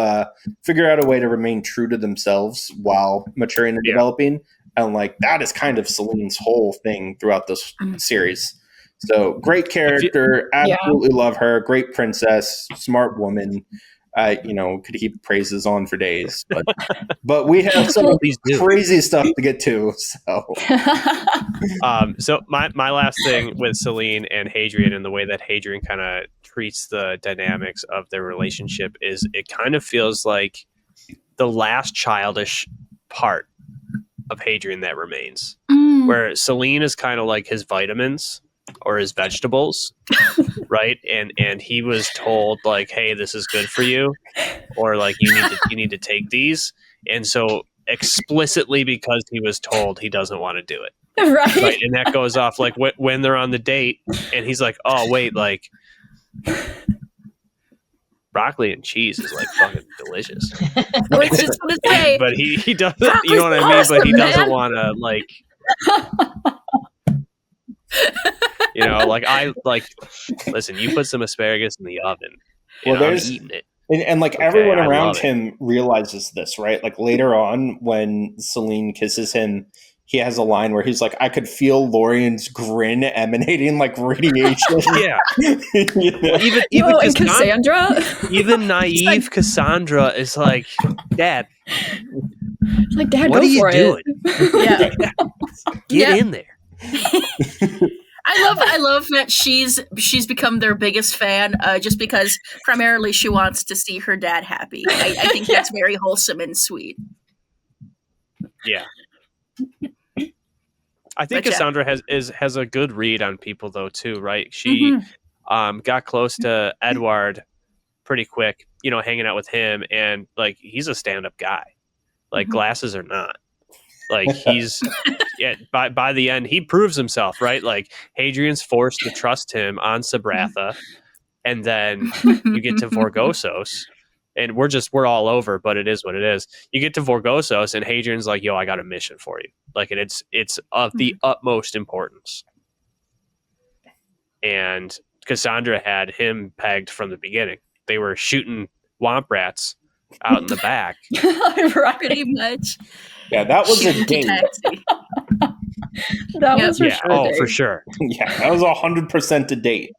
S6: figure out a way to remain true to themselves while maturing and developing. And like that is kind of Celine's whole thing throughout this series. So great character, absolutely love her. Great princess, smart woman. Could heap praises on for days, but we have some crazy stuff to get to. So,
S1: so my last thing with Celine and Hadrian, and the way that Hadrian kind of treats the dynamics of their relationship, is it kind of feels like the last childish part of Hadrian that remains, where Celine is kind of like his vitamins or his vegetables, right? And he was told like, hey, this is good for you, or like you need to take these. And so explicitly, because he was told, he doesn't want to do it. Right. And that goes off like when they're on the date and he's like, oh wait, like broccoli and cheese is like fucking delicious.
S2: I was just gonna say,
S1: but he doesn't, you know what I mean? But he doesn't want to like, listen, you put some asparagus in the oven. I'm eating it.
S6: And like everyone around him realizes this, right? Like later on when Celine kisses him, he has a line where he's like, I could feel Lorien's grin emanating like radiation.
S1: Yeah.
S4: Even Cassandra?
S1: Even naive Cassandra is like, Dad.
S4: It's like, Dad,
S1: what
S4: go
S1: are you
S4: for
S1: doing?
S4: It.
S1: Get in there.
S2: I love that she's become their biggest fan, just because primarily she wants to see her dad happy. I think that's very wholesome and sweet.
S1: Yeah. I think Cassandra has a good read on people though too, right? She got close to Edward pretty quick, hanging out with him, and like he's a stand-up guy. Like glasses or not. Like he's by the end he proves himself, right? Like Hadrian's forced to trust him on Sabratha, and then you get to Vorgosos, and we're all over, but it is what it is. You get to Vorgosos and Hadrian's like, yo, I got a mission for you. Like, and it's of the utmost importance. And Cassandra had him pegged from the beginning. They were shooting womp rats out in the back.
S2: Pretty much.
S6: Yeah, that was a date.
S4: That was for sure.
S1: Oh, for sure.
S6: Yeah, that was 100% a date.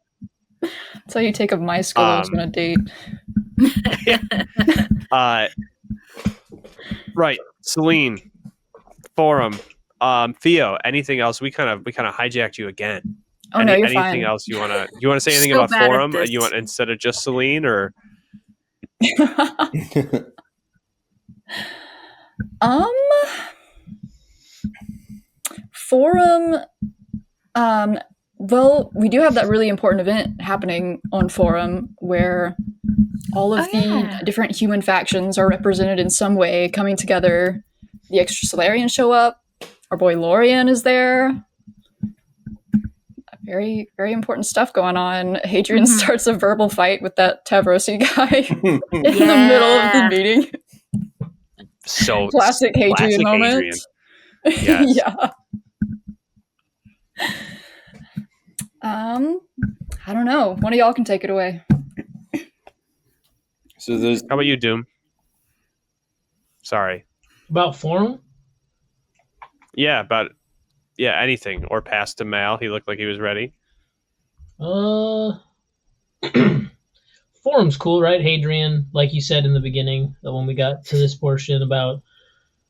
S4: That's how you take up my schools on a date.
S1: Right, Celine, Forum, Pheo. Anything else? We kind of hijacked you again.
S4: Oh no, you're
S1: anything
S4: fine.
S1: Else you want to say anything
S2: So
S1: about
S2: bad
S1: Forum?
S2: at this.
S1: You want instead of just Celine or?
S4: Forum. Well, we do have that really important event happening on Forum where all of the different human factions are represented in some way, coming together. The Extrasolarians show up. Our boy Lorien is there. Very, very important stuff going on. Hadrian starts a verbal fight with that Tavrosi guy in the middle of the meeting.
S1: So
S4: classic Hadrian moment.
S1: Yes.
S4: Yeah. I don't know. One of y'all can take it away.
S6: So there's.
S1: How about you, Doom? Sorry.
S5: About Forum?
S1: Yeah, anything. Or past to Mal. He looked like he was ready.
S5: Forum's cool, right? Hadrian, like you said in the beginning, when we got to this portion about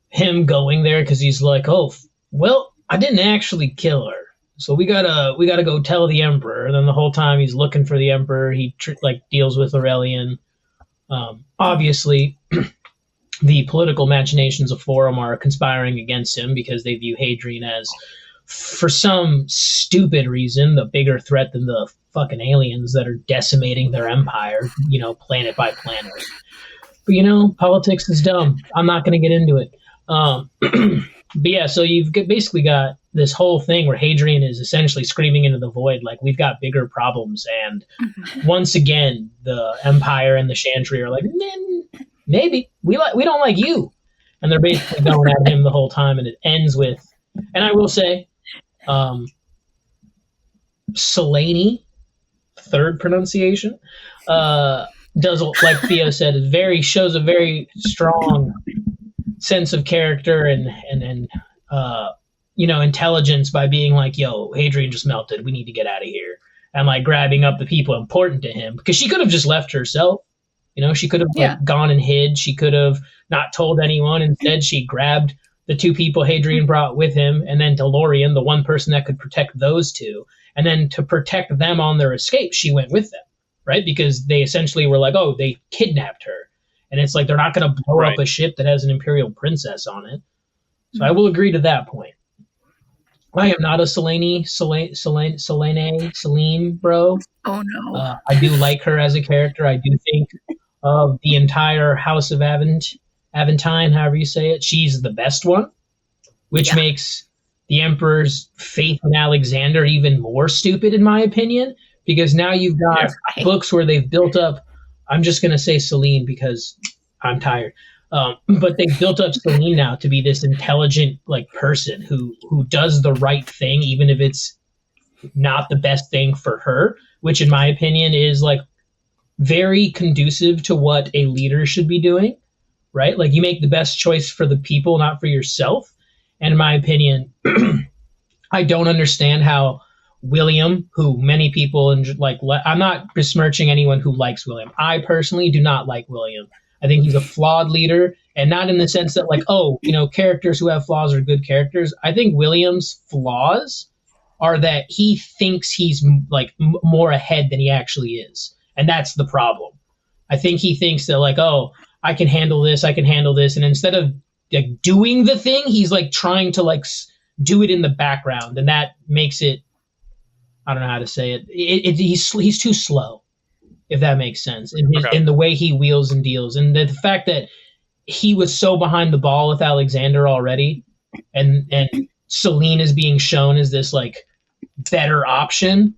S5: him going there, because he's like, oh, well, I didn't actually kill her. So we gotta go tell the emperor. And then the whole time he's looking for the emperor, he deals with Aurelian. Obviously, the political machinations of Forum are conspiring against him because they view Hadrian as, for some stupid reason, the bigger threat than the fucking aliens that are decimating their empire, planet by planet. But politics is dumb. I'm not going to get into it. But yeah, so you've basically got this whole thing where Hadrian is essentially screaming into the void, like, we've got bigger problems. And once again, the Empire and the Chantry are like, maybe we don't like you, and they're basically going at him the whole time. And it ends with, and I will say, Selene, third pronunciation, does, like Pheo said, shows a very strong sense of character and intelligence by being like, yo, Hadrian just melted, we need to get out of here, and like grabbing up the people important to him, because she could have just left herself. She could have gone and hid. She could have not told anyone. Instead, she grabbed the two people Hadrian brought with him, and then Delorian, the one person that could protect those two. And then to protect them on their escape, she went with them, right? Because they essentially were like, oh, they kidnapped her. And it's like, they're not going to blow up a ship that has an imperial princess on it. So I will agree to that point. I am not a Selene bro.
S2: Oh, no.
S5: I do like her as a character. I do think of the entire House of Aventine, however you say it, she's the best one, which makes the Emperor's faith in Alexander even more stupid, in my opinion, because now you've got books where they've built up, I'm just going to say Selene because I'm tired, but they've built up Selene now to be this intelligent person who does the right thing, even if it's not the best thing for her, which in my opinion is very conducive to what a leader should be doing, right? Like, you make the best choice for the people, not for yourself. And in my opinion, I don't understand how William, who many people I'm not besmirching anyone who likes William. I personally do not like William. I think he's a flawed leader, and not in the sense that characters who have flaws are good characters. I think William's flaws are that he thinks he's more ahead than he actually is. And that's the problem. I think he thinks that I can handle this. And instead of doing the thing, he's trying to do it in the background. And that makes it, I don't know how to say it. He's too slow, if that makes sense, in the way he wheels and deals. And the fact that he was so behind the ball with Alexander already, and Selene is being shown as this better option.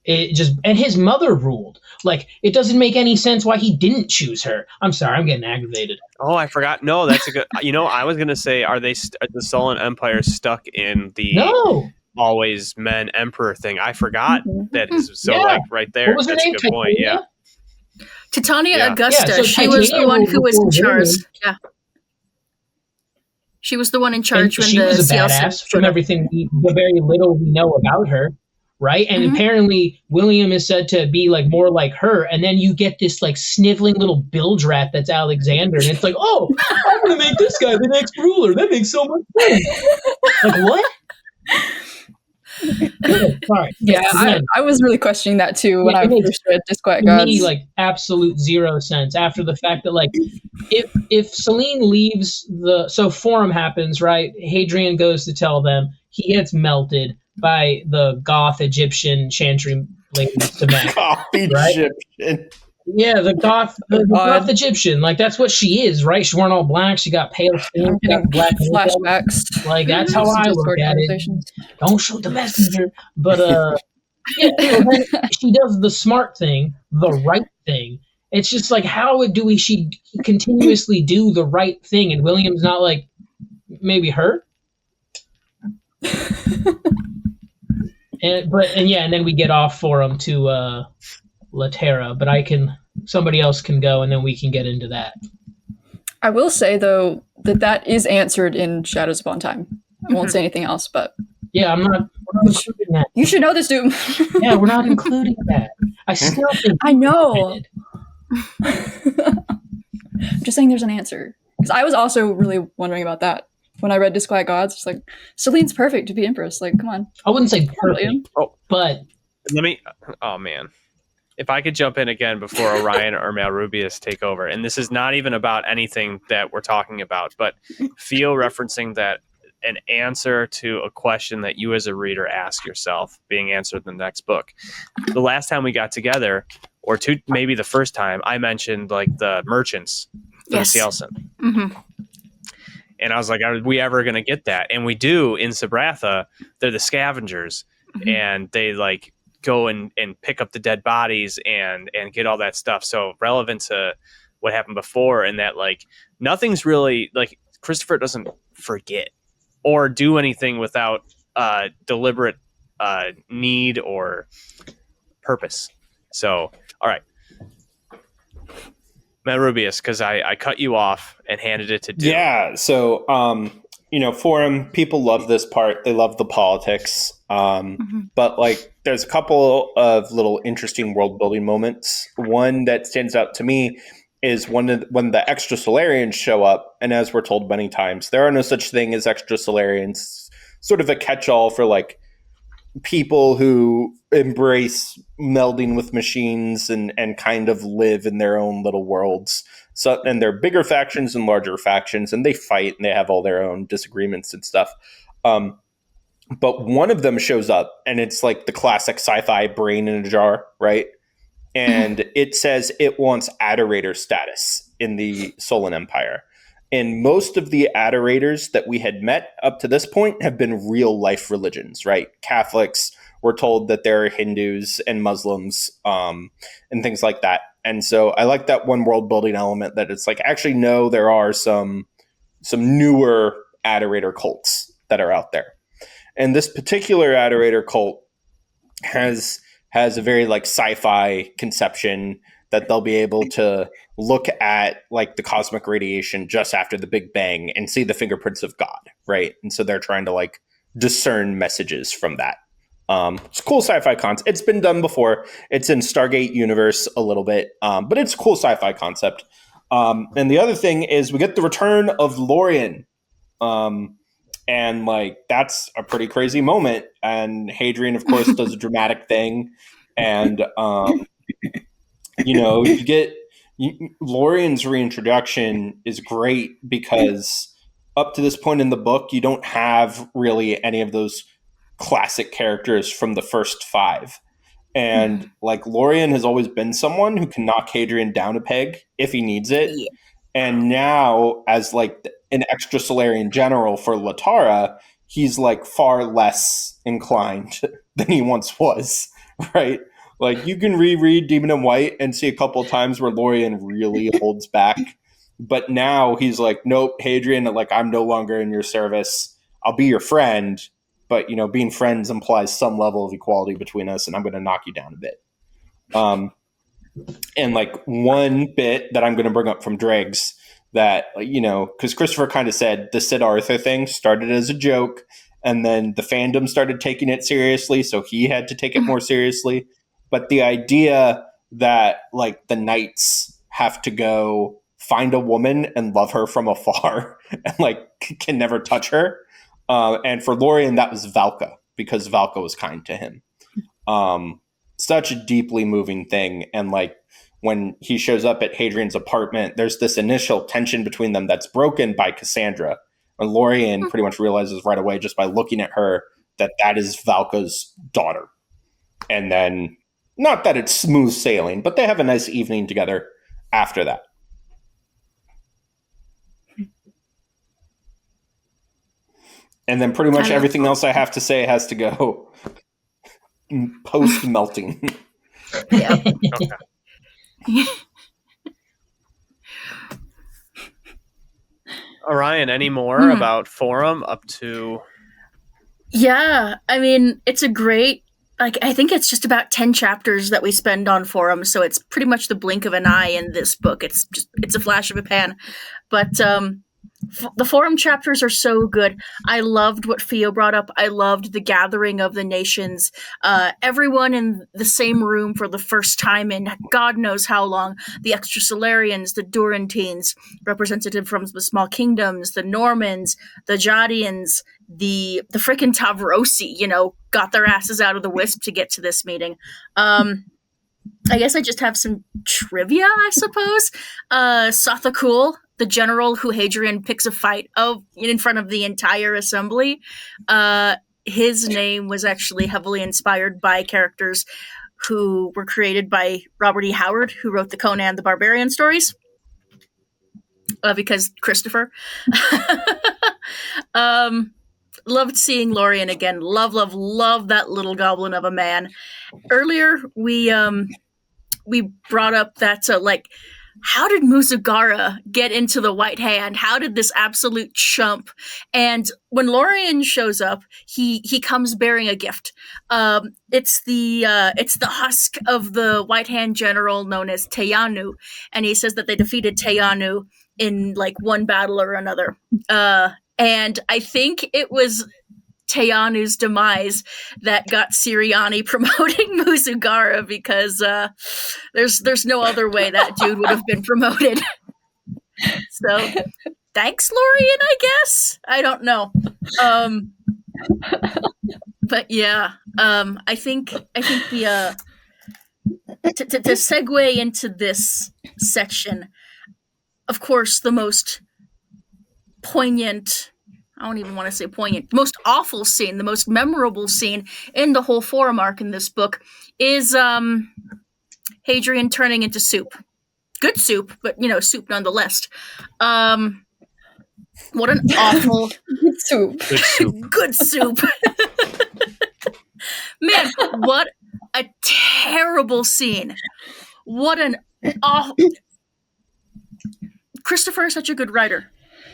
S5: And his mother ruled. It doesn't make any sense why he didn't choose her. I'm sorry, I'm getting aggravated.
S1: Oh, I forgot. No, that's a good. I was gonna say, are they the Sullan Empire stuck in the always men emperor thing? I forgot that is right there.
S5: What was her
S1: that's
S5: name?
S1: A good point. Yeah.
S2: Titania Augusta.
S5: Yeah, so
S2: she was the one who was in charge.
S5: Women.
S2: Yeah. She was the one in charge when
S5: she
S2: the
S5: was a
S2: CLC
S5: badass from everything the very little we know about her. Right. And apparently William is said to be more like her. And then you get this sniveling little bilge rat that's Alexander. And it's oh, I'm going to make this guy the next ruler. That makes so much sense. What? Sorry.
S4: Yeah, I was really questioning that too when I first read Disquiet Gods.
S5: To me, absolute zero sense after the fact that if Selene leaves so Forum happens, right? Hadrian goes to tell them, he gets melted by the Goth Egyptian Chantry lady Samek.
S6: Goth
S5: right?
S6: Egyptian.
S5: Yeah, the Goth Egyptian. That's what she is, right? She weren't all black. She got pale skin. She got black
S4: flashbacks.
S5: That's how I look at it. Don't shoot the messenger. But so then she does the smart thing, the right thing. It's just how do she continuously do the right thing? And William's not maybe her. And then we get off Forum to Laterra, but somebody else can go, and then we can get into that.
S4: I will say though that is answered in Shadows Upon Time. I won't say anything else, but
S5: we're not including that.
S4: You should know this, Doom.
S5: Yeah, we're not including that. I still think
S4: I know. I'm just saying there's an answer, because I was also really wondering about that when I read Disquiet Gods. It's Selene's perfect to be Empress. Come on.
S5: I wouldn't say perfect, but
S1: Oh man, if I could jump in again before Orion or Malrubius take over, and this is not even about anything that we're talking about, but Pheo referencing that an answer to a question that you as a reader ask yourself being answered in the next book. The last time we got together, or maybe the first time, I mentioned the merchants for
S2: Yes.
S1: the Cielson.
S2: Mm-hmm.
S1: And I was like, are we ever going to get that? And we do in Sabratha. They're the scavengers,
S2: Mm-hmm.
S1: and they like go and pick up the dead bodies and get all that stuff. So relevant to what happened before, and that like nothing's really like Christopher doesn't forget or do anything without deliberate need or purpose. So, all right. Malrubius, because I cut you off and handed it to Doom.
S6: Yeah, so forum people love this part. They love the politics, but like there's a couple of little interesting world building moments. One that stands out to me is when the extra Solarians show up, and as we're told many times, there are no such thing as extra Solarians. Sort of a catch-all for like people who embrace melding with machines and kind of live in their own little worlds. So, and they're bigger factions and larger factions, and they fight and they have all their own disagreements and stuff. But one of them shows up, and it's like the classic sci-fi brain in a jar, right? And it says it wants adorator status in the Solan Empire. And most of the adorators that we had met up to this point have been real life religions, right? Catholics, we're told that there are Hindus and Muslims and things like that. And so I like that one world building element that it's like, actually, no, there are some newer adorator cults that are out there. And this particular adorator cult has a very like sci-fi conception that they'll be able to look at like the cosmic radiation just after the Big Bang and see the fingerprints of God, right? And so they're trying to like discern messages from that. It's a cool sci-fi concept. It's been done before. It's in Stargate universe a little bit, but it's a cool sci-fi concept. And the other thing is we get the return of Lorien. And like that's a pretty crazy moment. And Hadrian, of course, does a dramatic thing. And you get Lorien's reintroduction is great because up to this point in the book, you don't have really any of those classic characters from the first 5. And like Lorien has always been someone who can knock Hadrian down a peg if he needs it. Yeah. And now as like an extra Solarian general for Latara, he's like far less inclined than he once was, right? Like you can reread Demon in White and see a couple of times where Lorien really holds back. But now he's like, nope, Hadrian, like I'm no longer in your service. I'll be your friend. But, being friends implies some level of equality between us, and I'm going to knock you down a bit. And like one bit that I'm going to bring up from Dregs that, because Christopher kind of said the Sid Arthur thing started as a joke, and then the fandom started taking it seriously, so he had to take it more seriously. But the idea that like the knights have to go find a woman and love her from afar and like can never touch her. And for Lorien, that was Valka because Valka was kind to him. Such a deeply moving thing. And like when he shows up at Hadrian's apartment, there's this initial tension between them that's broken by Cassandra. And Lorien pretty much realizes right away just by looking at her that is Valka's daughter. And then not that it's smooth sailing, but they have a nice evening together after that. And then pretty much everything else I have to say has to go post-melting.
S2: Yeah.
S1: Okay. Orion, any more about Forum up to...
S2: Yeah, I mean, it's a great... Like, I think it's just about 10 chapters that we spend on Forum, so it's pretty much the blink of an eye in this book. It's a flash of a pan. But the Forum chapters are so good. I loved what Pheo brought up. I loved the gathering of the nations. Everyone in the same room for the first time in God knows how long. The Extra Solarians, the Durantines, representative from the small kingdoms, the Normans, the Jadians, the frickin' Tavrosi, got their asses out of the wisp to get to this meeting. I guess I just have some trivia, I suppose. Sothakul, the general who Hadrian picks a fight in front of the entire assembly, his name was actually heavily inspired by characters who were created by Robert E. Howard, who wrote the Conan the Barbarian stories. because Christopher. Loved seeing Lorien again. Love that little goblin of a man. Earlier, we brought up that how did Musugara get into the White Hand? How did this absolute chump? And when Lorien shows up, he comes bearing a gift. It's the husk of the White Hand general known as Teyanu, and he says that they defeated Teyanu in one battle or another. And I think it was Teyanu's demise that got Sirianni promoting Musugara, because there's no other way that dude would have been promoted. So thanks, Lorien, I guess. I don't know. But yeah, I think the to segue into this section, of course, the most poignant, I don't even want to say poignant, most awful scene, the most memorable scene in the whole forum arc in this book is Hadrian turning into soup. Good soup, but soup nonetheless. What an awful
S4: Good soup.
S1: Good soup.
S2: good soup. Man, what a terrible scene. What an awful. Christopher is such a good writer.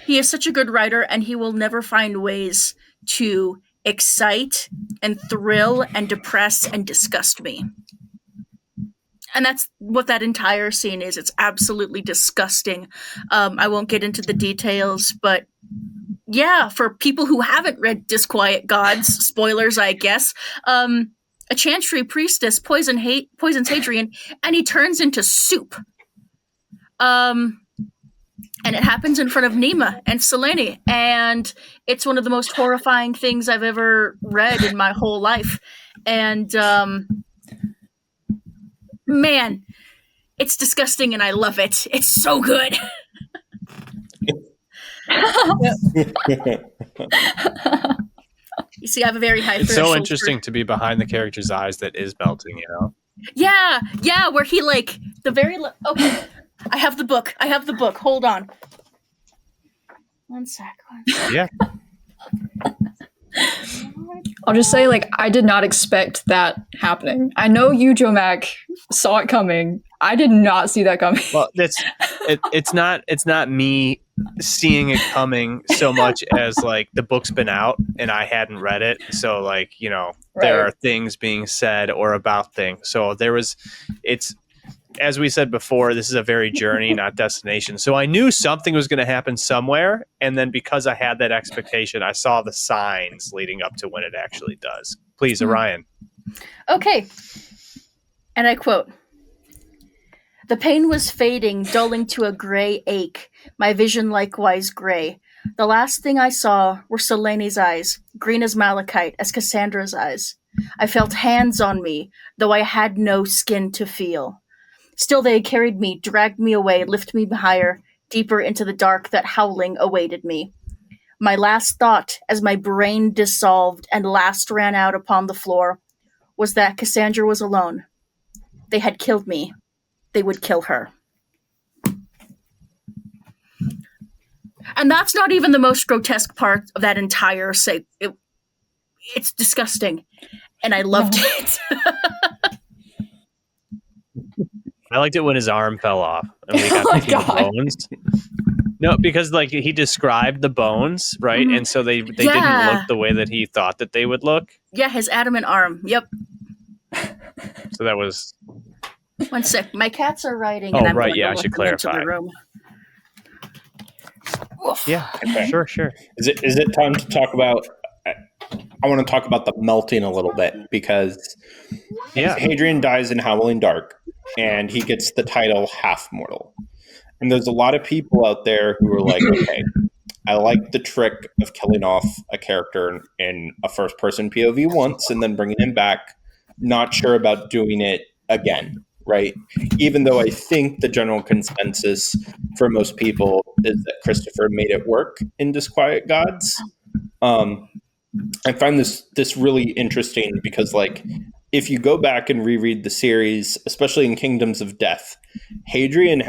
S2: He is such a good writer, and he will never find ways to excite and thrill and depress and disgust me. And that's what that entire scene is. It's absolutely disgusting. I won't get into the details, but yeah, for people who haven't read Disquiet Gods, spoilers, I guess, a chantry priestess poisons Hadrian, and he turns into soup. And it happens in front of Nima and Selene, and it's one of the most horrifying things I've ever read in my whole life. And man, it's disgusting, and I love it. It's so good. You see, I have a very high
S1: It's so
S2: threshold
S1: interesting to be behind the character's eyes that is melting,
S2: Yeah, where he okay. I have the book. Hold on. One sec.
S1: Yeah.
S4: I'll just say, I did not expect that happening. I know you, Joe Mac, saw it coming. I did not see that coming.
S1: Well, it's not me seeing it coming so much as the book's been out and I hadn't read it. So there are things being said or about things. So it's, as we said before, this is a very journey, not destination. So I knew something was going to happen somewhere. And then because I had that expectation, I saw the signs leading up to when it actually does. Please, Orion.
S2: Okay. And I quote, "The pain was fading, dulling to a gray ache, my vision likewise gray. The last thing I saw were Selene's eyes, green as malachite, as Cassandra's eyes. I felt hands on me, though I had no skin to feel. Still they carried me, dragged me away, lifted me higher, deeper into the dark that howling awaited me. My last thought, as my brain dissolved and last ran out upon the floor, was that Cassandra was alone. They had killed me. They would kill her." And that's not even the most grotesque part of that entire it's disgusting. And I loved it.
S1: I liked it when his arm fell off and we got to see the bones. No, because he described the bones, right?
S2: Mhm.
S1: And so they didn't look the way that he thought that they would look.
S2: Yeah, his adamant arm. Yep.
S1: So that was...
S2: One sec. My cats are writing.
S1: Oh,
S2: and I'm
S1: right,
S2: going
S1: yeah,
S2: to
S1: I
S2: let
S1: should
S2: them into
S1: clarify.
S2: the room. Oof.
S1: Yeah,
S6: Okay.
S1: sure.
S6: Is it time to talk about? I want to talk about the melting a little bit, because Hadrian dies in Howling Dark, and he gets the title Half Mortal. And there's a lot of people out there who are like, okay, I like the trick of killing off a character in a first-person POV once and then bringing him back. Not sure about doing it again, right? Even though I think the general consensus for most people is that Christopher made it work in Disquiet Gods. I find this really interesting because if you go back and reread the series, especially in Kingdoms of Death, Hadrian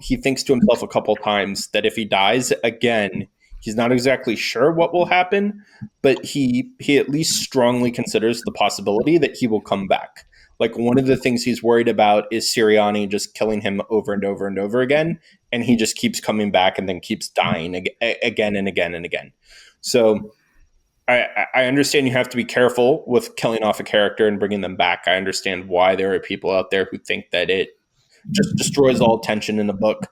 S6: he thinks to himself a couple times that if he dies again, he's not exactly sure what will happen, but he at least strongly considers the possibility that he will come back. Like, one of the things he's worried about is Siriani just killing him over and over and over again, and he just keeps coming back and then keeps dying again and again and again. So I understand you have to be careful with killing off a character and bringing them back. I understand why there are people out there who think that it just destroys all tension in the book.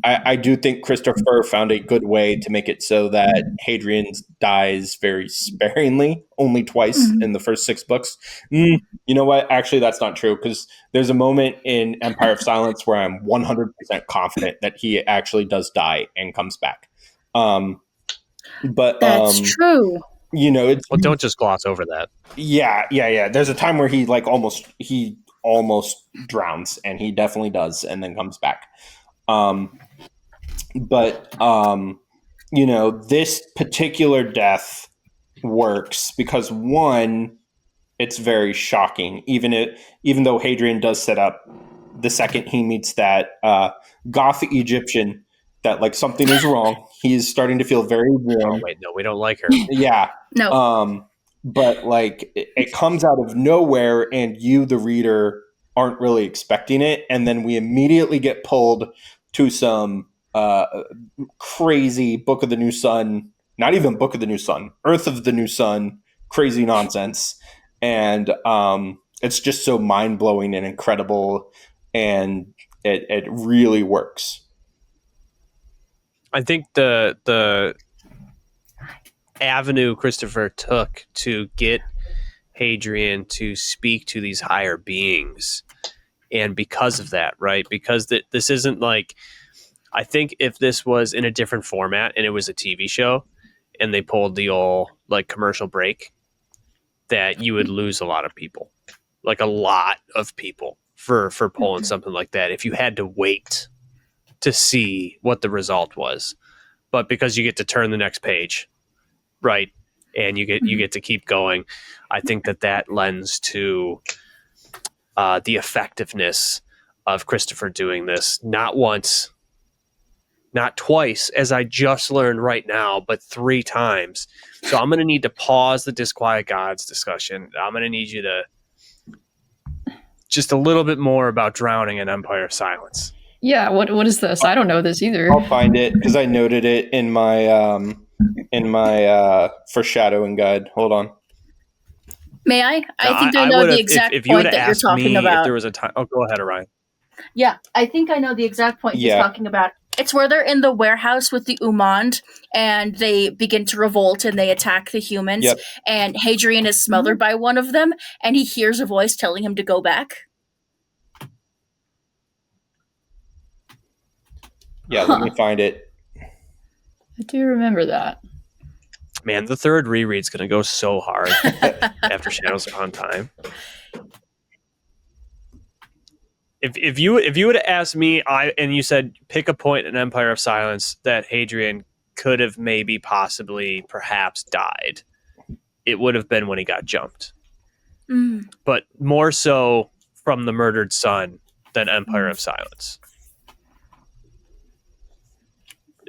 S6: I do think Christopher found a good way to make it so that Hadrian dies very sparingly, only twice in the first 6 books. You know what? Actually, that's not true, because there's a moment in Empire of Silence where I'm 100% confident that he actually does die and comes back. But
S2: That's true.
S6: You know, it's
S1: Well, don't just gloss over that.
S6: yeah. There's a time where he almost drowns, and he definitely does, and then comes back. But you know, this particular death works because, one, it's very shocking. Even though Hadrian does set up the second he meets that Goth Egyptian that like something is wrong. He's starting to feel very warm.
S1: Oh, wait, no, we don't like her.
S6: Yeah.
S2: No.
S6: But like it comes out of nowhere, and you, the reader, aren't really expecting it, and then we immediately get pulled to some crazy Book of the New Sun, not even Book of the New Sun, Earth of the New Sun, crazy nonsense, and it's just so mind blowing and incredible, and it really works.
S1: I think the avenue Christopher took to get Hadrian to speak to these higher beings, and because of that, right? Because this isn't like, I think if this was in a different format and it was a TV show and they pulled the old like commercial break, that you would lose a lot of people, like a lot of people for pulling something like that if you had to wait to see what the result was. But because you get to turn the next page, right, and you get to keep going, I think that lends to the effectiveness of Christopher doing this, not once, not twice, as I just learned right now, but 3 times. So I'm going to need to pause the Disquiet Gods discussion. I'm going to need you to just a little bit more about drowning in Empire of Silence.
S4: Yeah, what is this? I don't know this either.
S6: I'll find it because I noted it in my foreshadowing guide. Hold on.
S2: May I? I think I know the exact point that you're talking about.
S1: If there was a time, go ahead, Orion.
S2: Yeah, I think I know the exact point he's talking about. It's where they're in the warehouse with the Umand, and they begin to revolt, and they attack the humans.
S6: Yep.
S2: And Hadrian is smothered by one of them, and he hears a voice telling him to go back.
S6: Yeah, let me find it.
S4: I do remember that.
S1: Man, the third reread's going to go so hard after Shadows Upon Time. If you would have asked me, and you said pick a point in Empire of Silence that Hadrian could have maybe possibly perhaps died, it would have been when he got jumped. But more so from the murdered son than Empire of Silence.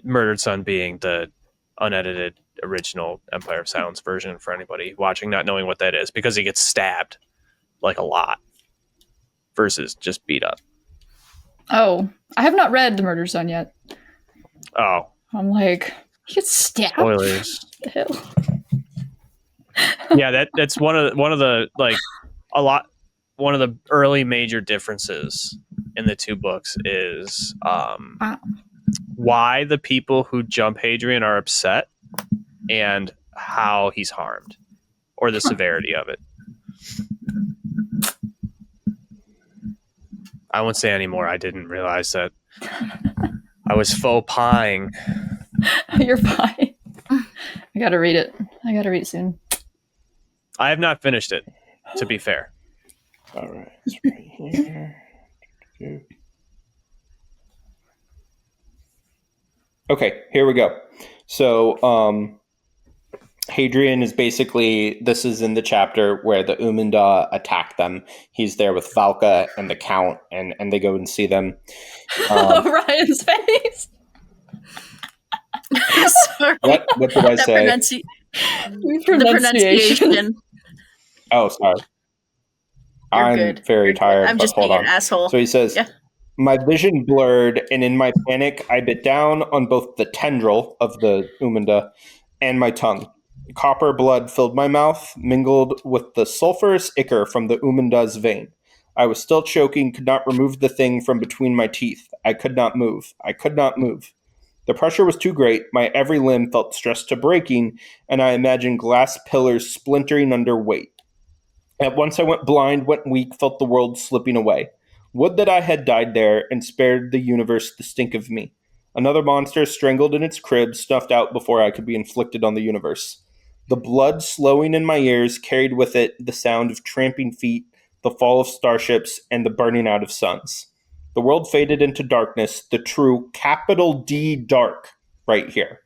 S1: Murdered Son being the unedited original Empire of Silence version for anybody watching not knowing what that is, because he gets stabbed like a lot versus just beat up.
S4: Oh, I have not read The Murdered Son yet.
S1: Oh.
S4: I'm like, he gets stabbed?
S1: Spoilers.
S4: What the hell?
S1: Yeah, that's one of the like one of the early major differences in the 2 books is why the people who jump Hadrian are upset and how he's harmed, or the severity of it. I won't say anymore. I didn't realize that I was faux pieing.
S4: You're fine. I gotta read it. I gotta read it soon.
S1: I have not finished it, to be fair.
S6: All right. It's right here. Okay, here we go. So Hadrian is basically, this is in the chapter where the Umunda attack them. He's there with Valka and the Count, and they go and see them.
S4: Ryan's face.
S2: Sorry.
S6: What did I say?
S2: The pronunciation.
S6: Oh, sorry.
S2: You're
S6: I'm
S2: good.
S6: very
S2: You're good.
S6: tired.
S2: I'm
S6: but
S2: just
S6: hold
S2: being
S6: on.
S2: an asshole.
S6: So he says,
S2: Yeah.
S6: my vision blurred, and in my panic, I bit down on both the tendril of the Umunda and my tongue. Copper blood filled my mouth, mingled with the sulfurous ichor from the Umunda's vein. I was still choking, could not remove the thing from between my teeth. I could not move. I could not move. The pressure was too great. My every limb felt stressed to breaking, and I imagined glass pillars splintering under weight. At once I went blind, went weak, felt the world slipping away. Would that I had died there and spared the universe the stink of me. Another monster strangled in its crib, snuffed out before I could be inflicted on the universe. The blood slowing in my ears carried with it the sound of tramping feet, the fall of starships, and the burning out of suns. The world faded into darkness, the true capital D dark, right here,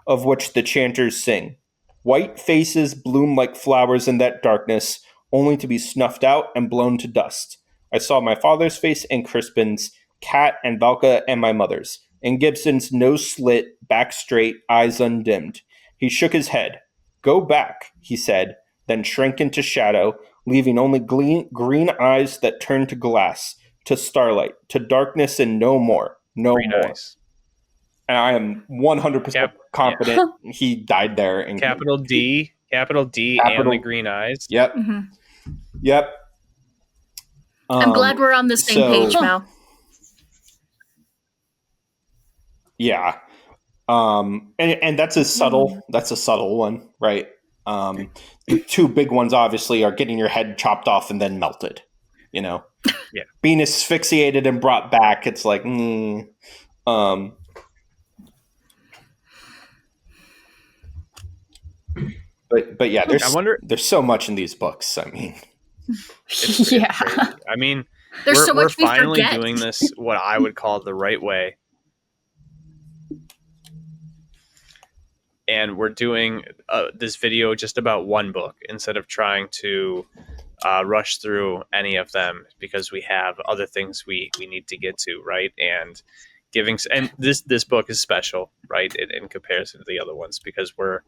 S6: of which the chanters sing. White faces bloom like flowers in that darkness, only to be snuffed out and blown to dust. I saw my father's face and Crispin's, Cat and Valka and my mother's, and Gibson's nose slit, back straight, eyes undimmed. He shook his head. Go back, he said, then shrank into shadow, leaving only green eyes that turned to glass, to starlight, to darkness, and no more. No
S1: Green
S6: more.
S1: eyes.
S6: And I am 100% confident he died there. In
S1: Capital D, and the green eyes.
S6: Yep.
S2: Mm-hmm.
S6: Yep.
S2: I'm glad we're on the same page, Mal.
S6: Yeah. And that's a subtle one, right? The two big ones obviously are getting your head chopped off and then melted, Yeah. Being asphyxiated and brought back, it's like, But yeah, there's so much in these books. I mean,
S1: it's crazy. I mean, we're finally doing this what I would call the right way. And we're doing this video just about one book instead of trying to rush through any of them because we have other things we need to get to, right? And this book is special, right, in comparison to the other ones because we're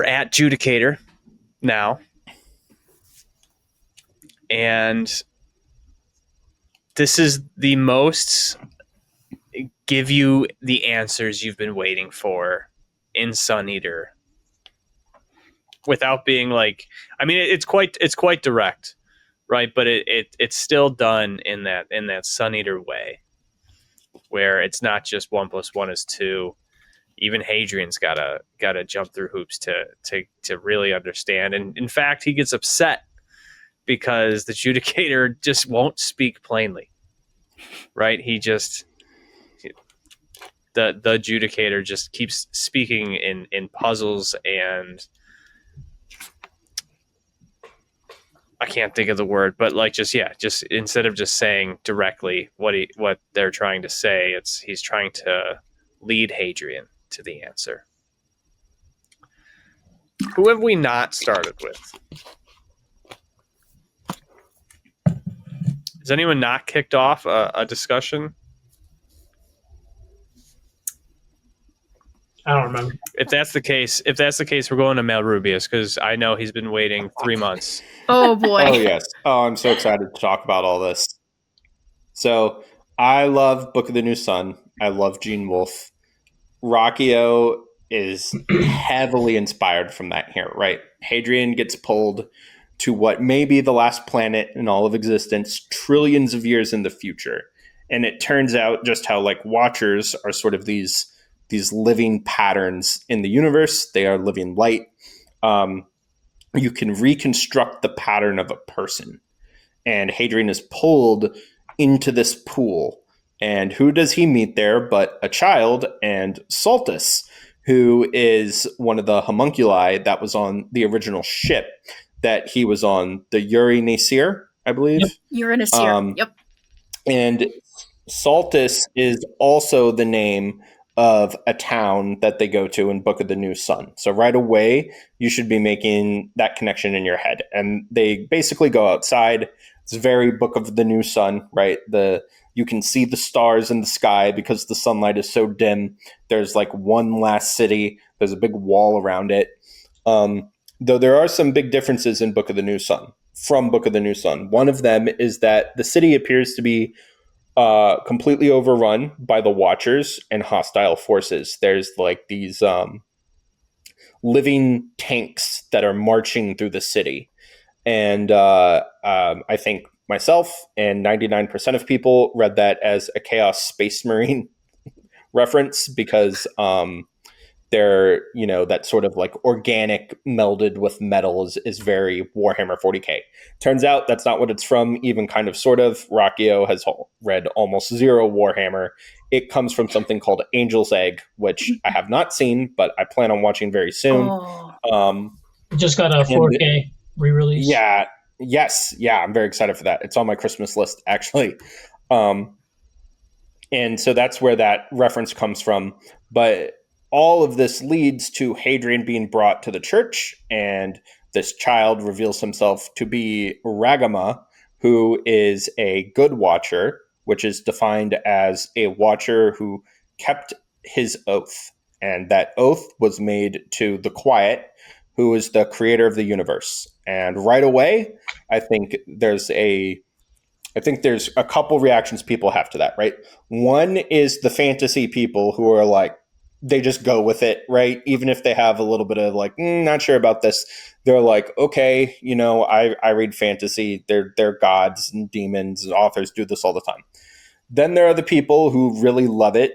S1: at Judicator now, and this is the most give you the answers you've been waiting for in Sun Eater without being like, I mean, it's quite direct, right? But it's still done in that Sun Eater way where it's not just 1 + 1 is 2. Even Hadrian's gotta jump through hoops to really understand. And in fact, he gets upset because the Judicator just won't speak plainly, right? The Judicator just keeps speaking in puzzles, and I can't think of the word, but like just instead of just saying directly what they're trying to say, he's trying to lead Hadrian to the answer. Who have we not started with? Has anyone not kicked off a discussion?
S5: I don't remember.
S1: If that's the case, we're going to Malrubius because I know he's been waiting 3 months.
S2: Oh boy.
S6: Oh yes. Oh, I'm so excited to talk about all this. So I love Book of the New Sun. I love Gene Wolfe. Ruocchio is heavily inspired from that here, right? Hadrian gets pulled to what may be the last planet in all of existence, trillions of years in the future. And it turns out just how like Watchers are sort of these living patterns in the universe. They are living light. You can reconstruct the pattern of a person. And Hadrian is pulled into this pool. And who does he meet there but a child and Saltus, who is one of the homunculi that was on the original ship that he was on, the Uri-Nasir, I believe.
S2: Yep. Uri-Nasir, yep.
S6: And Saltus is also the name of a town that they go to in Book of the New Sun. So right away, you should be making that connection in your head. And they basically go outside. It's very Book of the New Sun, right? You can see the stars in the sky because the sunlight is so dim. There's like one last city. There's a big wall around it. Though there are some big differences in Book of the New Sun from Book of the New Sun. One of them is that the city appears to be completely overrun by the Watchers and hostile forces. There's like these living tanks that are marching through the city. And I think myself and 99% of people read that as a Chaos Space Marine reference because they're, that sort of like organic melded with metal is very Warhammer 40K. Turns out that's not what it's from, even kind of sort of. Ruocchio has read almost zero Warhammer. It comes from something called Angel's Egg, which I have not seen, but I plan on watching very soon.
S5: It just got a 4K re-release.
S6: Yeah. Yes. Yeah. I'm very excited for that. It's on my Christmas list, actually. And so that's where that reference comes from. But all of this leads to Hadrian being brought to the church, and this child reveals himself to be Ragama, who is a good watcher, which is defined as a watcher who kept his oath. And that oath was made to the Quiet, who is the creator of the universe. And right away, I think there's a couple reactions people have to that, right? One is the fantasy people who are like, they just go with it, right? Even if they have a little bit of like, not sure about this. They're like, okay, I read fantasy. They're gods and demons and authors do this all the time. Then there are the people who really love it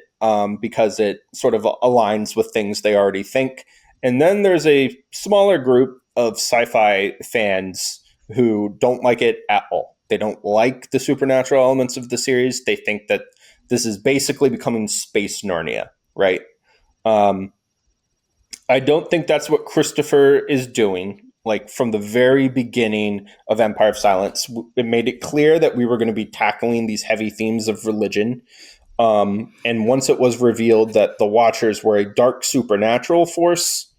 S6: because it sort of aligns with things they already think. And then there's a smaller group of sci-fi fans who don't like it at all. They don't like the supernatural elements of the series. They think that this is basically becoming space Narnia, right? I don't think that's what Christopher is doing. Like from the very beginning of Empire of Silence, it made it clear that we were going to be tackling these heavy themes of religion. And once it was revealed that the Watchers were a dark supernatural force,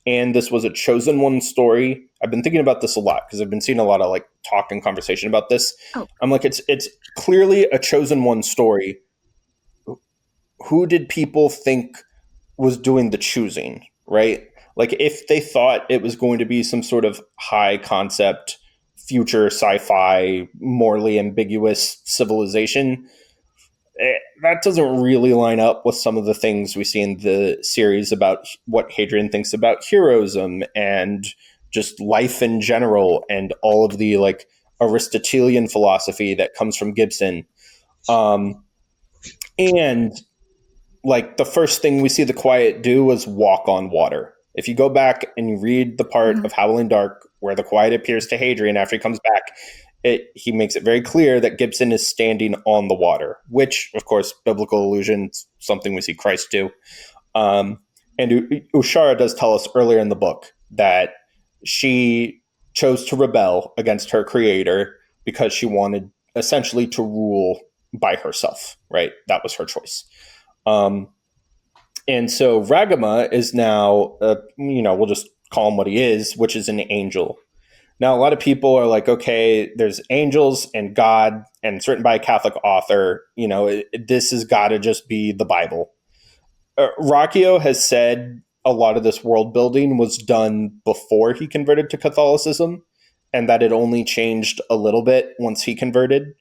S6: and this was a chosen one story, I've been thinking about this a lot because I've been seeing a lot of like talk and conversation about this. I'm like, it's clearly a chosen one story. Who did people think was doing the choosing, right? Like if they thought it was going to be some sort of high concept, future sci-fi, morally ambiguous civilization, that doesn't really line up with some of the things we see in the series about what Hadrian thinks about heroism and just life in general and all of the like Aristotelian philosophy that comes from Gibson. And like the first thing we see the Quiet do was walk on water. If you go back and you read the part of Howling Dark where the Quiet appears to Hadrian after he comes back, he makes it very clear that Gibson is standing on the water, which, of course, biblical allusion, something we see Christ do. And Ushara does tell us earlier in the book that she chose to rebel against her creator because she wanted essentially to rule by herself, right? That was her choice. And so Ragama is now, we'll just call him what he is, which is an angel. Now, a lot of people are like, okay, there's angels and God, and it's written by a Catholic author. This has got to just be the Bible. Ruocchio has said a lot of this world building was done before he converted to Catholicism, and that it only changed a little bit once he converted.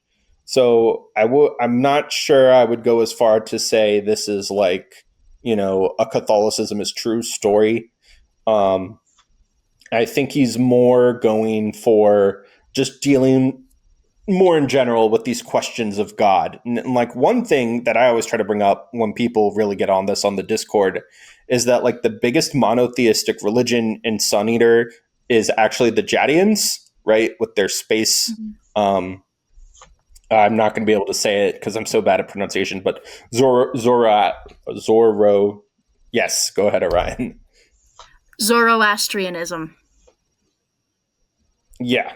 S6: So I'm not sure I would go as far to say this is like, a Catholicism is true story. I think he's more going for just dealing more in general with these questions of God. And like one thing that I always try to bring up when people really get on this on the Discord is that like the biggest monotheistic religion in Sun Eater is actually the Jadians, right? With their space. I'm not going to be able to say it because I'm so bad at pronunciation, but Zorro. Yes, go ahead, Orion.
S2: Zoroastrianism.
S6: Yeah.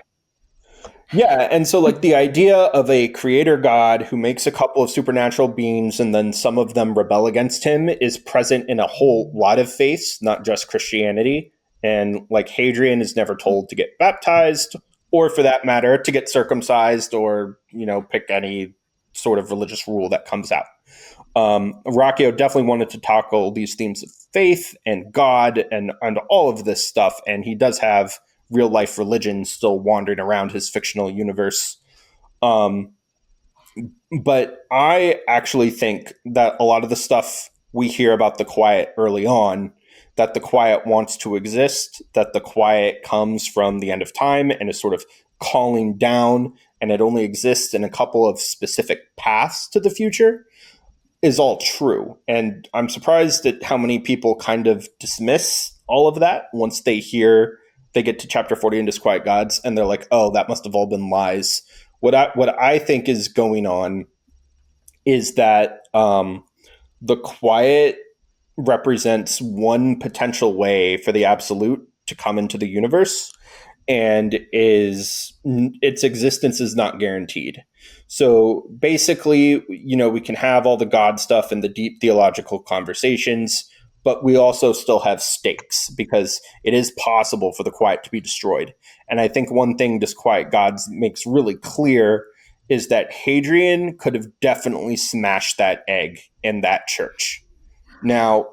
S6: Yeah, and so like the idea of a creator god who makes a couple of supernatural beings and then some of them rebel against him is present in a whole lot of faiths, not just Christianity. And like Hadrian is never told to get baptized, or for that matter, to get circumcised, or pick any sort of religious rule that comes out. Ruocchio definitely wanted to tackle these themes of faith and God and all of this stuff, and he does have real life religion still wandering around his fictional universe. But I actually think that a lot of the stuff we hear about the Quiet early on, that the Quiet wants to exist, that the Quiet comes from the end of time and is sort of calling down, and it only exists in a couple of specific paths to the future, is all true. And I'm surprised at how many people kind of dismiss all of that once they get to chapter 40 in Disquiet Gods, and they're like, oh, that must have all been lies. What I think is going on is that the Quiet represents one potential way for the Absolute to come into the universe, and its existence is not guaranteed. So basically, we can have all the God stuff and the deep theological conversations, but we also still have stakes because it is possible for the Quiet to be destroyed. And I think one thing Disquiet Gods makes really clear is that Hadrian could have definitely smashed that egg in that church. Now,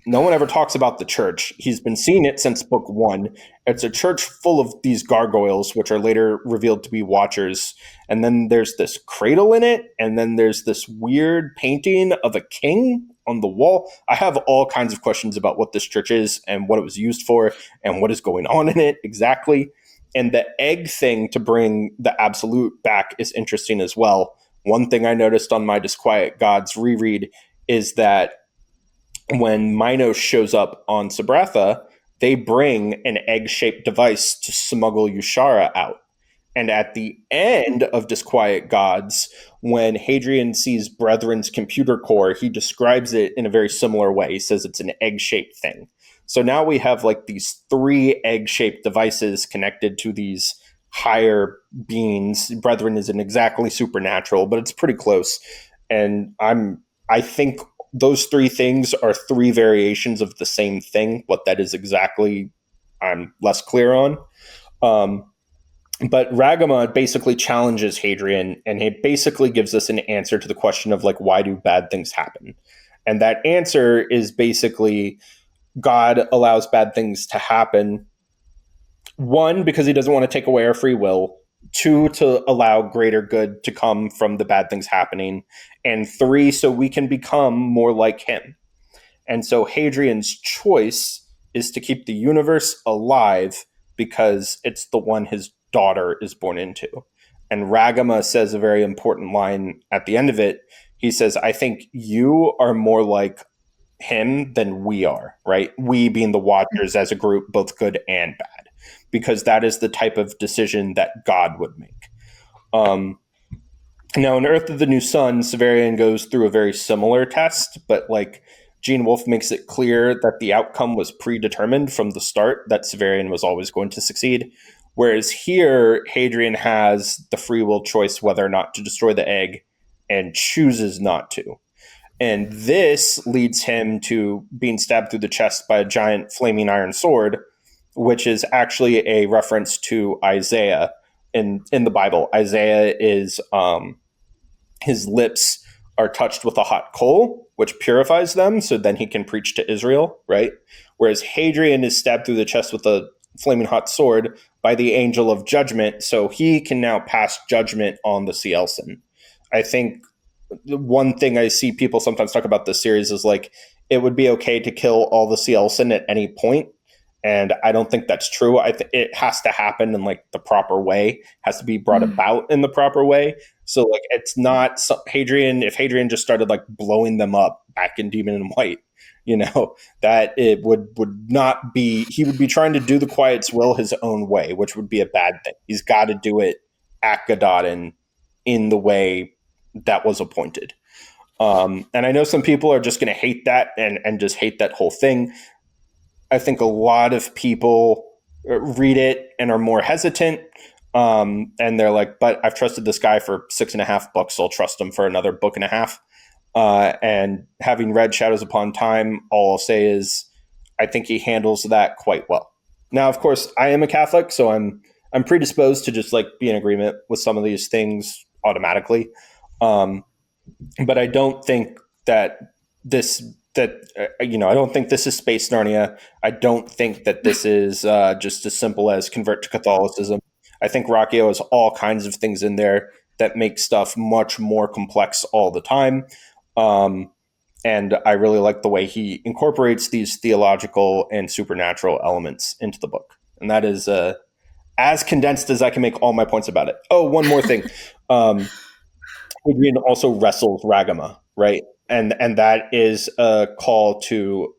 S6: no one ever talks about the church. He's been seeing it since book 1. It's a church full of these gargoyles, which are later revealed to be watchers. And then there's this cradle in it. And then there's this weird painting of a king on the wall. I have all kinds of questions about what this church is and what it was used for and what is going on in it exactly. And the egg thing to bring the Absolute back is interesting as well. One thing I noticed on my Disquiet Gods reread is that when Minos shows up on Sabratha, they bring an egg-shaped device to smuggle Yushara out. And at the end of Disquiet Gods, when Hadrian sees Brethren's computer core, he describes it in a very similar way. He says it's an egg-shaped thing. So now we have like these 3 egg-shaped devices connected to these higher beings. Brethren isn't exactly supernatural, but it's pretty close. And I think those 3 things are 3 variations of the same thing. What that is exactly, I'm less clear on. But Ragama basically challenges Hadrian, and he basically gives us an answer to the question of like, why do bad things happen? And that answer is basically God allows bad things to happen. 1, because he doesn't want to take away our free will. 2, to allow greater good to come from the bad things happening. And 3, so we can become more like him. And so Hadrian's choice is to keep the universe alive because it's the one his daughter is born into. And Ragama says a very important line at the end of it. He says, I think you are more like him than we are, right? We being the Watchers as a group, both good and bad, because that is the type of decision that God would make. Now, in Earth of the New Sun, Severian goes through a very similar test, but like Gene Wolfe makes it clear that the outcome was predetermined from the start, that Severian was always going to succeed. Whereas here, Hadrian has the free will choice whether or not to destroy the egg and chooses not to. And this leads him to being stabbed through the chest by a giant flaming iron sword, which is actually a reference to Isaiah in the Bible. Isaiah is his lips are touched with a hot coal, which purifies them, so then he can preach to Israel, right? Whereas Hadrian is stabbed through the chest with a flaming hot sword by the angel of judgment, so he can now pass judgment on the Cielsen. I think the one thing I see people sometimes talk about this series is like, it would be okay to kill all the Cielsen at any point. And I don't think that's true. It has to happen in like the proper way, has to be brought about in the proper way. So like, it's not Hadrian. If Hadrian just started like blowing them up back in Demon and White, that it would not be, he would be trying to do the Quiet's will his own way, which would be a bad thing. He's got to do it at Gododdin in the way that was appointed. And I know some people are just going to hate that and just hate that whole thing. I think a lot of people read it and are more hesitant. And they're like, but I've trusted this guy for 6.5 books, so I'll trust him for another book and a half. And having read Shadows Upon Time, all I'll say is I think he handles that quite well. Now, of course, I am a Catholic, so I'm predisposed to just like be in agreement with some of these things automatically. But I don't think that I don't think this is Space Narnia. I don't think that this is just as simple as convert to Catholicism. I think Ruocchio has all kinds of things in there that make stuff much more complex all the time. And I really like the way he incorporates these theological and supernatural elements into the book. And that is as condensed as I can make all my points about it. Oh, one more thing. Adrian also wrestles Ragama, right? And that is a call to,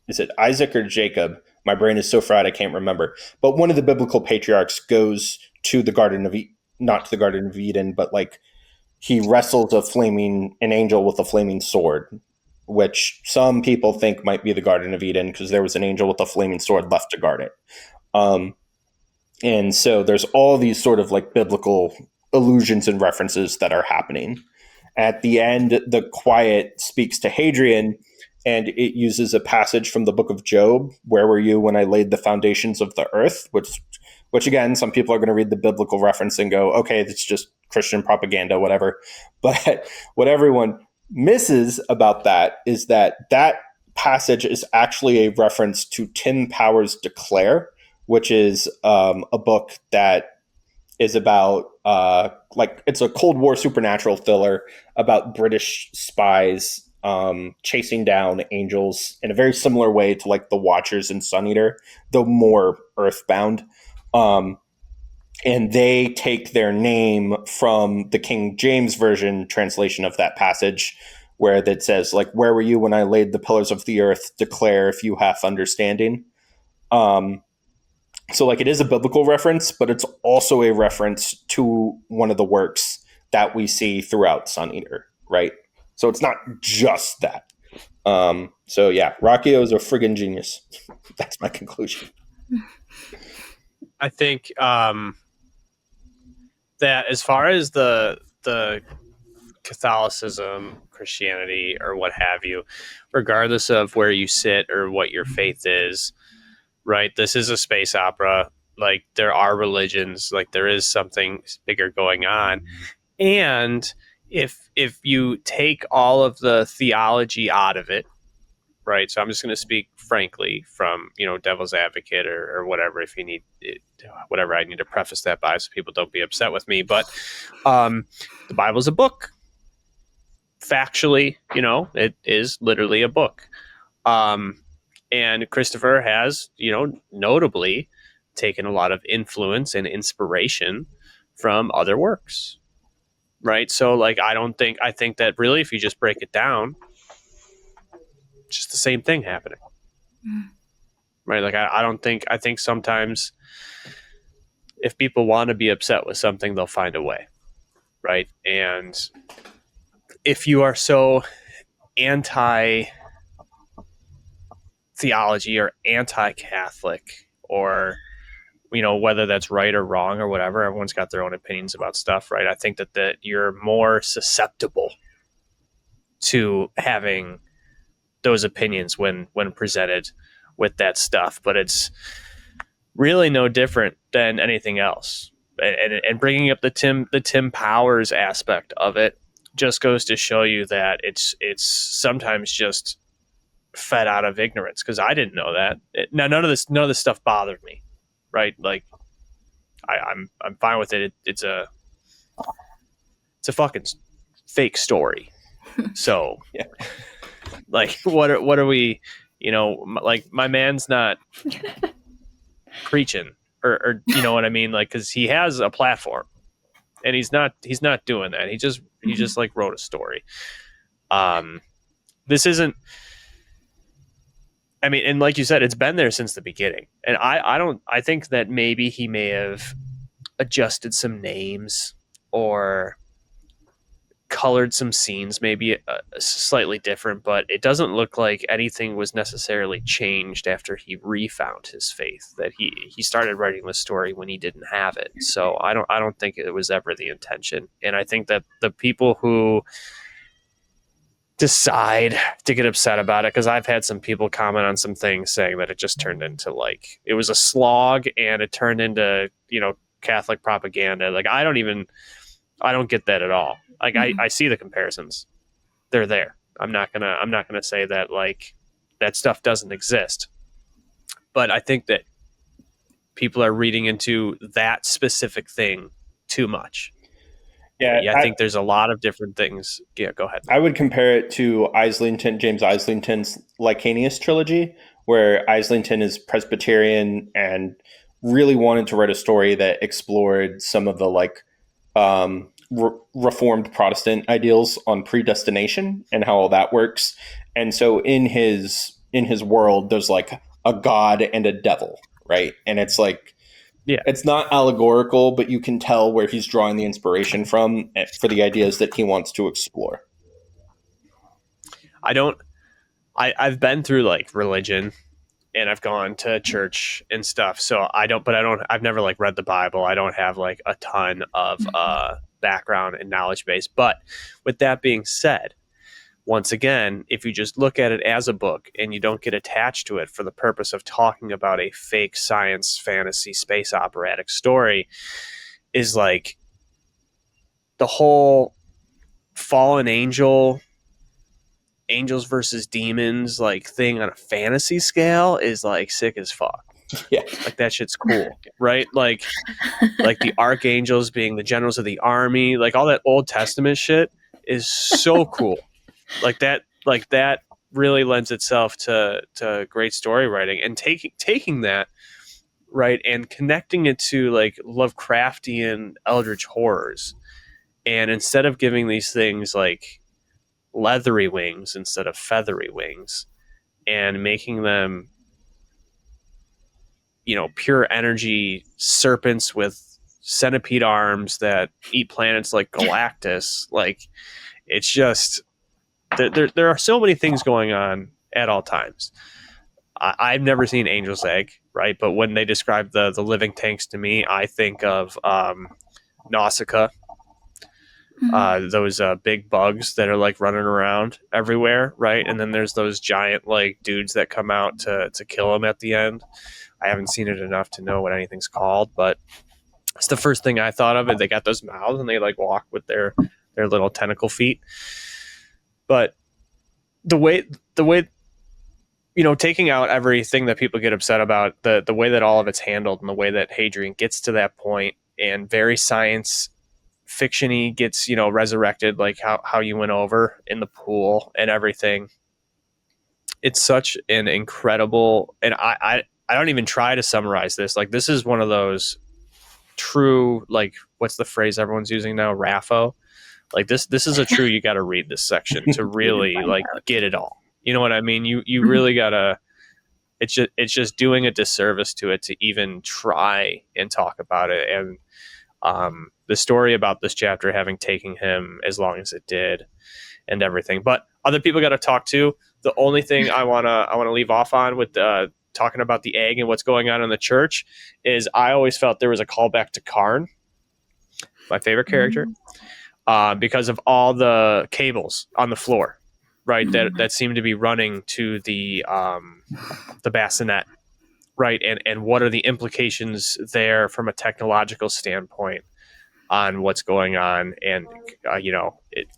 S6: is it Isaac or Jacob? My brain is so fried I can't remember. But one of the biblical patriarchs goes to the Garden of not to the Garden of Eden, but like he wrestles an angel with a flaming sword, which some people think might be the Garden of Eden because there was an angel with a flaming sword left to guard it. And so there's all these sort of like biblical allusions and references that are happening. At the end, the quiet speaks to Hadrian, and it uses a passage from the book of Job. Where were you when I laid the foundations of the earth? Which again, some people are going to read the biblical reference and go, okay, it's just Christian propaganda, whatever. But what everyone misses about that is that passage is actually a reference to Tim Power's Declare, which is a book that is about it's a Cold War supernatural thriller about British spies chasing down angels in a very similar way to like the Watchers and Sun Eater, though more earthbound. And they take their name from the King James Version translation of that passage, where that says like, "Where were you when I laid the pillars of the earth? Declare if you have understanding." So like it is a biblical reference, but it's also a reference to one of the works that we see throughout Sun Eater, right? So it's not just that. So yeah, Ruocchio is a friggin' genius. That's my conclusion.
S1: I think that as far as the Catholicism, Christianity, or what have you, regardless of where you sit or what your faith is, right? This is a space opera. Like there are religions, like there is something bigger going on. And if you take all of the theology out of it, right? So I'm just going to speak frankly from, devil's advocate or whatever, if you need it, whatever I need to preface that by so people don't be upset with me. But the Bible's a book. Factually, it is literally a book. And Christopher has, notably taken a lot of influence and inspiration from other works, right? So, like, I think that really, if you just break it down, it's just the same thing happening, right? Like, I think sometimes if people want to be upset with something, they'll find a way, right? And if you are so anti theology or anti-Catholic or whether that's right or wrong or whatever, everyone's got their own opinions about stuff, right? I think that you're more susceptible to having those opinions when presented with that stuff, but it's really no different than anything else. And bringing up the Tim Powers aspect of it just goes to show you that it's sometimes just fed out of ignorance, because I didn't know that. Now none of this stuff bothered me, right? Like I'm fine with it. It's a fucking fake story. So yeah, like what are we? Like my man's not preaching or you know what I mean? Like, because he has a platform, and he's not doing that. He just like wrote a story. This isn't. I mean, and like you said, it's been there since the beginning. And I think that maybe he may have adjusted some names or colored some scenes maybe slightly different, but it doesn't look like anything was necessarily changed after he refound his faith, that he started writing the story when he didn't have it. So I don't think it was ever the intention. And I think that the people who decide to get upset about it, because I've had some people comment on some things saying that it just turned into like it was a slog and it turned into, you know, Catholic propaganda. Like I don't get that at all. Like I see the comparisons. They're there. I'm not gonna say that like that stuff doesn't exist. But I think that people are reading into that specific thing too much. Yeah, I think there's a lot of different things. Yeah, go ahead.
S6: I would compare it to James Islington's Licanius trilogy, where Islington is Presbyterian and really wanted to write a story that explored some of the like Reformed Protestant ideals on predestination and how all that works. And so in his world, there's like a god and a devil, right? And it's like, yeah, it's not allegorical, but you can tell where he's drawing the inspiration from for the ideas that he wants to explore.
S1: I've been through like religion and I've gone to church and stuff. So I've never like read the Bible. I don't have like a ton of background and knowledge base. But with that being said, once again, if you just look at it as a book and you don't get attached to it for the purpose of talking about a fake science, fantasy, space operatic story, is like the whole fallen angels versus demons like thing on a fantasy scale is like sick as fuck. Yeah, like that shit's cool, right? Like the archangels being the generals of the army, like all that Old Testament shit is so cool. Like that really lends itself to great story writing, and taking that right and connecting it to like Lovecraftian eldritch horrors, and instead of giving these things like leathery wings instead of feathery wings, and making them, you know, pure energy serpents with centipede arms that eat planets like Galactus, like it's just. There are so many things going on at all times. I've never seen Angel's Egg, right? But when they describe the living tanks to me, I think of Nausicaa, those big bugs that are like running around everywhere, right? And then there's those giant like dudes that come out to kill them at the end. I haven't seen it enough to know what anything's called, but it's the first thing I thought of. And they got those mouths and they like walk with their little tentacle feet. But the way, you know, taking out everything that people get upset about, the way that all of it's handled and the way that Hadrian gets to that point and very science fiction-y gets, you know, resurrected, like how you went over in the pool and everything. It's such an incredible, and I don't even try to summarize this. Like this is one of those true, like, what's the phrase everyone's using now? RAFO. Like this is a true, you got to read this section to really like get it all. You know what I mean? You really gotta, it's just doing a disservice to it to even try and talk about it. And the story about this chapter having taken him as long as it did and everything, but other people got to talk to. The only thing I want to leave off on with talking about the egg and what's going on in the church is I always felt there was a callback to Karn, my favorite character. Because of all the cables on the floor, right? That seem to be running to the bassinet, right? And what are the implications there from a technological standpoint on what's going on? And you know, it,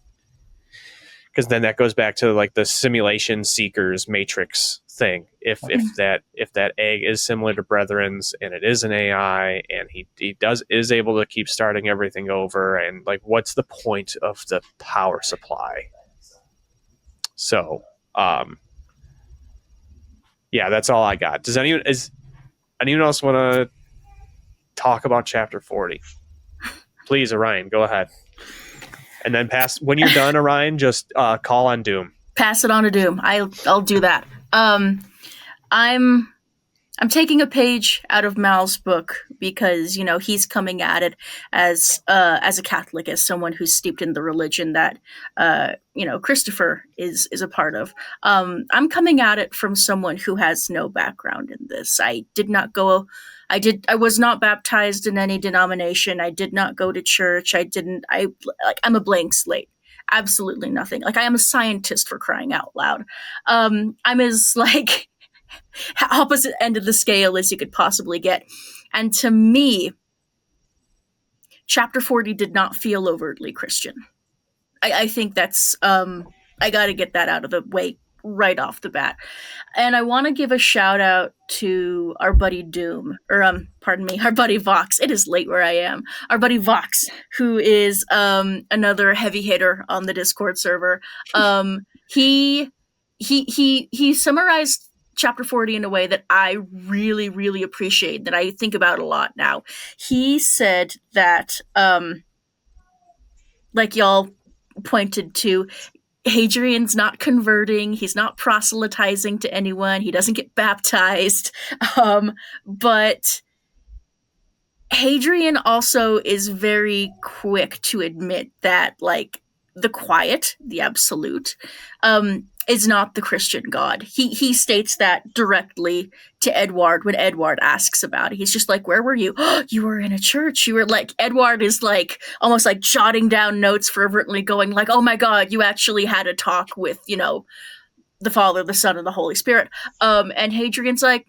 S1: because then that goes back to like the simulation seekers matrix thing. If that egg is similar to Brethren's and it is an AI and he is able to keep starting everything over, and like what's the point of the power supply? So yeah, that's all I got. Does anyone else want to talk about chapter 40? Please, Orion, go ahead. And then when you're done, Orion, just call on Doom.
S2: Pass it on to Doom. I'll do that. I'm I'm taking a page out of Mal's book because, you know, he's coming at it as a Catholic, as someone who's steeped in the religion that you know, Christopher is a part of. I'm coming at it from someone who has no background in this. I was not baptized in any denomination. I did not go to church. I'm a blank slate. Absolutely nothing. Like, I am a scientist, for crying out loud. I'm as, like, opposite end of the scale as you could possibly get. And to me, chapter 40 did not feel overtly Christian. I think that's, I got to get that out of the way right off the bat. And I want to give a shout out to our buddy our buddy Vox. It is late where I am. Our buddy Vox, who is another heavy hitter on the Discord server. He summarized chapter 40 in a way that I really, really appreciate, that I think about a lot now. He said that, like y'all pointed to, Hadrian's not converting, he's not proselytizing to anyone, he doesn't get baptized, but Hadrian also is very quick to admit that, like, the quiet, the absolute, is not the Christian God. He states that directly to Edward when Edward asks about it. He's just like, where were you? You were in a church. You were, like, Edward is, like, almost like jotting down notes fervently, going like, oh my God, you actually had a talk with, you know, the Father, the Son, and the Holy Spirit. And Hadrian's like,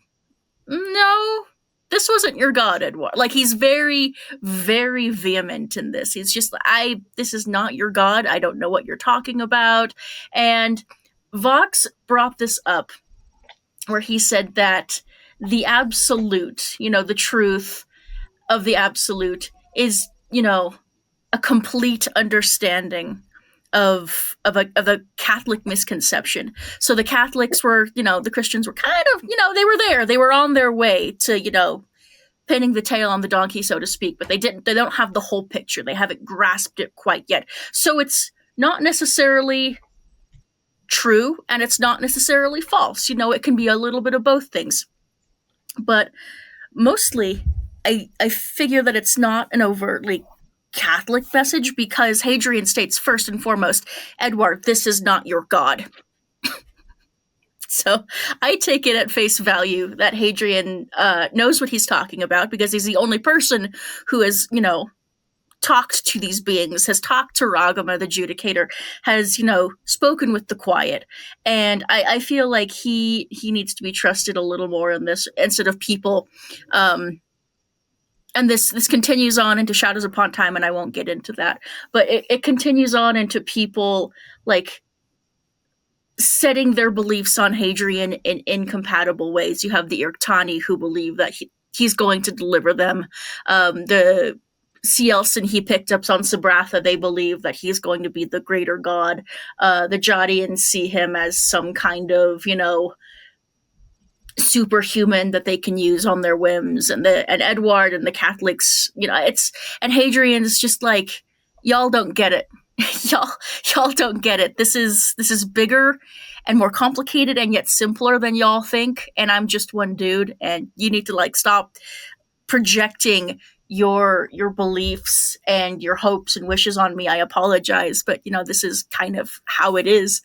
S2: no, this wasn't your God, Edward. Like, he's very, very vehement in this. He's just, this is not your God. I don't know what you're talking about. And Vox brought this up where he said that the absolute, you know, the truth of the absolute is, you know, a complete understanding of a Catholic misconception. So the Catholics were, you know, the Christians were kind of, you know, they were there. They were on their way to, you know, pinning the tail on the donkey, so to speak, but they don't have the whole picture. They haven't grasped it quite yet. So it's not necessarily true, and it's not necessarily false. You know, it can be a little bit of both things. But mostly, I figure that it's not an overtly Catholic message, because Hadrian states first and foremost, Edward, this is not your God. So I take it at face value that Hadrian knows what he's talking about, because he's the only person who has, you know, talked to these beings, has talked to Ragama, the Judicator, has, you know, spoken with the Quiet. And I feel like he needs to be trusted a little more in this, instead of people. And this continues on into Shadows Upon Time, and I won't get into that. But it continues on into people, like, setting their beliefs on Hadrian in incompatible ways. You have the Irktani, who believe that he's going to deliver them. The Cielson he picked up on Sabratha, they believe that he's going to be the greater god. The Jodians see him as some kind of, you know, superhuman that they can use on their whims. And Edward and the Catholics, you know, and Hadrian's just like, y'all don't get it. y'all don't get it. This is bigger and more complicated and yet simpler than y'all think. And I'm just one dude, and you need to, like, stop projecting your beliefs and your hopes and wishes on me. I apologize, but, you know, this is kind of how it is.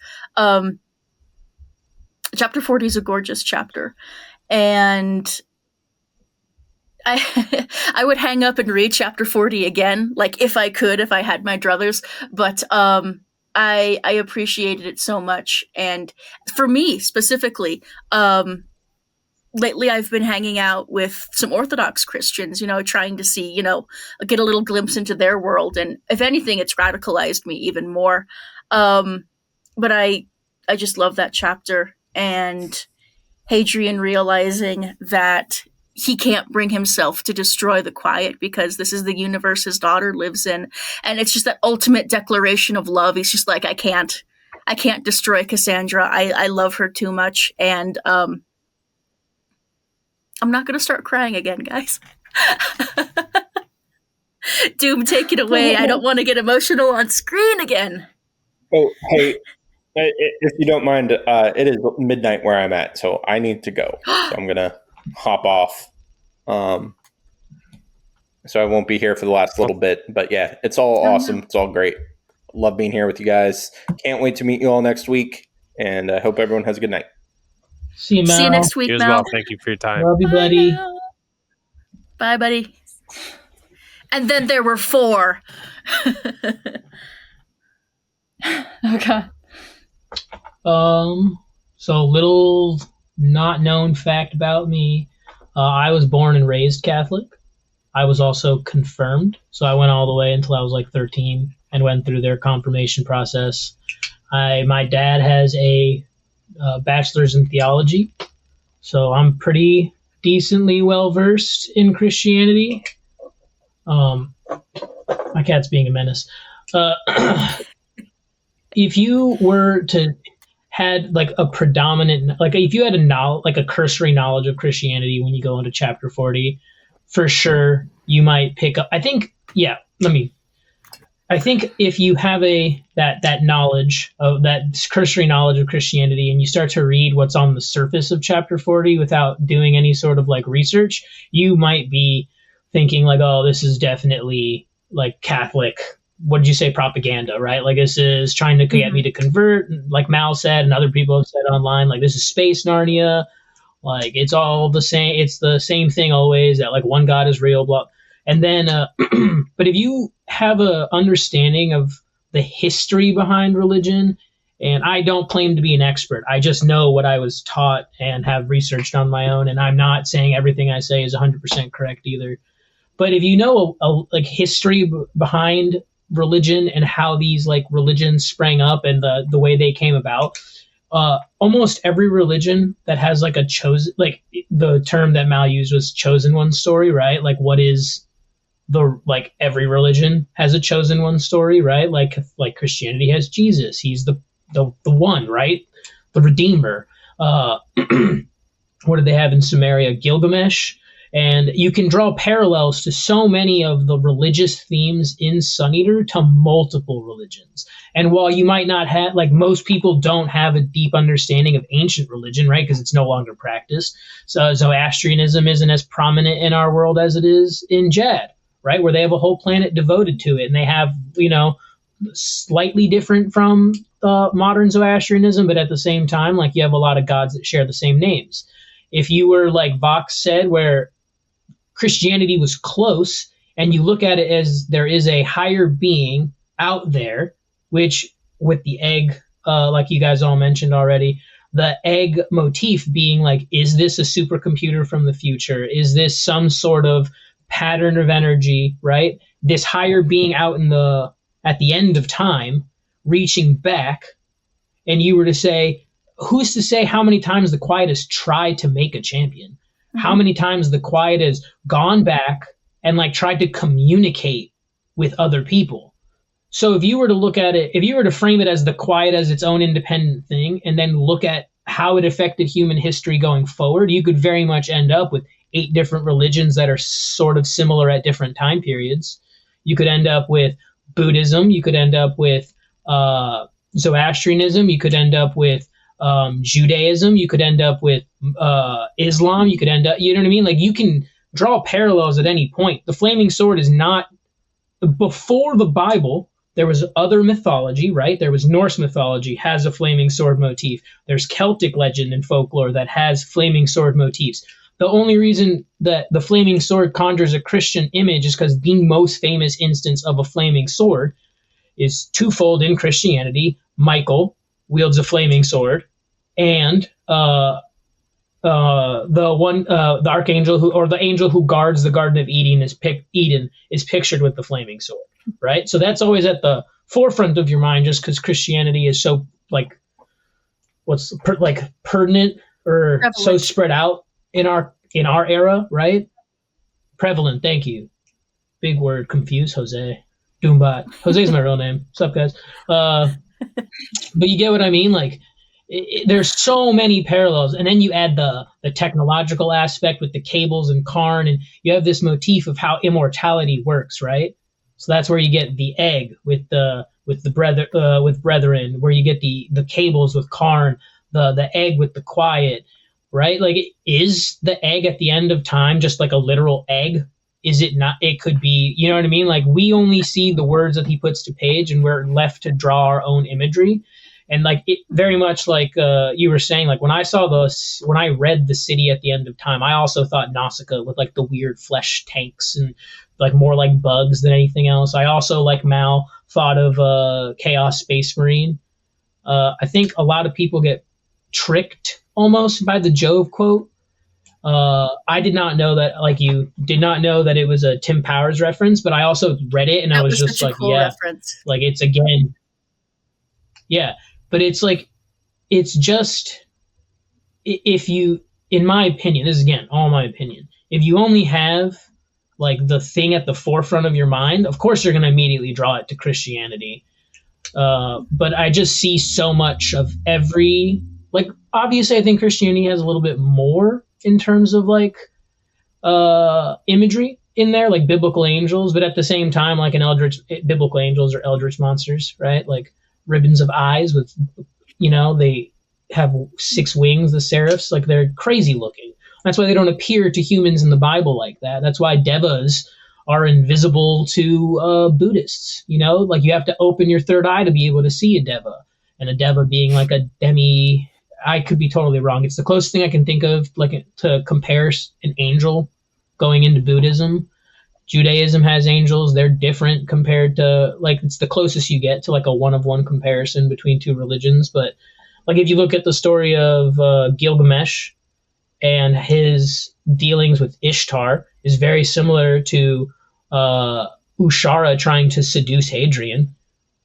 S2: Chapter 40 is a gorgeous chapter, and I would hang up and read chapter 40 again, like, if I could, if I had my druthers, but I appreciated it so much. And for me specifically, lately I've been hanging out with some Orthodox Christians, you know, trying to see, you know, get a little glimpse into their world. And if anything, it's radicalized me even more. But I just love that chapter, and Hadrian realizing that he can't bring himself to destroy the Quiet, because this is the universe his daughter lives in. And it's just that ultimate declaration of love. He's just like, I can't destroy Cassandra. I love her too much. And I'm not going to start crying again, guys. Doom, take it away. I don't want to get emotional on screen again.
S6: Oh, hey, if you don't mind, it is midnight where I'm at, so I need to go. So I'm going to hop off. So I won't be here for the last little bit. But yeah, it's all awesome. It's all great. Love being here with you guys. Can't wait to meet you all next week. And I hope everyone has a good night.
S5: See you, Mal.
S2: See you next week,
S1: You as
S2: Mel.
S1: well. Thank you for your time.
S5: Love you, buddy.
S2: Bye, buddy. And then there were 4.
S4: Okay.
S5: So little not known fact about me. I was born and raised Catholic. I was also confirmed. So I went all the way until I was like 13 and went through their confirmation process. My dad has a bachelor's in theology. So I'm pretty decently well versed in Christianity. My cat's being a menace. If you were to had like a predominant, like if you had a cursory knowledge of Christianity when you go into chapter 40, for sure you might pick up. I think if you have that knowledge of that cursory knowledge of Christianity and you start to read what's on the surface of chapter 40 without doing any sort of like research, you might be thinking like, oh, this is definitely like Catholic, what did you say, propaganda, right? Like this is trying to get me to convert, like Mal said and other people have said online, like this is space Narnia, like it's all the same, it's the same thing always, that like one God is real, blah. And then, but if you have a understanding of the history behind religion, and I don't claim to be an expert, I just know what I was taught and have researched on my own, and I'm not saying everything I say is 100% correct either. But if you know a like history behind religion and how these like religions sprang up and the way they came about, almost every religion that has like a chosen, like the term that Mal used was chosen one story, right? Like what is like every religion has a chosen one story, right? Like Christianity has Jesus. He's the one, right? The Redeemer. What did they have in Samaria? Gilgamesh. And you can draw parallels to so many of the religious themes in Sun Eater to multiple religions. And while you might not have, like most people don't have a deep understanding of ancient religion, right? Because it's no longer practiced. So Zoroastrianism isn't as prominent in our world as it is in Jad, right? Where they have a whole planet devoted to it. And they have, slightly different from modern Zoroastrianism, but at the same time, like you have a lot of gods that share the same names. If you were like Vox said, where Christianity was close, and you look at it as there is a higher being out there, which with the egg, like you guys all mentioned already, the egg motif being like, is this a supercomputer from the future? Is this some sort of pattern of energy, right? This higher being out at the end of time, reaching back, and you were to say, who's to say how many times the Quiet has tried to make a champion? How many times the Quiet has gone back and like tried to communicate with other people? So if you were to look at it, if you were to frame it as the Quiet as its own independent thing, and then look at how it affected human history going forward, you could very much end up with 8 different religions that are sort of similar at different time periods. You could end up with Buddhism. You could end up with Zoroastrianism. You could end up with Judaism. You could end up with Islam. You could end up, you know what I mean? Like you can draw parallels at any point. The flaming sword is not, before the Bible, there was other mythology, right? There was Norse mythology, has a flaming sword motif. There's Celtic legend and folklore that has flaming sword motifs. The only reason that the flaming sword conjures a Christian image is because the most famous instance of a flaming sword is twofold in Christianity. Michael wields a flaming sword, and the archangel the angel who guards the Garden of Eden is pictured with the flaming sword, right? So that's always at the forefront of your mind, just because Christianity is so like pertinent or prevalent. So spread out in our era, right? Prevalent. Thank you. Big word. Confused. Jose. Doombot. Jose is my real name. What's up, guys? But you get what I mean? Like, there's so many parallels, and then you add the technological aspect with the cables and Karn, and you have this motif of how immortality works, right? So that's where you get the egg with brethren, where you get the cables with Karn, the egg with the Quiet, right? Like, is the egg at the end of time just like a literal egg? Is it not? It could be, you know what I mean? Like, we only see the words that he puts to page, and we're left to draw our own imagery. And like, it very much like you were saying, like when I read The City at the End of Time, I also thought Nausicaa with like the weird flesh tanks and like more like bugs than anything else. I also, like Mal, thought of Chaos Space Marine. I think a lot of people get tricked almost by the Jove quote. I did not know that, like you did not know that it was a Tim Powers reference, but I also read it and I was just like,
S2: cool
S5: yeah,
S2: reference.
S5: like it's again, yeah. But it's like, it's just, if you, in my opinion, this is again, all my opinion, if you only have like the thing at the forefront of your mind, of course you're going to immediately draw it to Christianity. But I just see so much of every, like, obviously I think Christianity has a little bit more in terms of like imagery in there, like biblical angels, but at the same time, like biblical angels are eldritch monsters, right? Like ribbons of eyes with, they have 6 wings, the seraphs, like they're crazy looking. That's why they don't appear to humans in the Bible like that. That's why devas are invisible to Buddhists. Like you have to open your third eye to be able to see a deva, and a deva being like a demi. I could be totally wrong. It's the closest thing I can think of, like, to compare an angel going into Buddhism. Judaism has angels. They're different compared to, like, it's the closest you get to like a one-of-one comparison between 2 religions. But like if you look at the story of Gilgamesh and his dealings with Ishtar is very similar to Ushara trying to seduce Hadrian.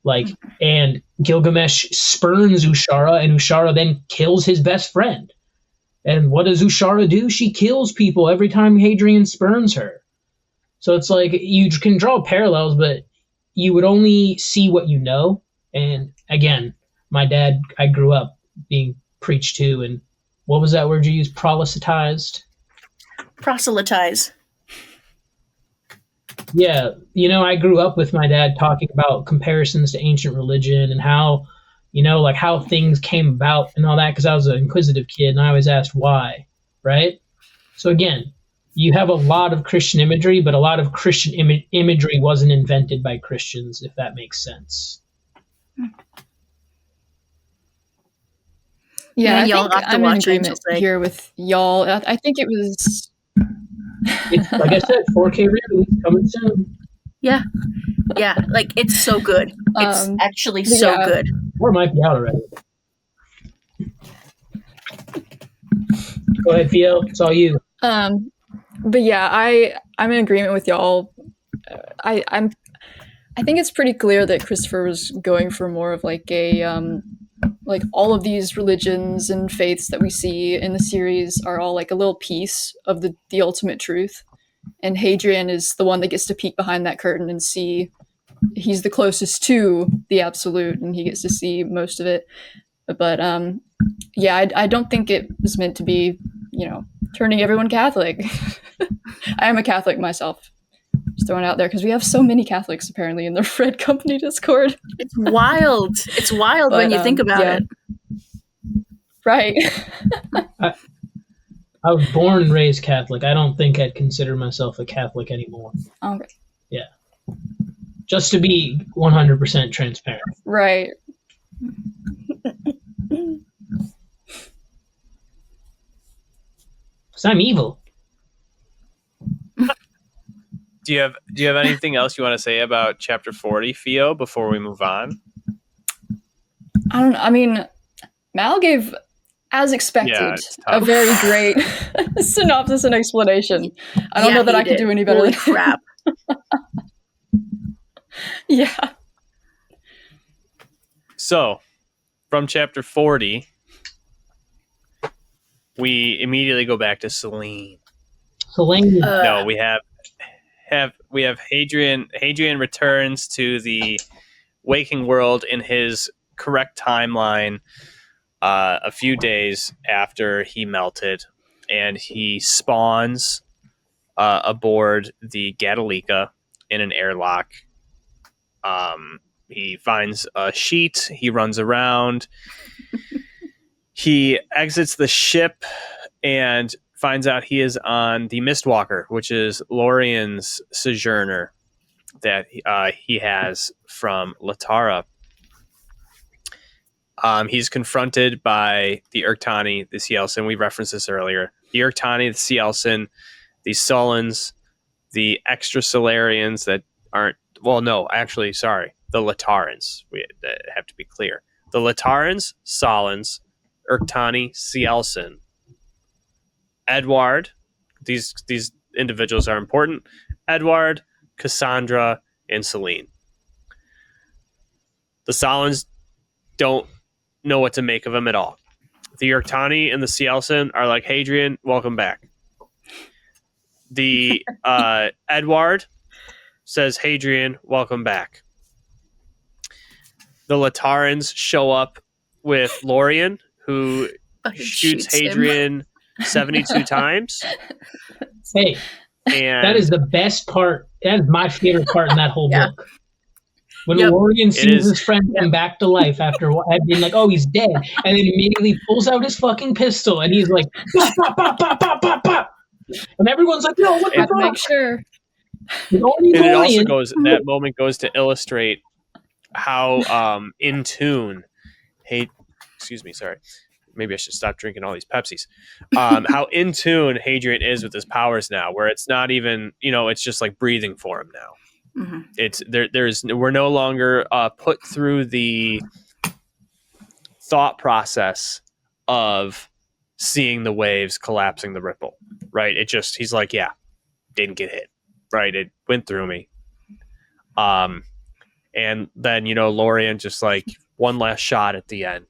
S5: Like, and Gilgamesh spurns Ushara, and Ushara then kills his best friend. And what does Ushara do? She kills people every time Hadrian spurns her. So it's like, you can draw parallels, but you would only see what you know. And again, my dad, I grew up being preached to, and what was that word you used? Proselytized?
S2: Proselytize.
S5: Yeah, I grew up with my dad talking about comparisons to ancient religion and how, like how things came about and all that, because I was an inquisitive kid and I always asked why, right? So again, you have a lot of Christian imagery, but a lot of Christian imagery wasn't invented by Christians, if that makes sense.
S4: Yeah, I
S2: y'all
S4: think
S2: have to
S4: I'm in
S2: watch
S4: agreement
S2: Angel's Egg.
S4: here with y'all. I think it was.
S5: It's, like I said, 4K release coming soon.
S2: Yeah, like it's so good. It's actually so good.
S5: Or it might be out already. Go ahead, Pheo. It's all you.
S4: But yeah, I'm in agreement with y'all. I think it's pretty clear that Christopher was going for more of like a like all of these religions and faiths that we see in the series are all like a little piece of the ultimate truth. And Hadrian is the one that gets to peek behind that curtain and see. He's the closest to the absolute, and he gets to see most of it. But yeah, I don't think it was meant to be, turning everyone Catholic. I am a Catholic myself. Just throwing it out there because we have so many Catholics apparently in the Fred Company Discord.
S2: It's wild. It's wild when you think about it.
S4: Right.
S5: I was born and raised Catholic. I don't think I'd consider myself a Catholic anymore.
S4: Okay.
S5: Yeah. Just to be 100% transparent.
S4: Right.
S5: Because I'm evil.
S1: Do you have anything else you want to say about chapter 40, Pheo, before we move on?
S4: I don't know. I mean, Mal gave, as expected, a very great synopsis and explanation. I don't know that I could do any better than
S2: crap.
S4: Yeah.
S1: So, from chapter 40, we immediately go back to Selene.
S5: Selene?
S1: No, we have Hadrian. Hadrian returns to the waking world in his correct timeline a few days after he melted, and he spawns aboard the Gadalika in an airlock. He finds a sheet. He runs around. He exits the ship, and finds out he is on the Mistwalker, which is Lorien's sojourner that he has from Latara. He's confronted by the Urktani, the Cielsen. We referenced this earlier. The Urktani, the Cielsen, the Sullans, the Extrasolarians that aren't... Well, no, actually, sorry. The Latarans. We have to be clear. The Latarans, Solans, Urktani, Cielsen, Edward. These individuals are important. Edward, Cassandra, and Celine. The Solans don't know what to make of him at all. The Urktani and the Cielsen are like, Hadrian, welcome back. The Edward says, Hadrian, welcome back. The Latarans show up with Lorien, who shoots Hadrian 72 times.
S5: Hey,
S1: and
S5: that is the best part. That is my favorite part in that whole book. When Lorien sees his friend come back to life after being like, oh, he's dead, and then immediately pulls out his fucking pistol, and he's like, pop, pop, pop, pop, pop, pop, pop. And everyone's like, no, what the fuck?
S4: Make sure.
S1: And it also goes, that moment goes to illustrate how in tune, excuse me, sorry. Maybe I should stop drinking all these Pepsis. How in tune Hadrian is with his powers now, where it's not even, it's just like breathing for him now. Mm-hmm. It's we're no longer put through the thought process of seeing the waves collapsing the ripple, right? He's like, yeah, didn't get hit, right? It went through me. And then, Lorien just like one last shot at the end.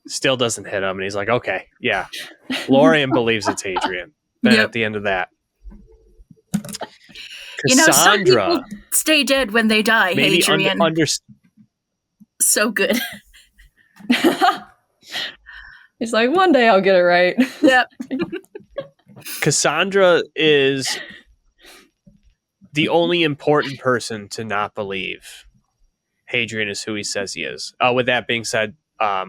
S1: Still doesn't hit him. And he's like, okay, yeah. Lorien believes it's Hadrian. Then at the end of that. Cassandra,
S2: some people stay dead when they die, Hadrian. So good.
S4: He's like, one day I'll get it right.
S2: Yep.
S1: Cassandra is the only important person to not believe Hadrian is who he says he is. With that being said, I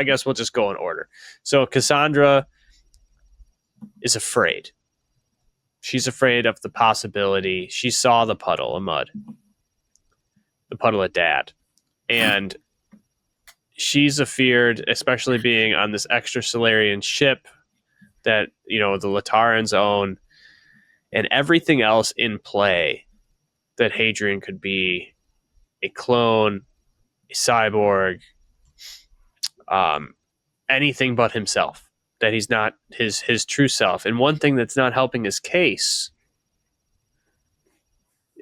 S1: guess we'll just go in order. So Cassandra is afraid. She's afraid of the possibility. She saw the puddle of mud, the puddle of dad. And she's afeared, especially being on this extrasolarian ship that, the Latarans own, and everything else in play that Hadrian could be a clone, a cyborg, anything but himself. That he's not his true self. And one thing that's not helping his case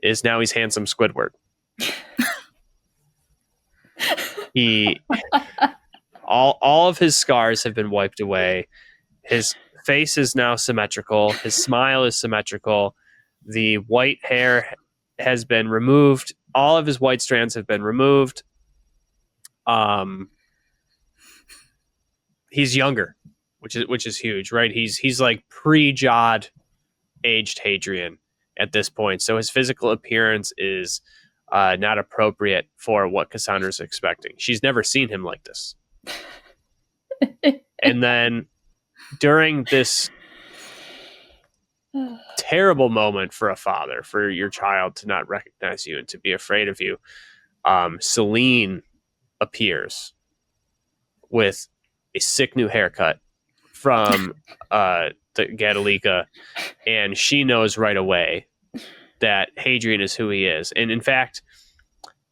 S1: is now he's handsome Squidward. All of his scars have been wiped away. His face is now symmetrical. His smile is symmetrical. The white hair has been removed. All of his white strands have been removed. He's younger. Which is huge, right? He's like pre-Jod aged Hadrian at this point, so his physical appearance is not appropriate for what Cassandra's expecting. She's never seen him like this. And then during this terrible moment for a father, for your child to not recognize you and to be afraid of you, Celine appears with a sick new haircut from the Gadalica, and she knows right away that Hadrian is who he is. And in fact,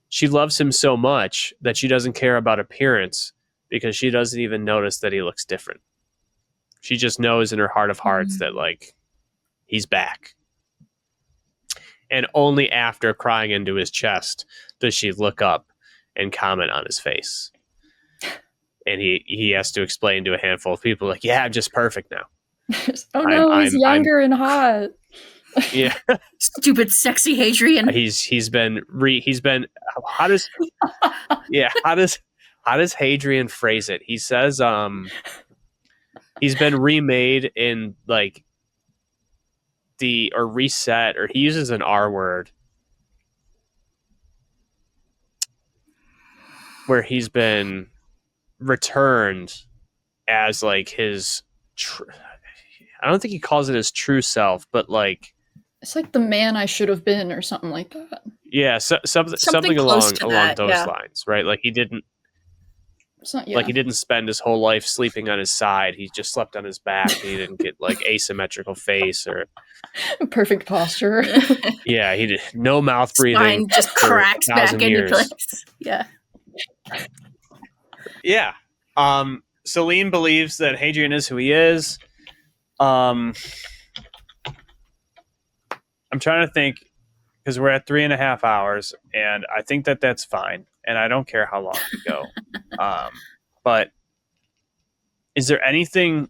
S1: she loves him so much that she doesn't care about appearance because she doesn't even notice that he looks different. She just knows in her heart of hearts that, like, he's back. And only after crying into his chest does she look up and comment on his face. And he has to explain to a handful of people, like, yeah, I'm just perfect now.
S4: Oh no, he's younger and hot.
S1: Yeah.
S2: Stupid sexy Hadrian.
S1: He's been how does Hadrian phrase it? He says he's been remade in like reset, or he uses an R word where he's been returned as like his I don't think he calls it his true self, but like
S4: It's like the man I should have been, or something like that.
S1: yeah, something
S2: close
S1: along
S2: to that,
S1: those
S2: yeah.
S1: lines, right? Like he didn't
S4: It's not.
S1: like he didn't spend his whole life sleeping on his side. He just slept on his back. He didn't get like asymmetrical face or
S4: perfect posture.
S1: yeah, he did no mouth breathing.
S2: Spine just
S1: for
S2: cracks back
S1: 1,000
S2: into
S1: years.
S2: place. Yeah.
S1: Yeah. Celine believes that Hadrian is who he is. I'm trying to think because we're at 3.5 hours, and I think that that's fine, and I don't care how long we go. But is there anything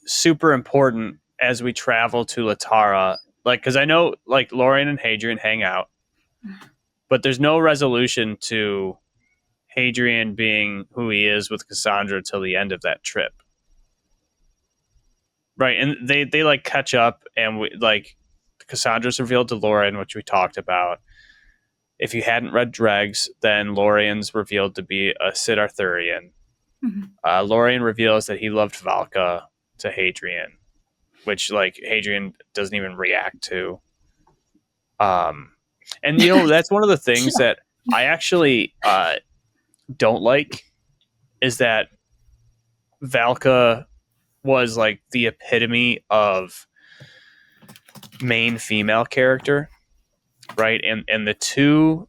S1: super important as we travel to Latara? Like, because I know like Lorien and Hadrian hang out, but there's no resolution to Hadrian being who he is with Cassandra till the end of that trip. Right, and they like catch up, and we like Cassandra's revealed to Lorien, which we talked about. If you hadn't read Dregs, then Lorien's revealed to be a Sid Arthurian.
S2: Mhm.
S1: Lorien reveals that he loved Valka to Hadrian, which like Hadrian doesn't even react to. And you know that's one of the things that I actually don't like is that Valka was like the epitome of main female character, right? And the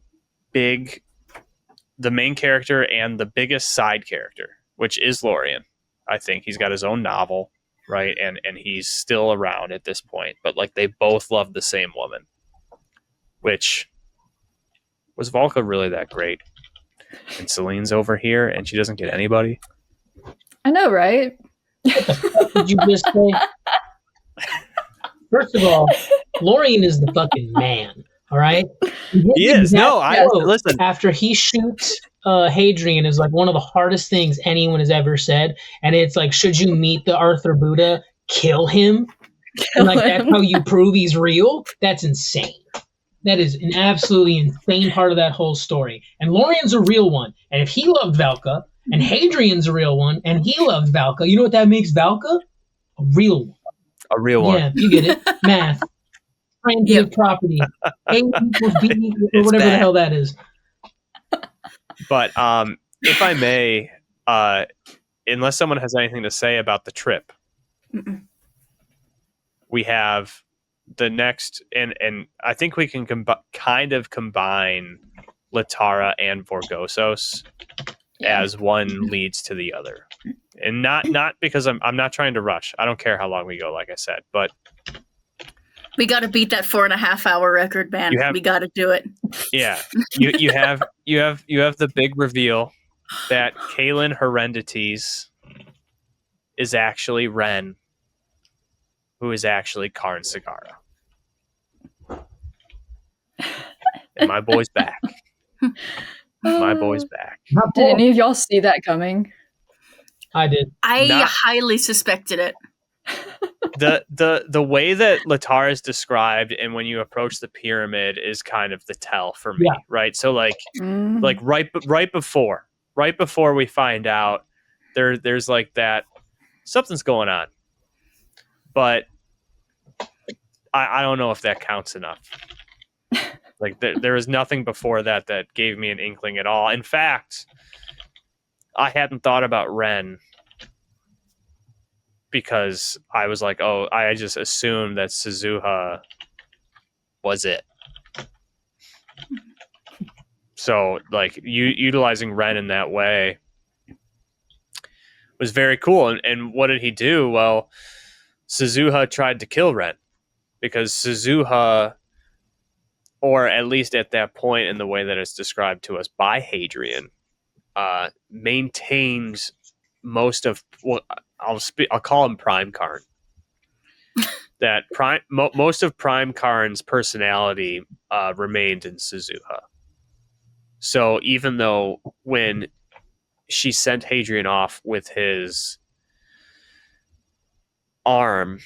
S1: main character and the biggest side character, which is Lorien. I think he's got his own novel, right? And he's still around at this point, but like they both love the same woman, which was Valka really that great? And Celine's over here and she doesn't get anybody.
S4: I know, right?
S5: Did you just say? First of all, Lorien is the fucking man. All right,
S1: He is. No, listen.
S5: After he shoots Hadrian is like one of the hardest things anyone has ever said, and it's like, should you meet the Arthur Buddha, kill him? And like that's how you prove he's real? That's insane. That is an absolutely insane part of that whole story. And Lorien's a real one. And if he loved Valka, and Hadrian's a real one, and he loved Valka, you know what that makes Valka? A real one.
S1: A real one.
S5: Yeah, you get it. Math. Transitive property. A equals B or whatever the hell that is.
S1: But if I may, unless someone has anything to say about the trip, we have the next, and I think we can kind of combine Latara and Vorgosos as one leads to the other, and not because I'm not trying to rush. I don't care how long we go, like I said, but
S2: we got to beat that 4.5 hour record, man. We got to do it.
S1: Yeah, you have the big reveal that Kaelin Herendites is actually Ren, who is actually Karn Sagara. And my boy's back. My boy's back.
S4: Did any of y'all see that coming?
S5: I did.
S2: I highly suspected it.
S1: The way that Latara is described and when you approach the pyramid is kind of the tell for me, right? So like right before we find out there's like that something's going on, but I don't know if that counts enough. Like there is nothing before that gave me an inkling at all. In fact, I hadn't thought about Ren because I was like, oh, I just assumed that Suzuha was it. So like utilizing Ren in that way was very cool. And what did he do? Well, Suzuha tried to kill Ren because Suzuha, or at least at that point in the way that it's described to us by Hadrian, maintains most of what I'll call him Prime Karn. That most of Prime Karn's personality remained in Suzuha. So even though when she sent Hadrian off with his arm,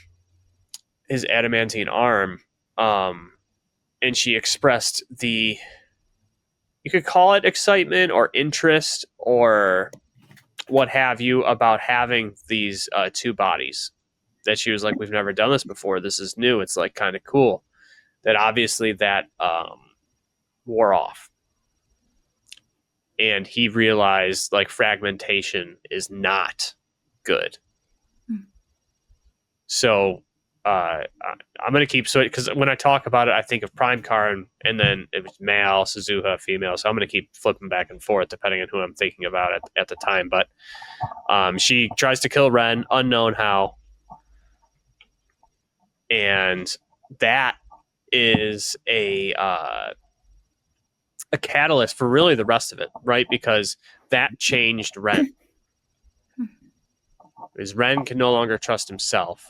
S1: his adamantine arm, and she expressed you could call it excitement or interest or what have you about having these two bodies, that she was like, we've never done this before. This is new. It's like kind of cool. That obviously that wore off. And he realized like fragmentation is not good. So I'm going to keep because when I talk about it, I think of Prime Karn, and then it was male, Suzuha, female. So I'm going to keep flipping back and forth depending on who I'm thinking about at the time. But she tries to kill Ren, unknown how. And that is a catalyst for really the rest of it, right? Because that changed Ren. Because Ren can no longer trust himself.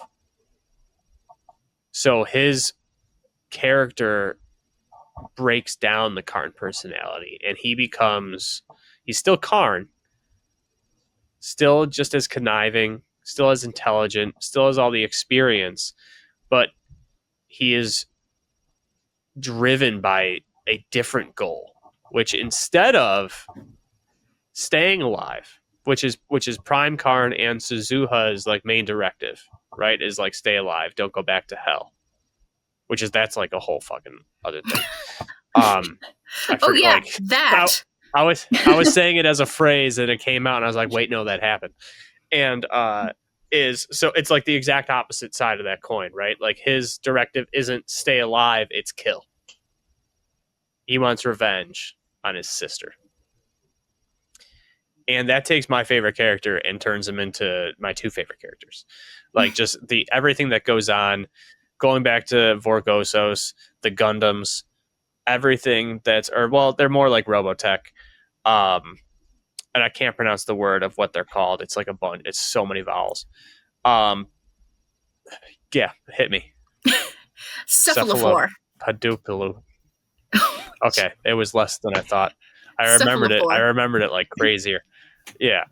S1: So his character breaks down the Karn personality, and he's still Karn, still just as conniving, still as intelligent, still has all the experience, but he is driven by a different goal, which instead of staying alive, which is Prime Karn and Suzuha's like main directive, right? Is like stay alive, don't go back to hell. That's like a whole fucking other thing. I was saying it as a phrase and it came out and I was like, wait, no, that happened. And so it's like the exact opposite side of that coin, right? Like his directive isn't stay alive, it's kill. He wants revenge on his sister. And that takes my favorite character and turns him into my two favorite characters. Like just everything that goes on, going back to Vorgosos, the Gundams, everything they're more like Robotech. And I can't pronounce the word of what they're called. It's like a bunch. It's so many vowels. Yeah, hit me.
S2: Cephalophore.
S1: Hadoupilu. Okay, it was less than I thought. I remembered it. I remembered it like crazier. Yeah.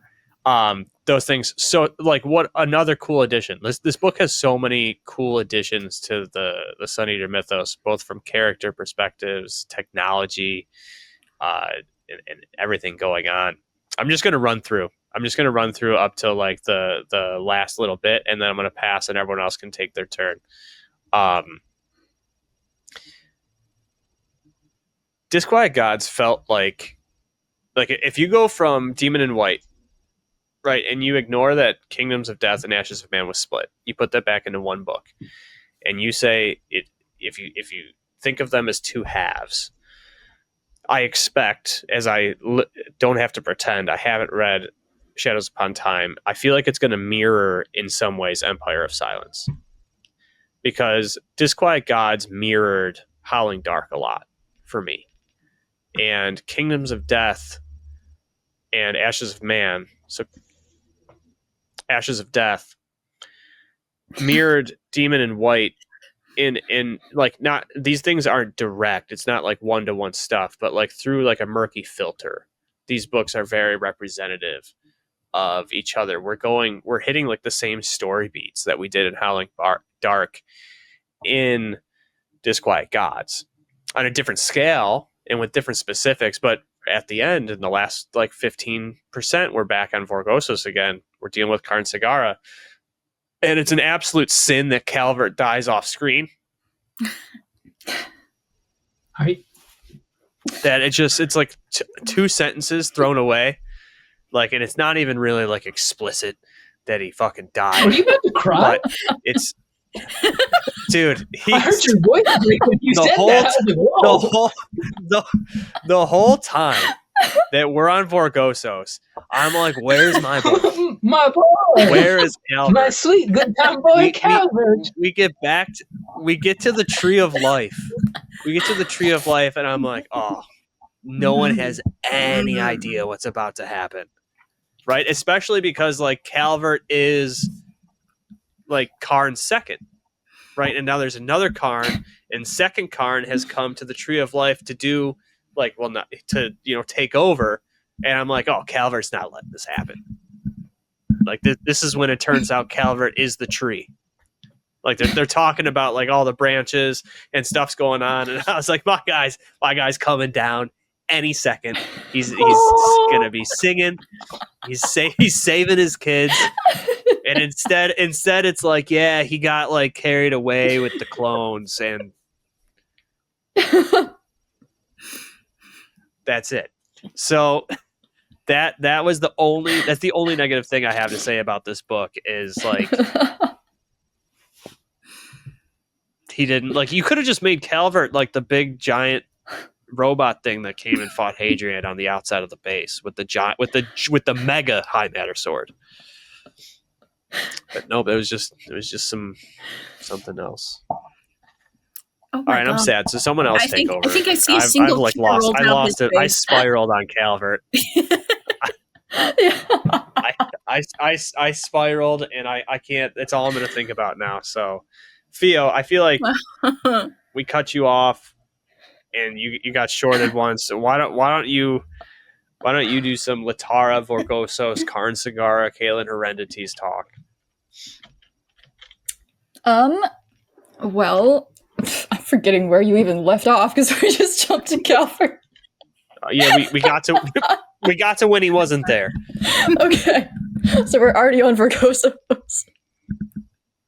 S1: Those things. So like what another cool addition. This book has so many cool additions to the Sun Eater mythos, both from character perspectives, technology, and everything going on. I'm just going to run through up till like the last little bit, and then I'm going to pass and everyone else can take their turn. Disquiet Gods felt like if you go from Demon in White, right, and you ignore that Kingdoms of Death and Ashes of Man was split, you put that back into one book, and you say if you think of them as two halves, I expect, as I don't have to pretend, I haven't read Shadows Upon Time, I feel like it's going to mirror in some ways Empire of Silence, because Disquiet Gods mirrored Howling Dark a lot for me. And Kingdoms of Death and Ashes of Man, so Ashes of Death, mirrored Demon in White in like, not, these things aren't direct, it's not like one-to-one stuff, but like through like a murky filter, these books are very representative of each other. We're hitting like the same story beats that we did in Howling Dark in Disquiet Gods on a different scale and with different specifics, but at the end, in the last like 15%, we're back on Vorgosos again. We're dealing with Karn Sagara, and it's an absolute sin that Calvert dies off screen.
S5: Right.
S1: That it's like two sentences thrown away, like, and it's not even really like explicit that he fucking died.
S5: Are you about to cry?
S1: But it's. Dude,
S5: I heard your voice break when you said that.
S1: The whole time that we're on Vorgosos, I'm like, where's my boy?
S5: My boy!
S1: Where is Calvert?
S5: My sweet good time boy, Calvert.
S1: We get to the Tree of Life. And I'm like, oh, no one has any idea what's about to happen. Right? Especially because like Calvert is like Karn's second, right? And now there's another Karn, and second Karn has come to the Tree of Life to do like, well, not to, take over. And I'm like, oh, Calvert's not letting this happen. Like this is when it turns out Calvert is the tree. Like they're talking about like all the branches and stuff's going on, and I was like, my guy's coming down any second. He's gonna be singing. He's saving his kids. And instead it's like, yeah, he got like carried away with the clones, and that's it. So that was the only negative thing I have to say about this book is like he didn't like. You could have just made Calvert like the big giant robot thing that came and fought Hadrian on the outside of the base with the mega high matter sword. But no, it was just something else.
S2: Oh
S1: All
S2: my
S1: right,
S2: God.
S1: I'm sad. So someone else take over.
S2: I think I see a single
S1: I've like
S2: tear
S1: lost.
S2: roll
S1: I
S2: down
S1: lost
S2: his
S1: it. I
S2: face.
S1: spiraled on Calvert.
S4: Yeah.
S1: I spiraled, and I can't. That's all I'm going to think about now. So, Pheo, I feel like we cut you off, and you got shorted once. So why don't you do some Latara, Vorgosos, Karn Sagara, Kaelin Herendities talk?
S4: Well, I'm forgetting where you even left off because we just jumped to Calvert.
S1: Yeah, we got to when he wasn't there.
S4: Okay, so we're already on Vergosos.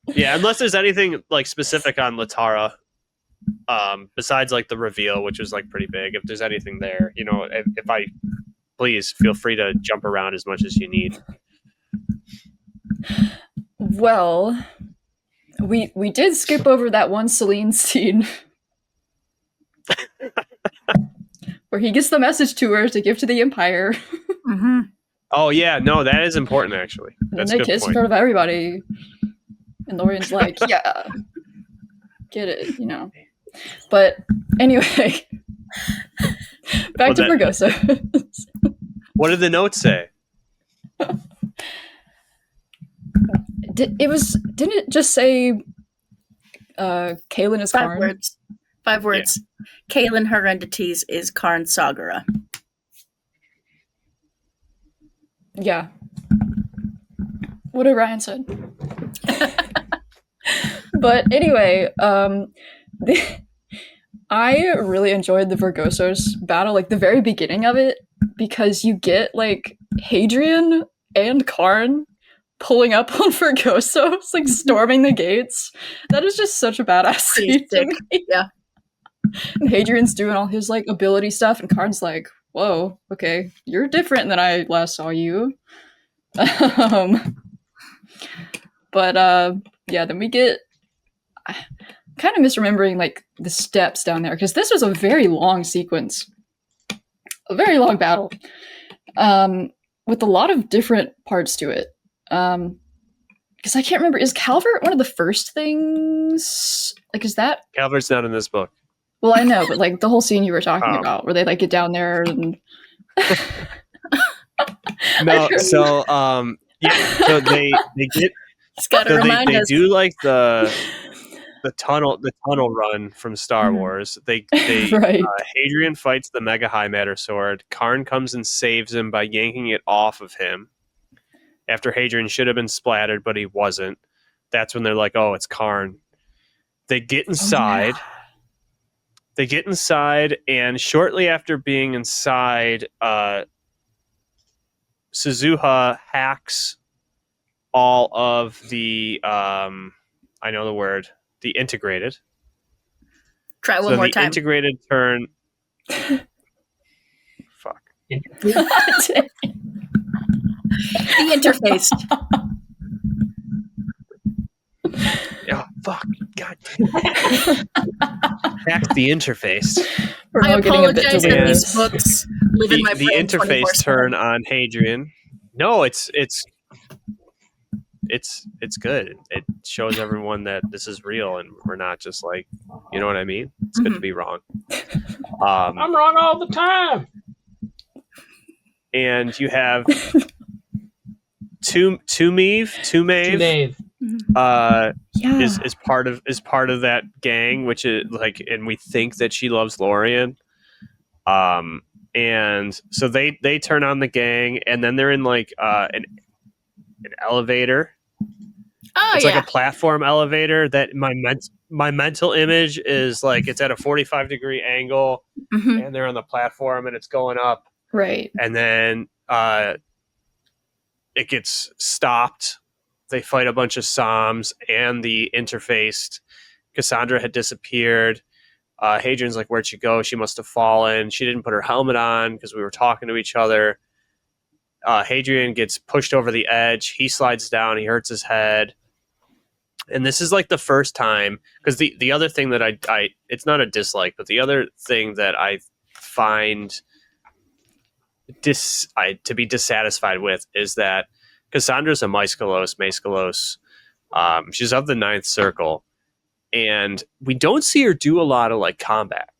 S1: Yeah, unless there's anything like specific on Latara, besides like the reveal, which was like pretty big. If there's anything there, if I please feel free to jump around as much as you need.
S4: Well, we did skip over that one Celine scene where he gets the message to her to give to the Empire.
S2: Mm-hmm.
S1: Oh yeah, no, that is important actually.
S4: And then
S1: That's a
S4: they
S1: good
S4: kiss in
S1: point.
S4: front of everybody. And Lorian's like, yeah, get it, But anyway, back to Vergosos.
S1: What did the note say?
S4: Didn't it just say Kaelin is Karn?
S2: 5 words. Kaelin Herendities is Karn Sagara.
S4: Yeah. What did Ryan said? But anyway, I really enjoyed the Vergosos battle, like the very beginning of it, because you get like Hadrian and Karn pulling up on Vergosos, like storming the gates. That is just such a badass scene to me.
S2: Yeah.
S4: And Hadrian's doing all his like ability stuff, and Karn's like, "Whoa, okay, you're different than I last saw you." But yeah, then we get kind of misremembering like the steps down there because this was a very long sequence, a very long battle, with a lot of different parts to it. Because I can't remember, is Calvert one of the first things? Like, is that
S1: Calvert's not in this book?
S4: Well, I know, but like the whole scene you were talking about, where they like get down there and
S1: No, so yeah, so they get. They do like the tunnel run from Star Wars. They
S4: right.
S1: Hadrian fights the Mega High Matter Sword. Karn comes and saves him by yanking it off of him. After Hadrian should have been splattered, but he wasn't. That's when they're like, "Oh, it's Karn." They get inside.
S4: Oh, yeah.
S1: They get inside, and shortly after being inside, Suzuha hacks all of the I know the word, the integrated.
S2: Try one more time.
S1: Integrated turn. Fuck.
S2: The interface.
S1: Yeah, fuck. God damn. Hacks the interface.
S4: We're
S2: I
S4: all getting a bit
S2: apologize that
S4: delayed.
S2: these books live in my
S1: The
S2: brain
S1: interface
S2: 24/7.
S1: turn on Hadrian. No, it's good. It shows everyone that this is real and we're not just like, you know what I mean? It's good to be wrong.
S5: I'm wrong all the time.
S1: And you have two Maeve is part of that gang, which is like, and we think that she loves Lorien. And so they turn on the gang, and then they're in like an elevator.
S2: Oh,
S1: It's
S2: yeah.
S1: like a platform elevator that my mental image is like it's at a 45-degree angle,
S2: Mhm.
S1: and they're on the platform, and it's going up,
S4: Right.
S1: and then it gets stopped, They fight a bunch of Psalms and the interfaced. Cassandra had disappeared. Hadrian's like, where'd she go? She must have fallen. She didn't put her helmet on because we were talking to each other. Hadrian gets pushed over the edge. He slides down. He hurts his head. And this is like the first time, because the other thing that I it's not a dislike, but the other thing that I find to be dissatisfied with is that Cassandra's a Maeskelos. She's of the ninth circle, and we don't see her do a lot of like combat.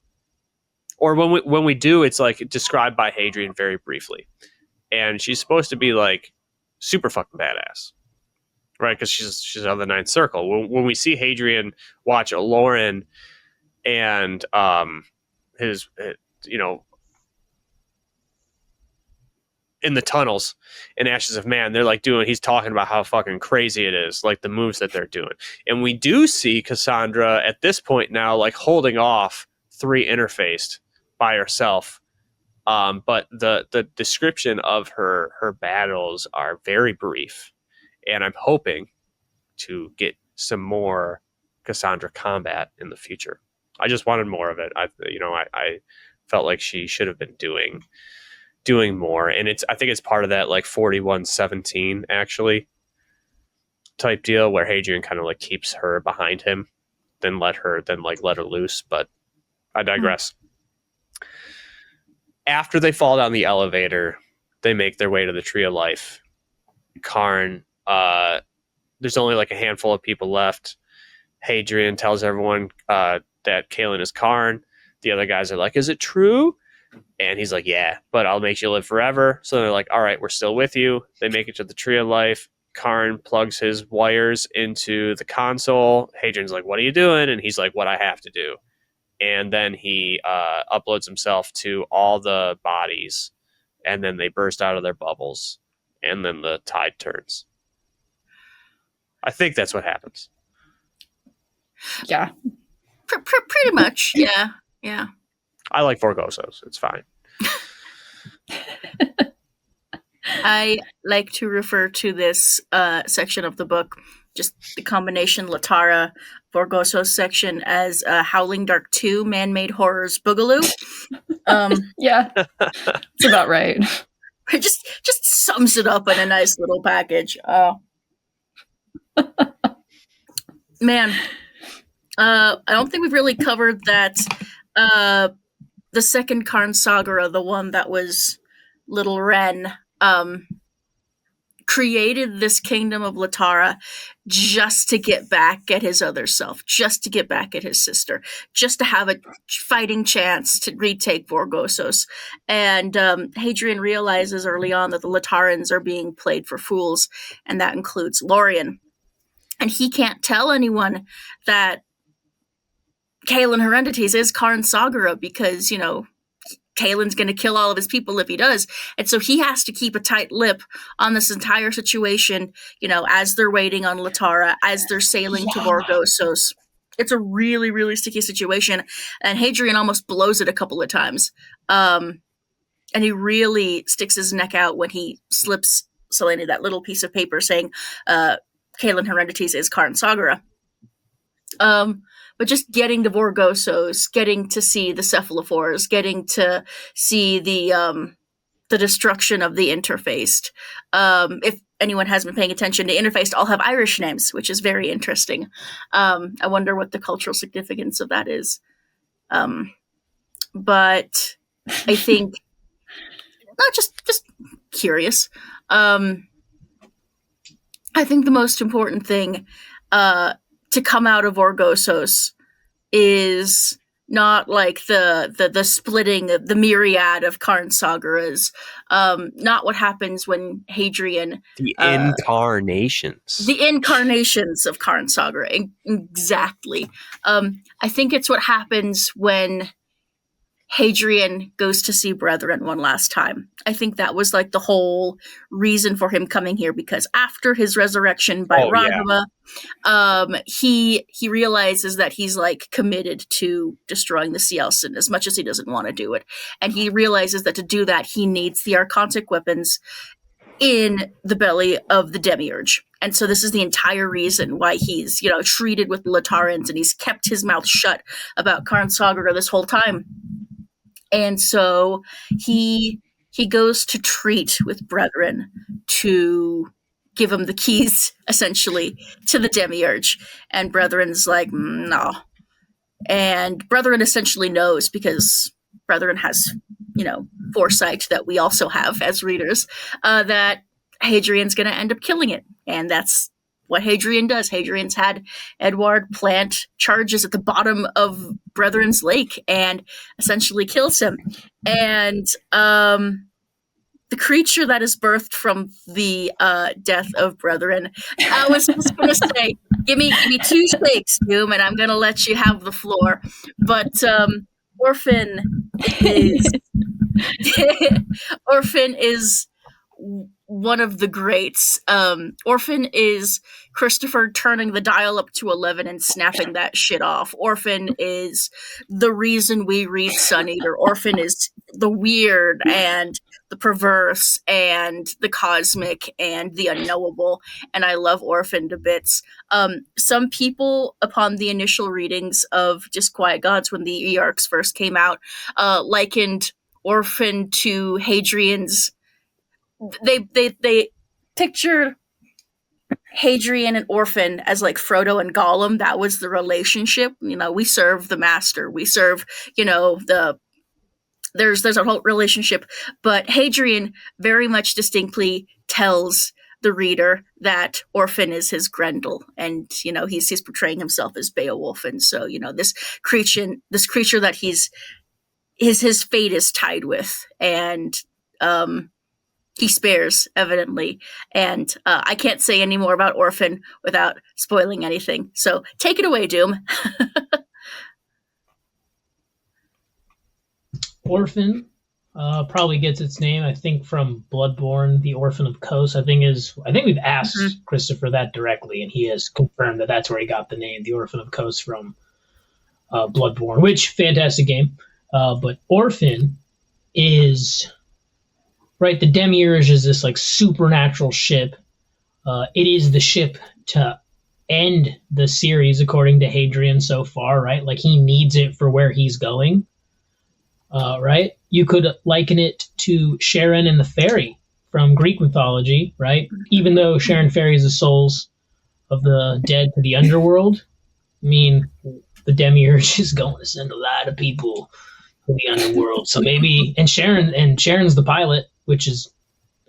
S1: Or when we do, it's like described by Hadrian very briefly. And she's supposed to be like super fucking badass. Right, because she's on the ninth circle. When we see Hadrian watch Aloran and his in the tunnels in Ashes of Man, they're like he's talking about how fucking crazy it is, like the moves that they're doing. And we do see Cassandra at this point now like holding off 3 interfaced by herself. But the description of her battles are very brief. And I'm hoping to get some more Cassandra combat in the future. I just wanted more of it. I felt like she should have been doing more, and I think it's part of that like 41-17 actually type deal where Hadrian kind of like keeps her behind him, then let her loose. But I digress. After they fall down the elevator, they make their way to the Tree of Life. Karn. There's only like a handful of people left. Hadrian tells everyone that Kaelin is Karn. The other guys are like, is it true? And he's like, yeah, but I'll make you live forever. So they're like, all right, we're still with you. They make it to the Tree of Life. Karn plugs his wires into the console. Hadrian's like, what are you doing? And he's like, what I have to do. And then he uploads himself to all the bodies, and then they burst out of their bubbles, and then the tide turns. I think that's what happens.
S4: Yeah.
S2: Pretty much. Yeah.
S1: I like Vorgosos. It's fine.
S2: I like to refer to this section of the book, just the combination Latara Vorgosos section, as Howling Dark 2 Man-Made Horrors Boogaloo.
S4: Yeah. It's about right.
S2: It just sums it up in a nice little package. Man, I don't think we've really covered that. The second Karn Saga, the one that was Little Ren, created this kingdom of Latara just to get back at his other self, just to get back at his sister, just to have a fighting chance to retake Vorgosos. And Hadrian realizes early on that the Latarans are being played for fools, and that includes Lorien. And he can't tell anyone that Kaelin Hereditas is Karn Saga because, Kaelin's going to kill all of his people if he does. And so he has to keep a tight lip on this entire situation, as they're waiting on Latara, as they're sailing to Vorgosos. It's a really, really sticky situation. And Hadrian almost blows it a couple of times. And he really sticks his neck out when he slips Selene that little piece of paper saying, Kaelin Hereditas is Karn Saga. But just getting to Vorgosos, getting to see the cephalophores, getting to see the destruction of the interfaced. If anyone has been paying attention, the interfaced all have Irish names, which is very interesting. I wonder what the cultural significance of that is. But I think, not just curious. I think the most important thing to come out of Vorgosos is not like the splitting, the myriad of Karn Sagas, not what happens when Hadrian...
S1: The incarnations.
S2: The incarnations of Karn Saga, exactly. I think it's what happens when Hadrian goes to see Brethren one last time. I think that was like the whole reason for him coming here, because after his resurrection by Ragama, he realizes that he's like committed to destroying the Cielcin as much as he doesn't want to do it. And he realizes that to do that, he needs the Archontic weapons. in the belly of the Demiurge. And so this is the entire reason why he's, treated with Latarans, and he's kept his mouth shut about Karn Saga this whole time. And so he goes to treat with Brethren to give him the keys, essentially, to the Demiurge. And Brethren's like, no. And Brethren essentially knows, because Brethren has, foresight that we also have as readers, that Hadrian's going to end up killing it. And that's what Hadrian does. Hadrian's had Edward plant charges at the bottom of Brethren's lake and essentially kills him. And the creature that is birthed from the death of Brethren, I was just going to say, give me 2 shakes, Doom, and I'm going to let you have the floor. But Orphan is Orphan is one of the greats. Orphan is Christopher turning the dial up to 11 and snapping that shit off. Orphan is the reason we read Sun Eater. Orphan is the weird and the perverse and the cosmic and the unknowable, and I love Orphan to bits. Some people, upon the initial readings of Disquiet Gods when the E-Arcs first came out, likened Orphan to Hadrian's. They pictured Hadrian and Orphan as like Frodo and Gollum. That was the relationship. We serve the master. We serve, there's a whole relationship. But Hadrian very much distinctly tells the reader that Orphan is his Grendel, and he's portraying himself as Beowulf, and so this creature that his fate is tied with, and he spares, evidently. And I can't say any more about Orphan without spoiling anything. So take it away, Doom.
S5: Orphan probably gets its name, I think, from Bloodborne, the Orphan of Kos. I think we've asked Christopher that directly, and he has confirmed that that's where he got the name, the Orphan of Kos, from Bloodborne, which, fantastic game. But Orphan is... Right, the Demiurge is this like supernatural ship. It is the ship to end the series, according to Hadrian so far, right? Like, he needs it for where he's going, right? You could liken it to Charon and the fairy from Greek mythology, right? Even though Charon ferries the souls of the dead to the underworld, I mean, the Demiurge is going to send a lot of people to the underworld. So maybe, and Sharon's the pilot, which is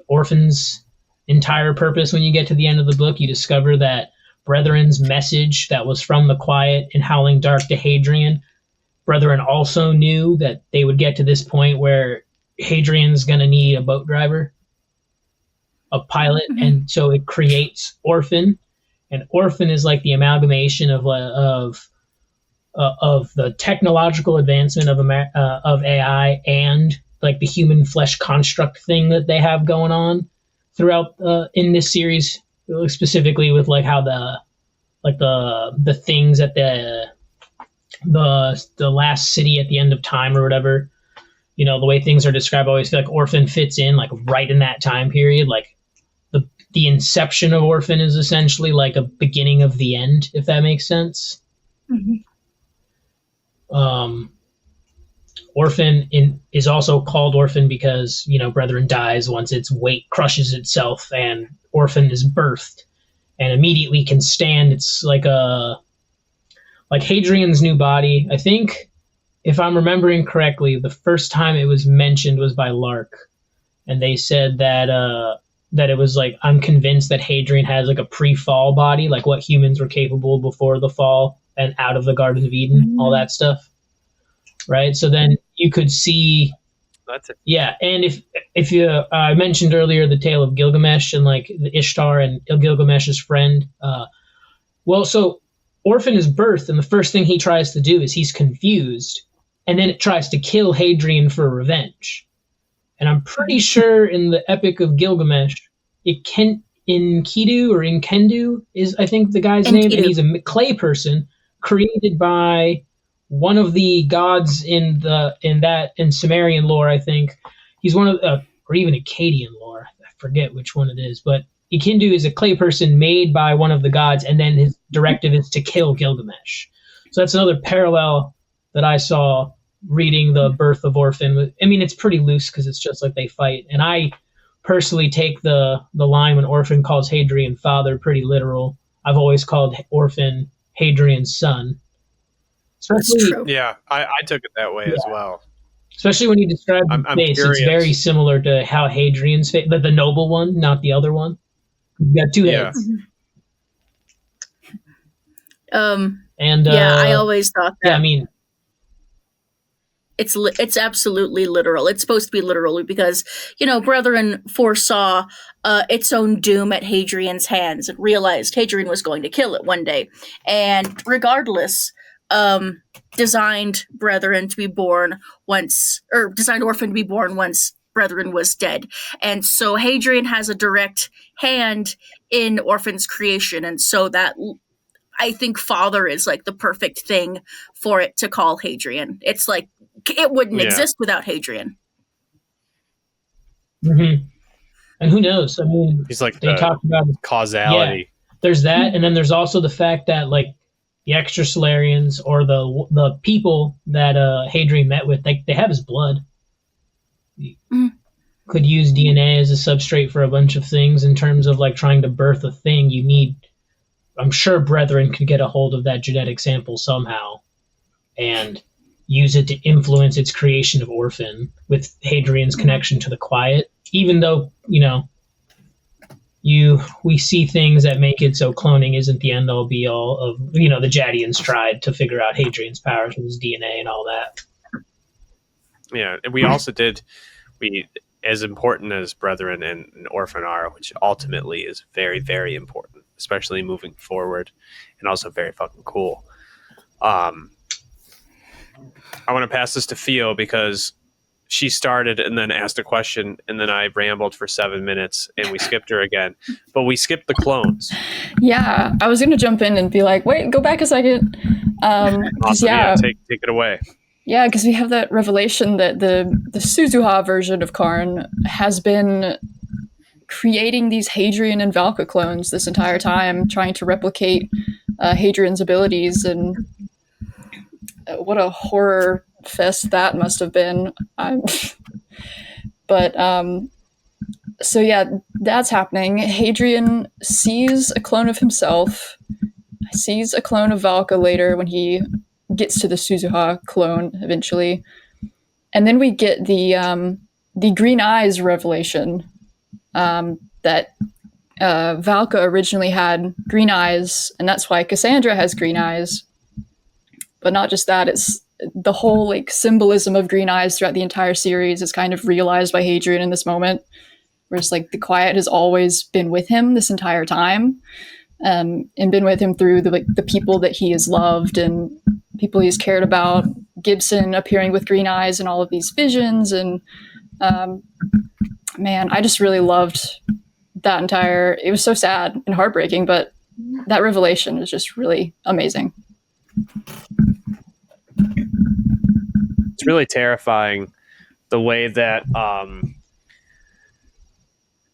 S5: Orphan's entire purpose. When you get to the end of the book, you discover that Brethren's message that was from the Quiet and Howling Dark to Hadrian, Brethren also knew that they would get to this point where Hadrian's going to need a boat driver, a pilot, and so it creates Orphan. And Orphan is like the amalgamation of the technological advancement of AI and like the human flesh construct thing that they have going on throughout in this series, specifically with like how the things at the last city at the end of time or whatever, the way things are described, I always feel like Orphan fits in like right in that time period. Like the inception of Orphan is essentially like a beginning of the end, if that makes sense. Orphan is also called Orphan because, Brethren dies once its weight crushes itself, and Orphan is birthed and immediately can stand. It's like Hadrian's new body. I think, if I'm remembering correctly, the first time it was mentioned was by Lark, and they said that it was like, I'm convinced that Hadrian has like a pre-fall body, like what humans were capable before the fall and out of the Garden of Eden, all that stuff. Right, so then you could see, that's it. Yeah, and if you, I mentioned earlier the tale of Gilgamesh and like the Ishtar and Gilgamesh's friend. So Orphan is birthed, and the first thing he tries to do is he's confused, and then it tries to kill Hadrian for revenge. And I'm pretty sure in the Epic of Gilgamesh, Enkidu is, I think, the guy's name, and he's a clay person created by one of the gods in Sumerian lore. I think he's one of or even Akkadian lore. I forget which one it is, but Ikindu is a clay person made by one of the gods, and then his directive is to kill Gilgamesh. So that's another parallel that I saw reading The Birth of Orphan. I mean, it's pretty loose because it's just like they fight. And I personally take the line when Orphan calls Hadrian father pretty literal. I've always called Orphan Hadrian's son.
S2: That's true.
S1: Yeah, I took it that way as well.
S5: Especially when you describe
S1: I'm
S5: his face,
S1: curious.
S5: it's very similar to how Hadrian's face, the noble one, not the other one. You got two heads. And
S2: I always thought that.
S5: Yeah, I mean,
S2: it's absolutely literal. It's supposed to be literal because, Brethren foresaw its own doom at Hadrian's hands and realized Hadrian was going to kill it one day. And regardless, designed Brethren to be born once, or designed Orphan to be born once Brethren was dead. And so Hadrian has a direct hand in Orphan's creation. And so that, I think father is like the perfect thing for it to call Hadrian. It's like, it wouldn't exist without Hadrian.
S5: Mm-hmm. And who knows? I mean,
S1: he's like
S5: they talk about
S1: causality.
S5: Yeah, there's that, and then there's also the fact that like the Extrasolarians or the people that Hadrian met with, they have his blood. Could use DNA as a substrate for a bunch of things in terms of like trying to birth a thing. You need, I'm sure Brethren could get a hold of that genetic sample somehow and use it to influence its creation of Orphan with Hadrian's connection to the Quiet. Even though, we see things that make it so cloning isn't the end all be all of, the Jadians tried to figure out Hadrian's powers with his DNA and all that.
S1: Yeah, and we also as important as Brethren and Orphan are, which ultimately is very, very important, especially moving forward, and also very fucking cool. I want to pass this to Pheo because she started and then asked a question, and then I rambled for 7 minutes, and we skipped her again. But we skipped the clones.
S4: Yeah, I was going to jump in and be like, wait, go back a second.
S1: Awesome. Yeah, take it away.
S4: Yeah, because we have that revelation that the Suzuha version of Karn has been creating these Hadrian and Valka clones this entire time, trying to replicate Hadrian's abilities, and what a horror fest that must have been. So yeah, that's happening. Hadrian sees a clone of himself, sees a clone of Valka later when he gets to the Suzuha clone eventually. And then we get the green eyes revelation, that Valka originally had green eyes, and that's why Cassandra has green eyes. But not just that, it's the whole like symbolism of green eyes throughout the entire series is kind of realized by Hadrian in this moment, where it's like the Quiet has always been with him this entire time, and been with him through the people that he has loved and people he's cared about. Gibson appearing with green eyes and all of these visions, and man, I just really loved that entire. It was so sad and heartbreaking, but that revelation was just really amazing.
S1: It's really terrifying the way that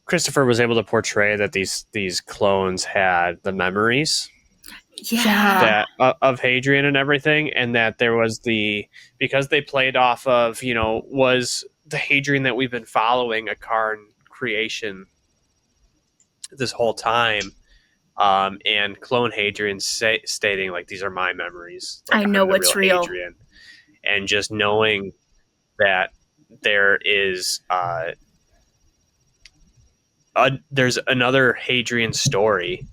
S1: Christopher was able to portray that these clones had the memories that of Hadrian and everything, and that there was because they played off of, was the Hadrian that we've been following a Karn creation this whole time, and clone Hadrian stating like, these are my memories. Like,
S2: I know what's real.
S1: Hadrian. And just knowing that there is there's another Hadrian story,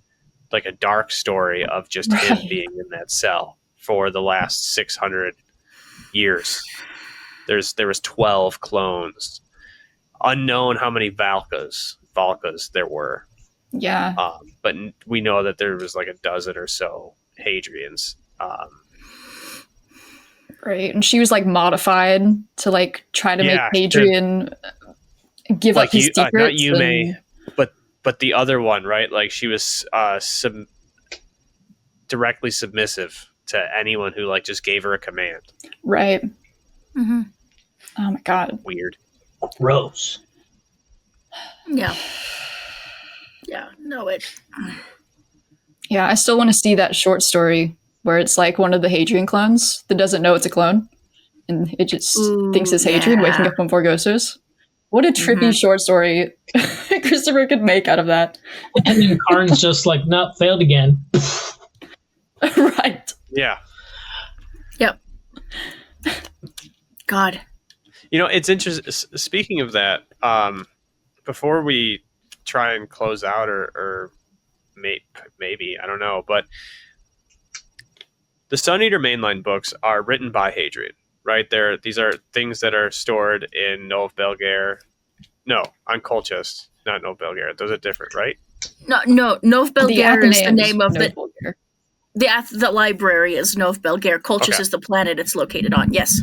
S1: like a dark story of just him being in that cell for the last 600 years. There was 12 clones, unknown how many Valkas there were.
S4: Yeah.
S1: But we know that there was like a dozen or so Hadrians.
S4: Right, and she was like modified to like try to make Hadrian give up his secrets.
S1: Not Yume, but the other one, right? Like she was directly submissive to anyone who like just gave her a command.
S4: Right.
S2: Mm-hmm.
S4: Oh my god.
S1: Weird.
S5: Gross.
S2: Yeah. Yeah. No, it.
S4: Yeah, I still want to see that short story where it's like one of the Hadrian clones that doesn't know it's a clone, and it just thinks it's Hadrian waking up on Vorgosos. What a trippy short story Christopher could make out of that.
S5: And then Karn's just like, nope, failed again.
S4: Right.
S1: Yeah.
S2: Yep. God.
S1: You know, it's interesting. Speaking of that, before we try and close out, or maybe, I don't know, but the Sun Eater mainline books are written by Hadrian, right? These are things that are stored in Nov Belgair. No, on Colchis, not Nov Belgair. Those are different, right?
S2: No, Nov Belgair is the name of
S4: Nov
S2: the... The library is Nov Belgair. Colchis is the planet it's located on. Yes.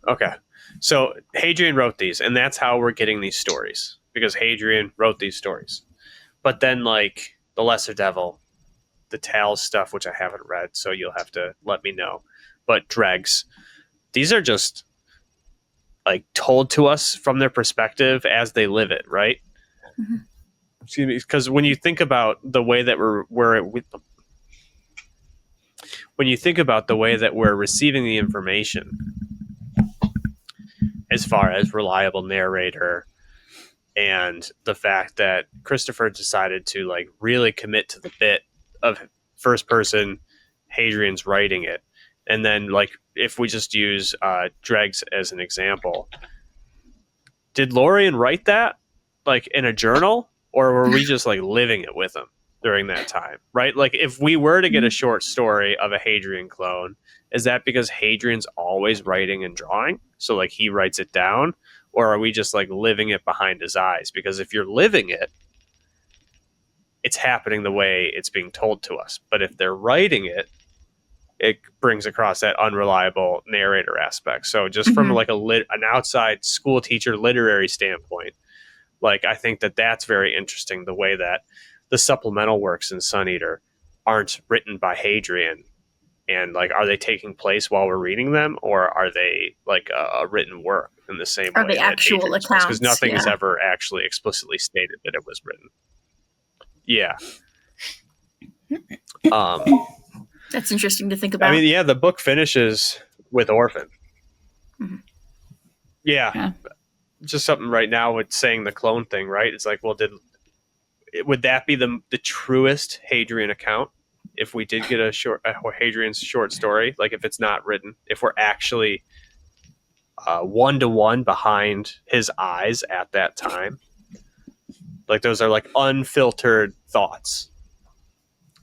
S1: Okay. So Hadrian wrote these, and that's how we're getting these stories, because Hadrian wrote these stories. But then, like, the Lesser Devil, the Tales stuff, which I haven't read, so you'll have to let me know. But Dregs, these are just, like, told to us from their perspective as they live it, right?
S2: Mm-hmm.
S1: Excuse me, because when you think about the way that when you think about the way that we're receiving the information, as far as reliable narrator, and the fact that Christopher decided to, like, really commit to the bit of first person Hadrian's writing it, and then, like, if we just use Dregs as an example, did Lorien write that, like, in a journal? Or were we just, like, living it with him during that time, right? Like, if we were to get a short story of a Hadrian clone, is that because Hadrian's always writing and drawing? So, like, he writes it down? Or are we just, like, living it behind his eyes? Because if you're living it, it's happening the way it's being told to us. But if they're writing it, it brings across that unreliable narrator aspect. So just from, like, an outside school teacher literary standpoint, like, I think that that's very interesting, the way that the supplemental works in Sun Eater aren't written by Hadrian. And, like, are they taking place while we're reading them, or are they, like, a written work in the same way?
S2: Are they actual accounts?
S1: Because nothing is ever actually explicitly stated that it was written. Yeah.
S2: That's interesting to think about.
S1: I mean, yeah, the book finishes with Orphan.
S2: Mm-hmm.
S1: Yeah. Just something right now with saying the clone thing, right? It's like, well, would that be the truest Hadrian account if we did get a Hadrian's short story? Like, if it's not written, if we're actually one-to-one behind his eyes at that time, like, those are, like, unfiltered thoughts.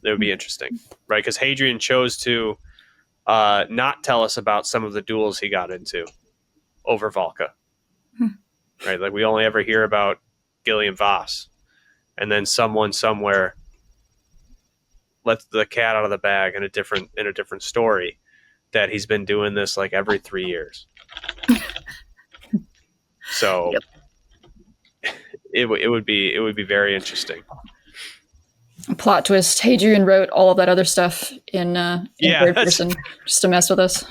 S1: That would be interesting, right? Because Hadrian chose to not tell us about some of the duels he got into over Valka. Right, like, we only ever hear about Gilliam Voss, and then someone somewhere lets the cat out of the bag in a different story that he's been doing this, like, every 3 years. So it would be very interesting.
S4: Plot twist: Hadrian wrote all of that other stuff in third person just to mess with us.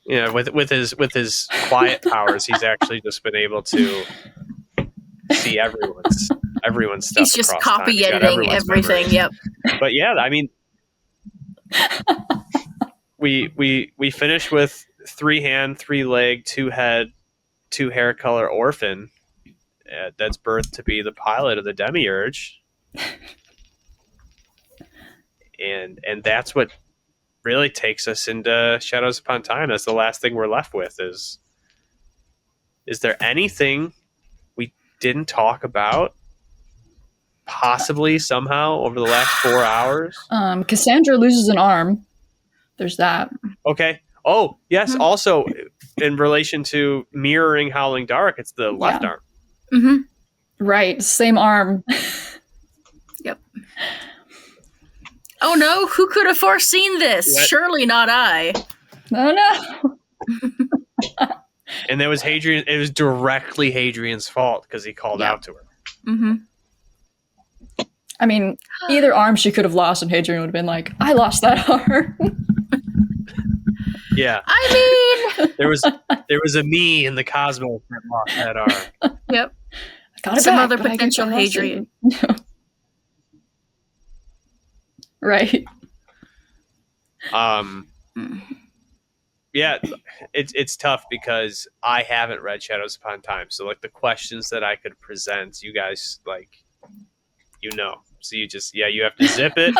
S1: Yeah, with his quiet powers, he's actually just been able to see everyone's stuff.
S2: He's just copy editing everything.
S1: Memories.
S2: Yep.
S1: But yeah, I mean, we finish with 3-hand, 3-leg, 2-head, 2-hair color Orphan. That's birthed to be the pilot of the Demiurge, and that's what really takes us into Shadows Upon Time. That's the last thing we're left with. Is there anything we didn't talk about, possibly somehow, over the last 4 hours?
S4: Cassandra loses an arm. There's that.
S1: Okay. Oh, yes. Also, in relation to mirroring Howling Dark, it's the left arm.
S2: Mm-hmm.
S4: Right. Same arm.
S2: Yep. Oh no, who could have foreseen this?
S1: What?
S2: Surely not I.
S4: Oh no.
S1: And that was Hadrian. It was directly Hadrian's fault because he called out to her.
S2: Mm-hmm.
S4: I mean, either arm she could have lost, and Hadrian would have been like, I lost that arm.
S1: Yeah.
S2: I mean,
S1: There was a me in the cosmos that lost that arm.
S2: Yep.
S4: I got it
S2: Some
S4: back,
S2: other
S4: but I guess I
S2: potential
S4: lost it.
S2: Hadrian.
S4: Right.
S1: Yeah, it's tough because I haven't read Shadows Upon Time, so like the questions that I could present, you guys so you have to zip it,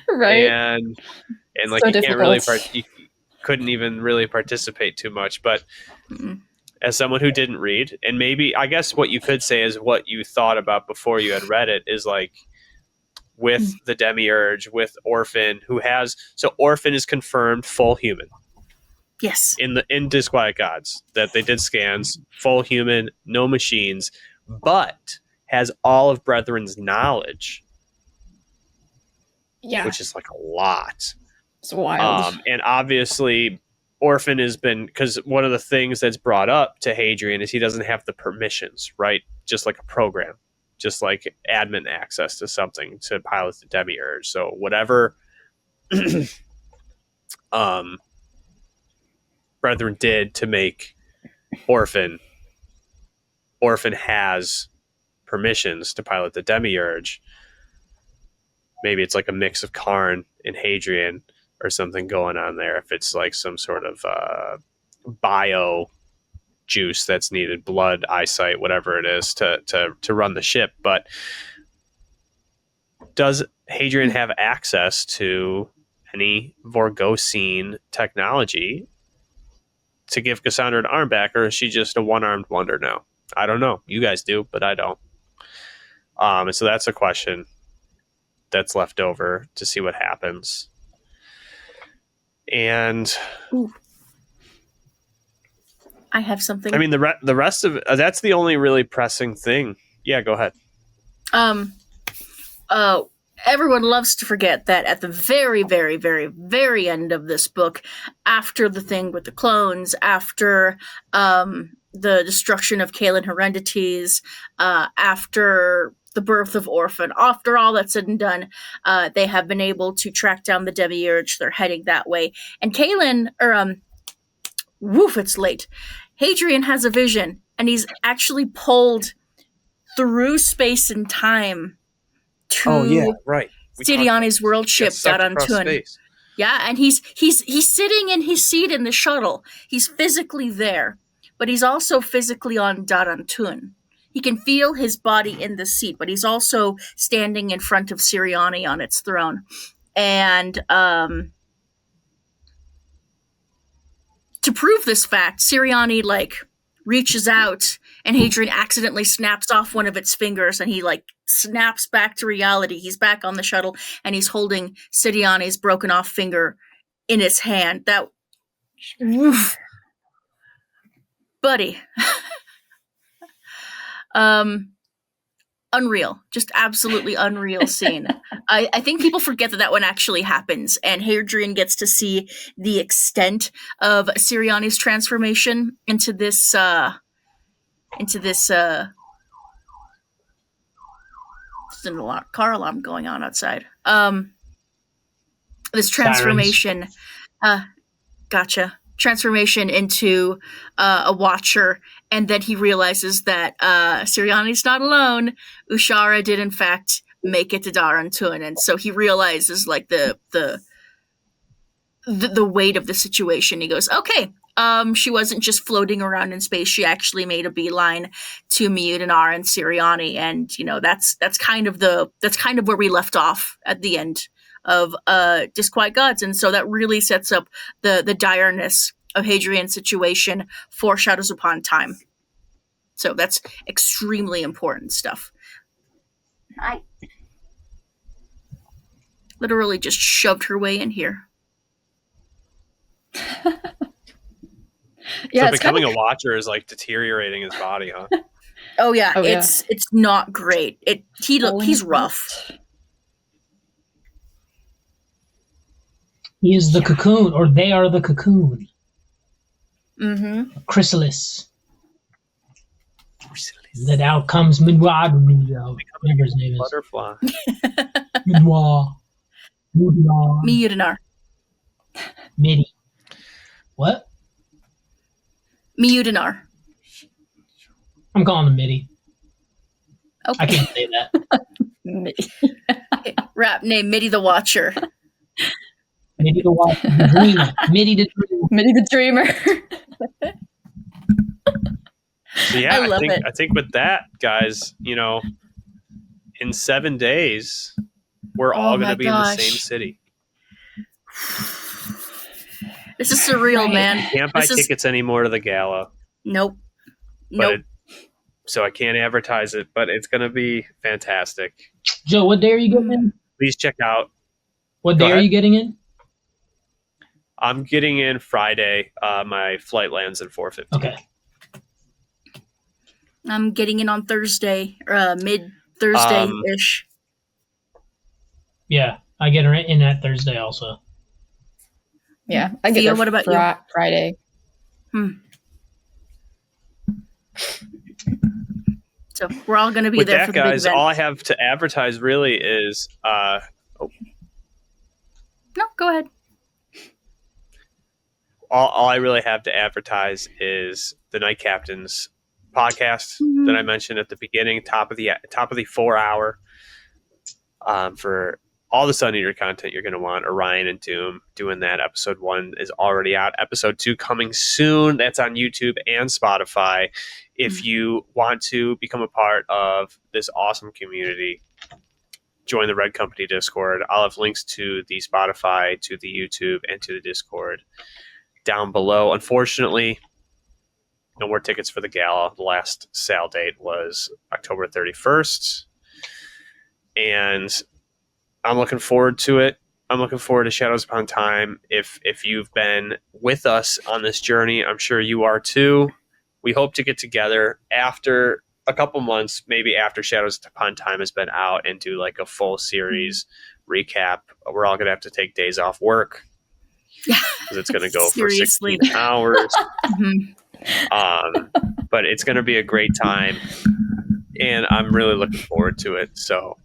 S4: Right.
S1: and like
S4: So
S1: you can't really
S4: difficult.
S1: you couldn't even really participate too much. But
S2: Mm.
S1: as someone who didn't read, and maybe I guess what you could say is what you thought about before you had read it is like with the Demiurge, with Orphan, Orphan is confirmed full human.
S2: Yes.
S1: In Disquiet Gods, that they did scans, full human, no machines, but has all of Brethren's knowledge,
S4: Yeah.
S1: which is like a lot.
S4: It's wild.
S1: And obviously, Orphan has been, because one of the things that's brought up to Hadrian is he doesn't have the permissions, right? Just like a program, just like admin access to something to pilot the Demiurge. So whatever Brethren did to make Orphan has permissions to pilot the Demiurge. Maybe it's like a mix of Karn and Hadrian or something going on there. If it's like some sort of bio juice that's needed, blood, eyesight, whatever it is to run the ship. But does Hadrian have access to any Vorgosine technology to give Cassandra an arm back, or is she just a one-armed wonder now? I don't know. You guys do, but I don't. And so that's a question that's left over to see what happens. And
S2: Ooh. I have something.
S1: I mean, the rest of it, that's the only really pressing thing. Yeah, go ahead.
S2: Everyone loves to forget that at the very, very, very, very end of this book, after the thing with the clones, after the destruction of Kaelin Heredities, after the birth of Orphan, after all that's said and done, they have been able to track down the Demiurge. They're heading that way. And Kaelin, it's late. Hadrian has a vision, and he's actually pulled through space and time to
S1: right.
S2: Stydiani's world ship, Gododdin. Yeah, and he's sitting in his seat in the shuttle. He's physically there, but he's also physically on Gododdin. He can feel his body in the seat, but he's also standing in front of Siriani on its throne. And to prove this fact, Siriani reaches out, and Hadrian accidentally snaps off one of its fingers, and he snaps back to reality. He's back on the shuttle, and he's holding Stydiani's broken off finger in his hand. That, woof, buddy. Unreal, just absolutely unreal scene. I think people forget that one actually happens, and Hadrian gets to see the extent of Siriani's transformation into this. There's a car alarm going on outside. This transformation, transformation into a Watcher, and then he realizes that Siriani's not alone. Ushara did in fact make it to Darantun, and so he realizes the weight of the situation. He goes, okay, she wasn't just floating around in space. She actually made a beeline to Miudinar and Siriani, and that's kind of where we left off at the end of Disquiet Gods, and so that really sets up the direness of Hadrian's situation for Shadows Upon Time. So that's extremely important stuff. I literally just shoved her way in here.
S1: Yeah, so becoming a Watcher is deteriorating his body, huh?
S2: Oh yeah, it's not great. He's rough.
S5: He is the cocoon, or they are the cocoon.
S2: Mm-hmm.
S5: Chrysalis. That out comes Minwa, whatever his name is.
S1: Butterfly.
S5: Minwa.
S2: Miudinar.
S5: Midi. What?
S2: Miudinar.
S5: I'm calling him Mitty. I
S2: Okay.
S5: can't say that.
S2: Rap name Mitty the Watcher.
S5: Mitty the Watcher, the Dreamer. Mitty the Dreamer.
S4: Mitty the Dreamer.
S1: So yeah,
S2: I love it.
S1: I think with that, guys, you know, in 7 days, we're all going to be in the same city.
S2: This is surreal,
S4: Right.
S2: man.
S1: Can't buy
S2: This is-
S1: tickets anymore to the gala.
S2: Nope.
S1: But so I can't advertise it, but it's going to be fantastic.
S5: Joe, what day are you getting in?
S1: Please check out.
S5: What
S1: Go
S5: day are
S1: ahead.
S5: you getting in?
S1: I'm getting in Friday. My flight lands at 4:15.
S5: Okay.
S2: I'm getting in on Thursday, mid Thursday ish.
S5: Yeah, I get her in that Thursday also.
S4: Yeah, I get
S2: Pheo,
S4: there
S2: what about you?
S4: Friday.
S2: So we're all going to be
S1: With
S2: there
S1: that,
S2: for the big
S1: guys,
S2: event.
S1: all I have to advertise really is
S2: No, go ahead.
S1: all I really have to advertise is the Night Captains podcast that I mentioned at the beginning, top of the 4 hour. For all the Sun Eater content you're going to want, Orion and Doom doing that. Episode 1 is already out. Episode 2 coming soon. That's on YouTube and Spotify. If you want to become a part of this awesome community, join the Red Company Discord. I'll have links to the Spotify, to the YouTube, and to the Discord down below. Unfortunately, no more tickets for the gala. The last sale date was October 31st. And I'm looking forward to it. I'm looking forward to Shadows Upon Time. If you've been with us on this journey, I'm sure you are too. We hope to get together after a couple months, maybe after Shadows Upon Time has been out, and do like a full series recap. We're all going to have to take days off work
S2: Yeah.
S1: because it's going to go for
S2: Seriously.
S1: 16 hours.
S2: Mhm.
S1: But it's going to be a great time, and I'm really looking forward to it. So